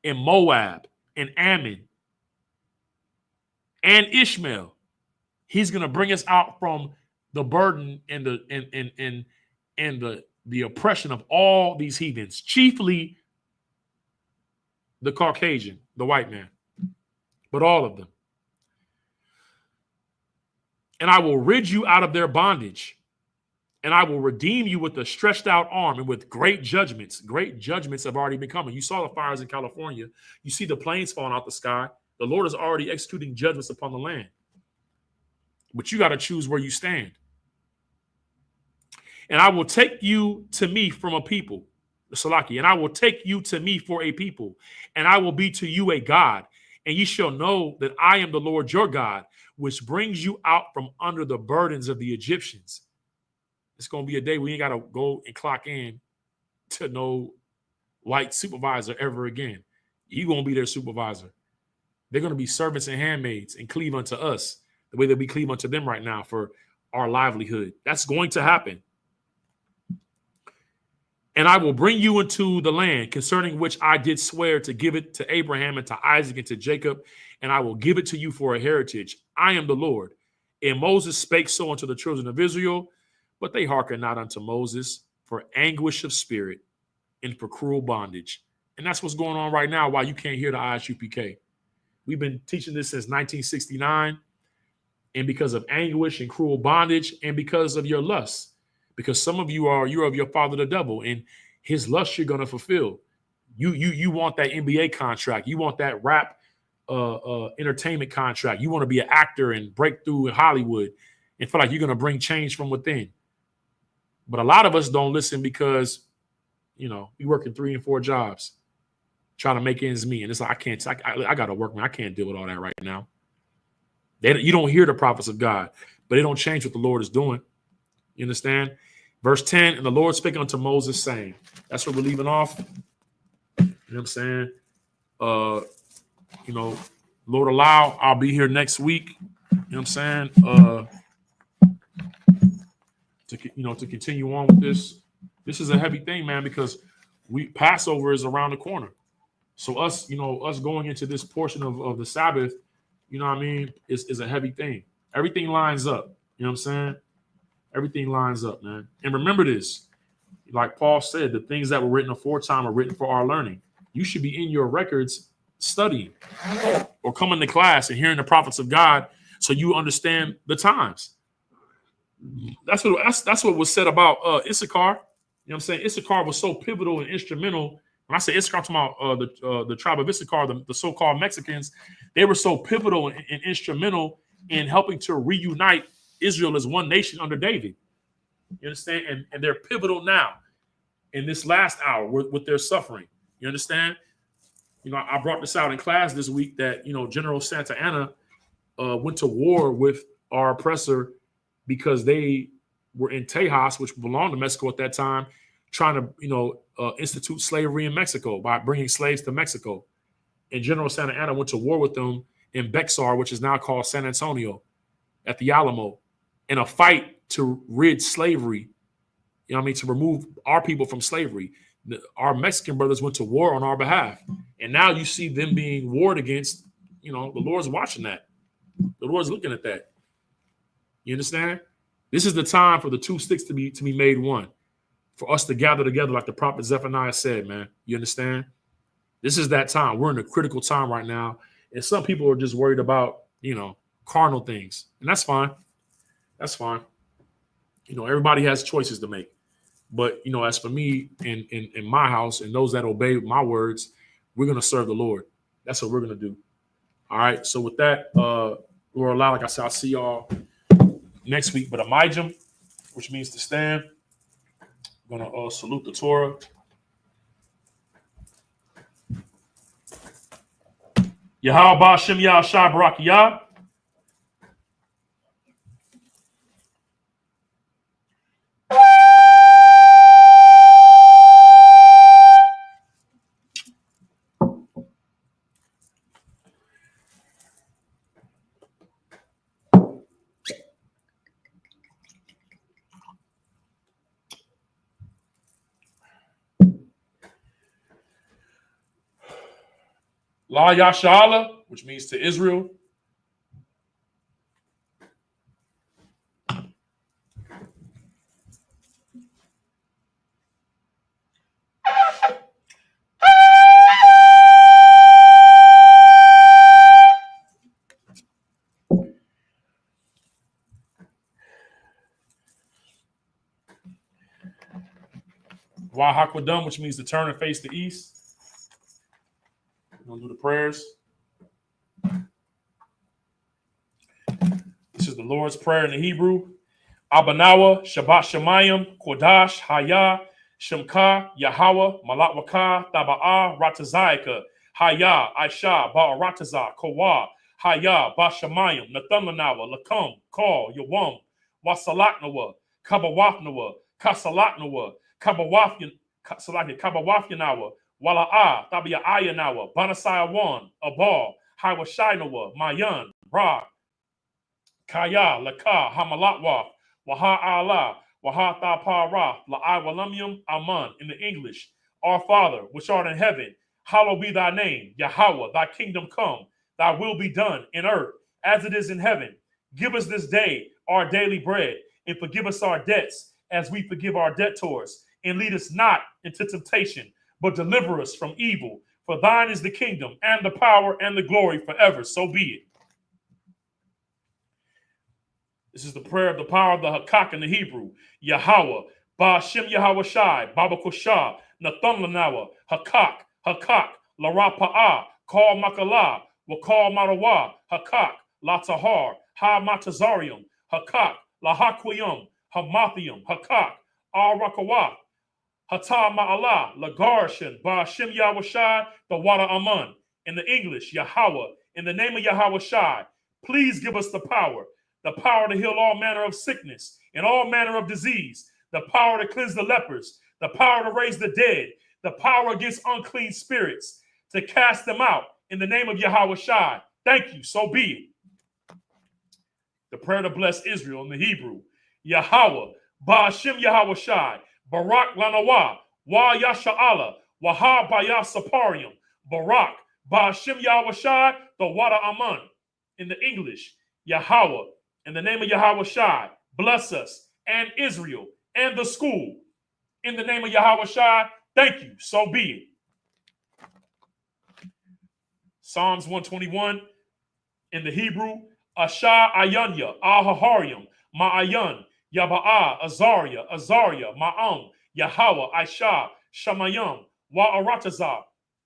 and Moab and Ammon and Ishmael. He's going to bring us out from the burden and the oppression of all these heathens, chiefly the Caucasian, the white man, but all of them. And I will rid you out of their bondage, and I will redeem you with a stretched out arm and with great judgments. Great judgments have already been coming. You saw the fires in California. You see the planes falling out the sky. The Lord is already executing judgments upon the land. But you got to choose where you stand. And I will take you to me from a people, Salaki, and I will take you to me for a people, and I will be to you a God, and ye shall know that I am the Lord your God, which brings you out from under the burdens of the Egyptians. It's going to be a day we ain't got to go and clock in to no white supervisor ever again. You're going to be their supervisor. They're going to be servants and handmaids and cleave unto us the way that we cleave unto them right now for our livelihood. That's going to happen. And I will bring you into the land concerning which I did swear to give it to Abraham and to Isaac and to Jacob, and I will give it to you for a heritage. I am the Lord. And Moses spake so unto the children of Israel, but they hearkened not unto Moses for anguish of spirit and for cruel bondage. And that's what's going on right now, why you can't hear the ISUPK. We've been teaching this since 1969, and because of anguish and cruel bondage and because of your lusts. Because some of you're of your father, the devil, and his lust you're going to fulfill. You want that NBA contract. You want that rap entertainment contract. You want to be an actor and break through in Hollywood and feel like you're going to bring change from within. But a lot of us don't listen because, we working 3 and 4 jobs, trying to make ends meet. And it's like, I got to work, man. I can't deal with all that right now. You don't hear the prophets of God, but they don't change what the Lord is doing. You understand? Verse 10, and the Lord spake unto Moses, saying, that's what we're leaving off. You know what I'm saying? Lord allow, I'll be here next week. You know what I'm saying? To continue on with this. This is a heavy thing, man, because Passover is around the corner. So us going into this portion of the Sabbath, you know what I mean, is a heavy thing. Everything lines up. You know what I'm saying? Everything lines up, man. And remember this, like Paul said, the things that were written aforetime are written for our learning. You should be in your records studying or coming to class and hearing the prophets of God so you understand the times. That's what was said about Issachar. You know what I'm saying? Issachar was so pivotal and instrumental. When I say Issachar, I'm talking about the tribe of Issachar, the so-called Mexicans. They were so pivotal and instrumental in helping to reunite Israel as one nation under David. You understand? And they're pivotal now in this last hour with their suffering. You understand? I brought this out in class this week that, General Santa Anna went to war with our oppressor because they were in Tejas, which belonged to Mexico at that time, trying to, institute slavery in Mexico by bringing slaves to Mexico. And General Santa Anna went to war with them in Bexar, which is now called San Antonio, at the Alamo, in a fight to rid slavery, to remove our people from slavery. Our Mexican brothers went to war on our behalf. And now you see them being warred against. The Lord's watching that. The Lord's looking at that. You understand? This is the time for the 2 sticks to be made one, for us to gather together like the prophet Zephaniah said, man. You understand? This is that time. We're in a critical time right now. And some people are just worried about, carnal things. And that's fine. That's fine. Everybody has choices to make. But, as for me in my house and those that obey my words, we're going to serve the Lord. That's what we're going to do. All right. So with that, Lord allow, like I said, I'll see y'all next week. But Amijam, which means to stand. I'm going to salute the Torah. Yahweh Ba'Shem Yah Shai Barak Yah. La Yashala, which means to Israel. Wa Hakwadam, which means to turn and face the east. We're going to do the prayers. This is the Lord's Prayer in the Hebrew. Abanawa, Shabbat Shemayim, Kodash, Haya, Shemka, Yahweh, Malak Taba'a, Ratazayaka, Haya, Aisha, Ba'arataza, Kowa, Haya, Bashamayim, Nathanlanawa, Lakam, Call, Yawam, Wasalaknawa, Kabawafnawa, Kasalaknawa, Kabawafyanawa, Wala'a, Tabia Ayanawa, Banasaya Wan, Abal, Hiwashinawa, Mayan, Ra, Kaya, Laka, Hamalatwa, Waha Allah, Waha Thapara, La'ai Walamium, Aman, in the English. Our Father, which art in heaven, hallowed be thy name. Yahweh, thy kingdom come, thy will be done in earth as it is in heaven. Give us this day our daily bread, and forgive us our debts as we forgive our debtors. And lead us not into temptation, but deliver us from evil. For thine is the kingdom and the power and the glory forever. So be it. This is the prayer of the power of the Hakak in the Hebrew. Yahweh, Ba'Shem Yahweh Shai, Baba Koshah, Nathan Lanawa, Hakak, Larapa'ah, Kal Makalah, Wakal Marawa, Hakak, La Tahar, Ha Matazarium, Hakak, La Haquium, Hamathium, Hakak, Al Rakawa, Hata Ma'ala, Lagarshan, Ba'ashim Yahweh, the Wada Aman. In the English, Yahweh, in the name of Yahweh Shai, please give us the power to heal all manner of sickness and all manner of disease, the power to cleanse the lepers, the power to raise the dead, the power against unclean spirits, to cast them out in the name of Yahweh Shai. Thank you, so be it. The prayer to bless Israel in the Hebrew, Yahweh, Ba'ashim Yahweh Shai, Barak Lanawa, Wa Yasha'ala, Wahab Baya Saparium, Barak, Ba'ashim Yahweh Shai, the Wada Aman. In the English, Yahweh, in the name of Yahweh Shai, bless us and Israel and the school. In the name of Yahweh Shai, thank you, so be it. Psalms 121, in the Hebrew, Asha Ayanya, Ahaharium, Ma'ayan, Yaba'a, Azariah, Ma'am, Yahweh, Aisha, Shamayam, Wa'aratazah,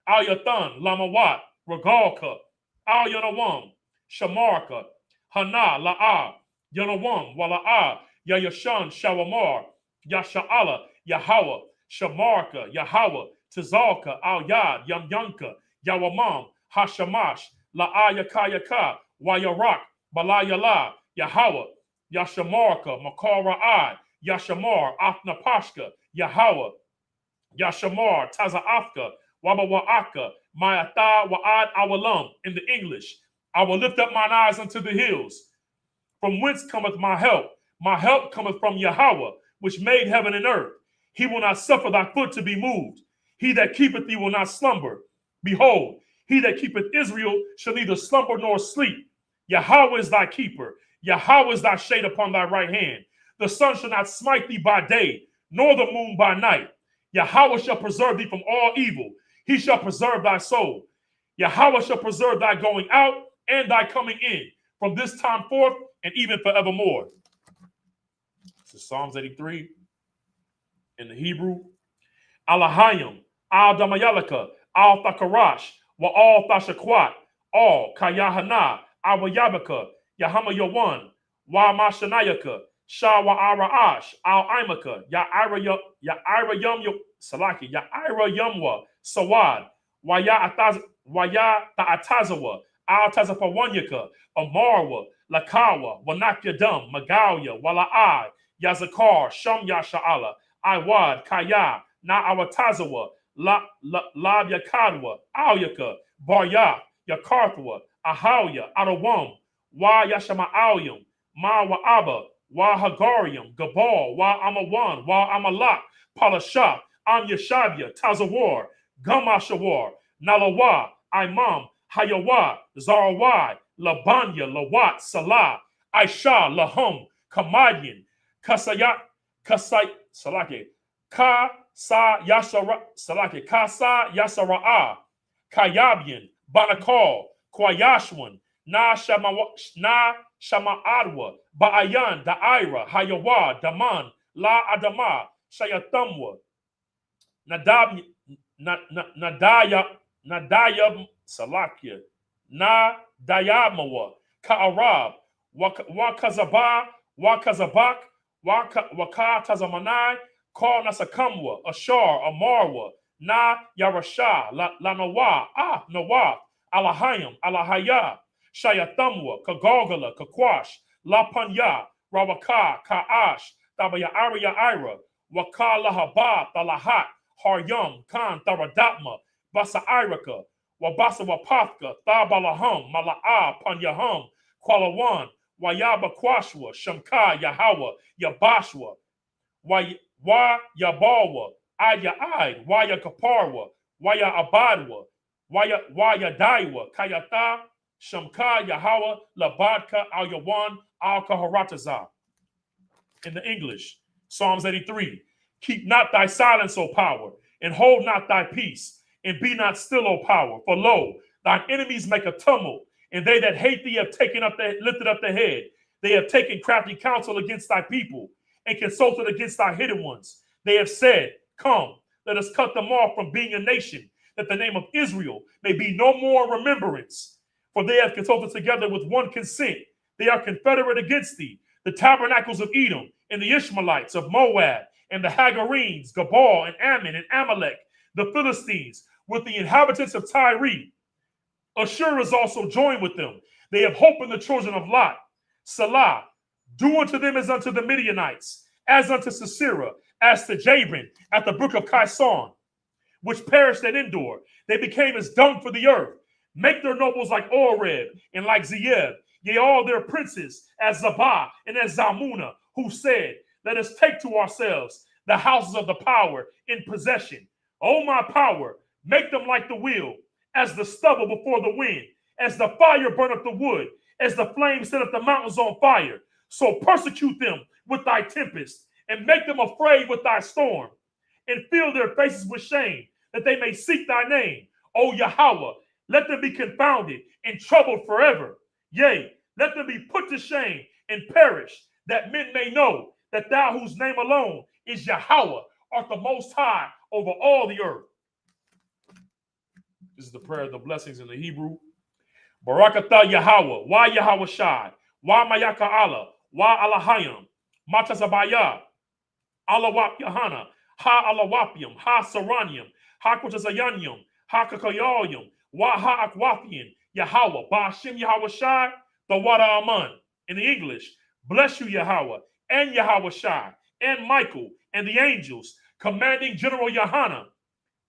Ayathan, Lamawat, Regalka, Al Yanawam, Shamarka, Hana, La'a, Yanawam, Wala'a, Yayashan, Shawamar, Yasha'ala, Yahweh, Shamarka, Yahweh, Tazalka, Al Yad, Yamyanka, Yawamam, Hashamash, La'a Yakayaka, Wayarak, Balayala, Yahweh, Yashamarka, Makara'ai, Yashamar, Afnapashka, Yahweh, Yashamar, Taza'afka, Wabawa'aka, Mayatha Wa'ad Awalam. In the English, I will lift up mine eyes unto the hills. From whence cometh my help? My help cometh from Yahweh, which made heaven and earth. He will not suffer thy foot to be moved. He that keepeth thee will not slumber. Behold, he that keepeth Israel shall neither slumber nor sleep. Yahweh is thy keeper. Yahweh is thy shade upon thy right hand. The sun shall not smite thee by day, nor the moon by night. Yahweh shall preserve thee from all evil. He shall preserve thy soul. Yahweh shall preserve thy going out and thy coming in, from this time forth and even forevermore. This is Psalms 83 in the Hebrew. Alahayim, Al Damayalaka, Al Thakarash, Wa Al Thashakwat, Al Kayahana, Awayabaka, Yahama Yawan, Wa Mashanayaka, Sha Wa Araash, Al Imaka, Ya'ira Yum Salaki, Ya'ira Yumwa, Sawad, Waya Ta'atazawa, Al Tazapawanyaka, Amarwa, Lakawa, Wanakyadam, Magalia, Wala'ai, Yazakar, Sham Yasha'ala, Iwad, Kaya, Na'awatazawa, La Yakadwa, Alyaka, Barya, Yakarthwa, Ahawya, Adawam, Wa Yashama'alyum, Ma Wa'aba, Wa Hagarium, Gabal, Wa Amawan, Wa Amalak, Palasha, Am Yashabya, Tazawar, Gamashawar, Nalawa, Imam, Hayawa, Zarawai, Labanya, Lawat, Salah, Aisha, Lahum, Kamadian, Kasayat, Salake, Kasa Yashara, Salake, Kasa Yasara'a, Kayabian, Banakal, Kwayashwan, Na Shama'adwa, Ba'ayan, Da'ira, Hayawa, Daman, La Adama, Shayathamwa, Nadayab, Salakia, Nadayamawa, Ka'arab, Wakazaba, Wakazabak, Waka Tazamanai, Kal Nasakamwa, Ashar, Amarwa, Na Yarasha, Lanawa, Nawa, Alahayam, Alahaya, Shayathamwa, Kagogala, Kakwash, La Panya, Rawaka, Ka'ash, Tabaya Arya Ira, Waka Lahaba, Talahat, Haryam, Khan, Taradatma, Basa Iraka, Wabasa Wapafka, Thabalaham, Mala'a, Panyaham, Kwalawan, Wayaba Kwashwa, Shamka, Yahawah, Yabashwa, Wa Yabawa, Aya Id, Waya Kaparwa, Waya Abadwa, Waya Daiwa, Kayata, Shamka, Yahawah, Labadka, Al Yawan, Al Kaharatazah. In the English, Psalms 83. Keep not thy silence, O power, and hold not thy peace, and be not still, O power. For lo, thine enemies make a tumult, and they that hate thee have lifted up the head. They have taken crafty counsel against thy people, and consulted against thy hidden ones. They have said, come, let us cut them off from being a nation, that the name of Israel may be no more in remembrance. For they have consulted together with one consent. They are confederate against thee. The tabernacles of Edom, and the Ishmaelites of Moab, and the Hagarenes, Gabal, and Ammon, and Amalek, the Philistines, with the inhabitants of Tyre. Ashur is also joined with them. They have hope in the children of Lot. Salah, do unto them as unto the Midianites, as unto Sisera, as to Jabin at the brook of Kison, which perished at Endor. They became as dung for the earth. Make their nobles like Oreb and like Zeeb, yea, all their princes as Zabah and as Zalmunna, who said, let us take to ourselves the houses of the power in possession. O my power, make them like the wheel, as the stubble before the wind, as the fire burneth the wood, as the flame setteth the mountains on fire. So persecute them with thy tempest, and make them afraid with thy storm, and fill their faces with shame, that they may seek thy name. O Yahweh, let them be confounded and troubled forever. Yea, let them be put to shame and perish, that men may know that thou, whose name alone is Yahweh, art the most high over all the earth. This is the prayer of the blessings in the Hebrew. Barakatah Yahweh, why Yahweh Shai, why Mayaka Allah, why Allahayim, Matasabaya, Alawap Yahana, Ha Alawapium, Ha Saranium, Ha Kotasayanium, Ha Kakayalium, why Ha Akwafian, Yahweh, Ba'ashim Yahweh Shai, the Wada Aman. In the English, bless you, Yahweh, and Yahweh Shai, and Michael, and the angels, commanding General Yahana,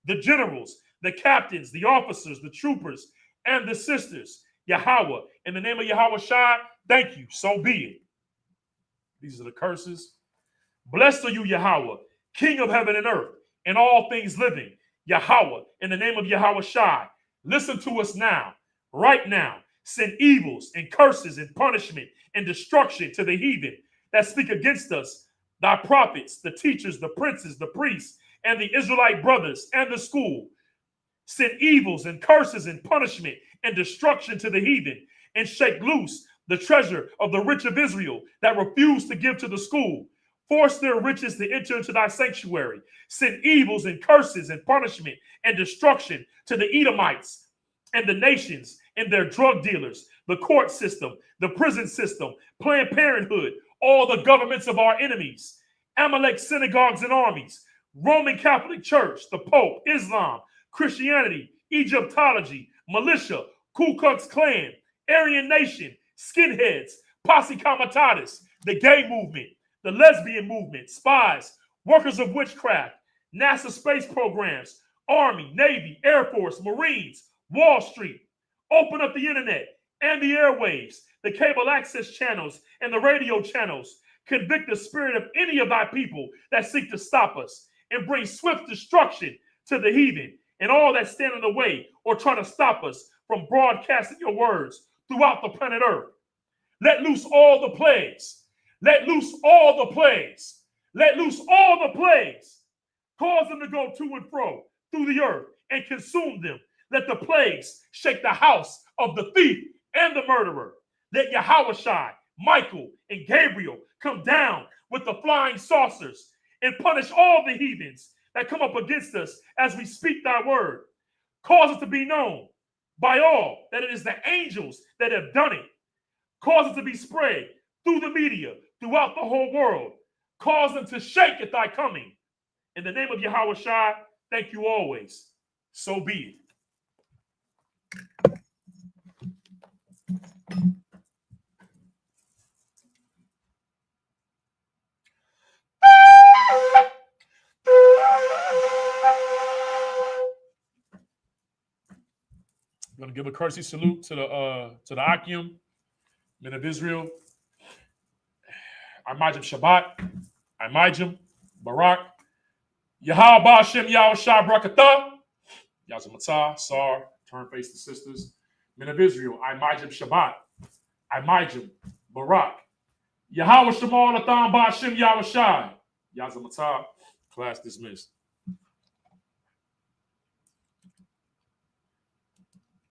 the generals, the captains, the officers, the troopers, and the sisters. Yahweh, in the name of Yahweh Shai, thank you, so be it. These are the curses. Blessed are you, Yahweh, King of heaven and earth, and all things living. Yahweh, in the name of Yahweh Shai, listen to us now, right now. Send evils and curses and punishment and destruction to the heathen that speak against us, thy prophets, the teachers, the princes, the priests, and the Israelite brothers, and the school. Send evils and curses and punishment and destruction to the heathen, and shake loose the treasure of the rich of Israel that refuse to give to the school. Force their riches to enter into thy sanctuary. Send evils and curses and punishment and destruction to the Edomites and the nations and their drug dealers, the court system, the prison system, Planned Parenthood, all the governments of our enemies, Amalek synagogues and armies, Roman Catholic Church, the Pope, Islam, Christianity, Egyptology, militia, Ku Klux Klan, Aryan Nation, skinheads, Posse Comitatus, the gay movement, the lesbian movement, spies, workers of witchcraft, NASA space programs, Army, Navy, Air Force, Marines, Wall Street. Open up the internet and the airwaves, the cable access channels and the radio channels. Convict the spirit of any of thy people that seek to stop us, and bring swift destruction to the heathen and all that stand in the way or try to stop us from broadcasting your words throughout the planet Earth. Let loose all the plagues. Let loose all the plagues. Let loose all the plagues. Cause them to go to and fro through the earth and consume them. Let the plagues shake the house of the thief and the murderer. Let Yahweh Shai, Michael, and Gabriel come down with the flying saucers and punish all the heathens that come up against us as we speak thy word. Cause it to be known by all that it is the angels that have done it. Cause it to be spread through the media, throughout the whole world. Cause them to shake at thy coming. In the name of Yahweh Shai, thank you always. So be it. I'm going to give a courtesy salute to the Akim, men of Israel. Imajim Shabbat, Imajim, Barak, Yahweh Ba'ashem Yahweh Shai Brakatah, Yazamatah, Sar, turn face to sisters, men of Israel, Imajim Shabbat, Imajim, Barak, Yahweh Shemar Latham Ba'ashem Yahweh Shai, Yazamatah, class dismissed.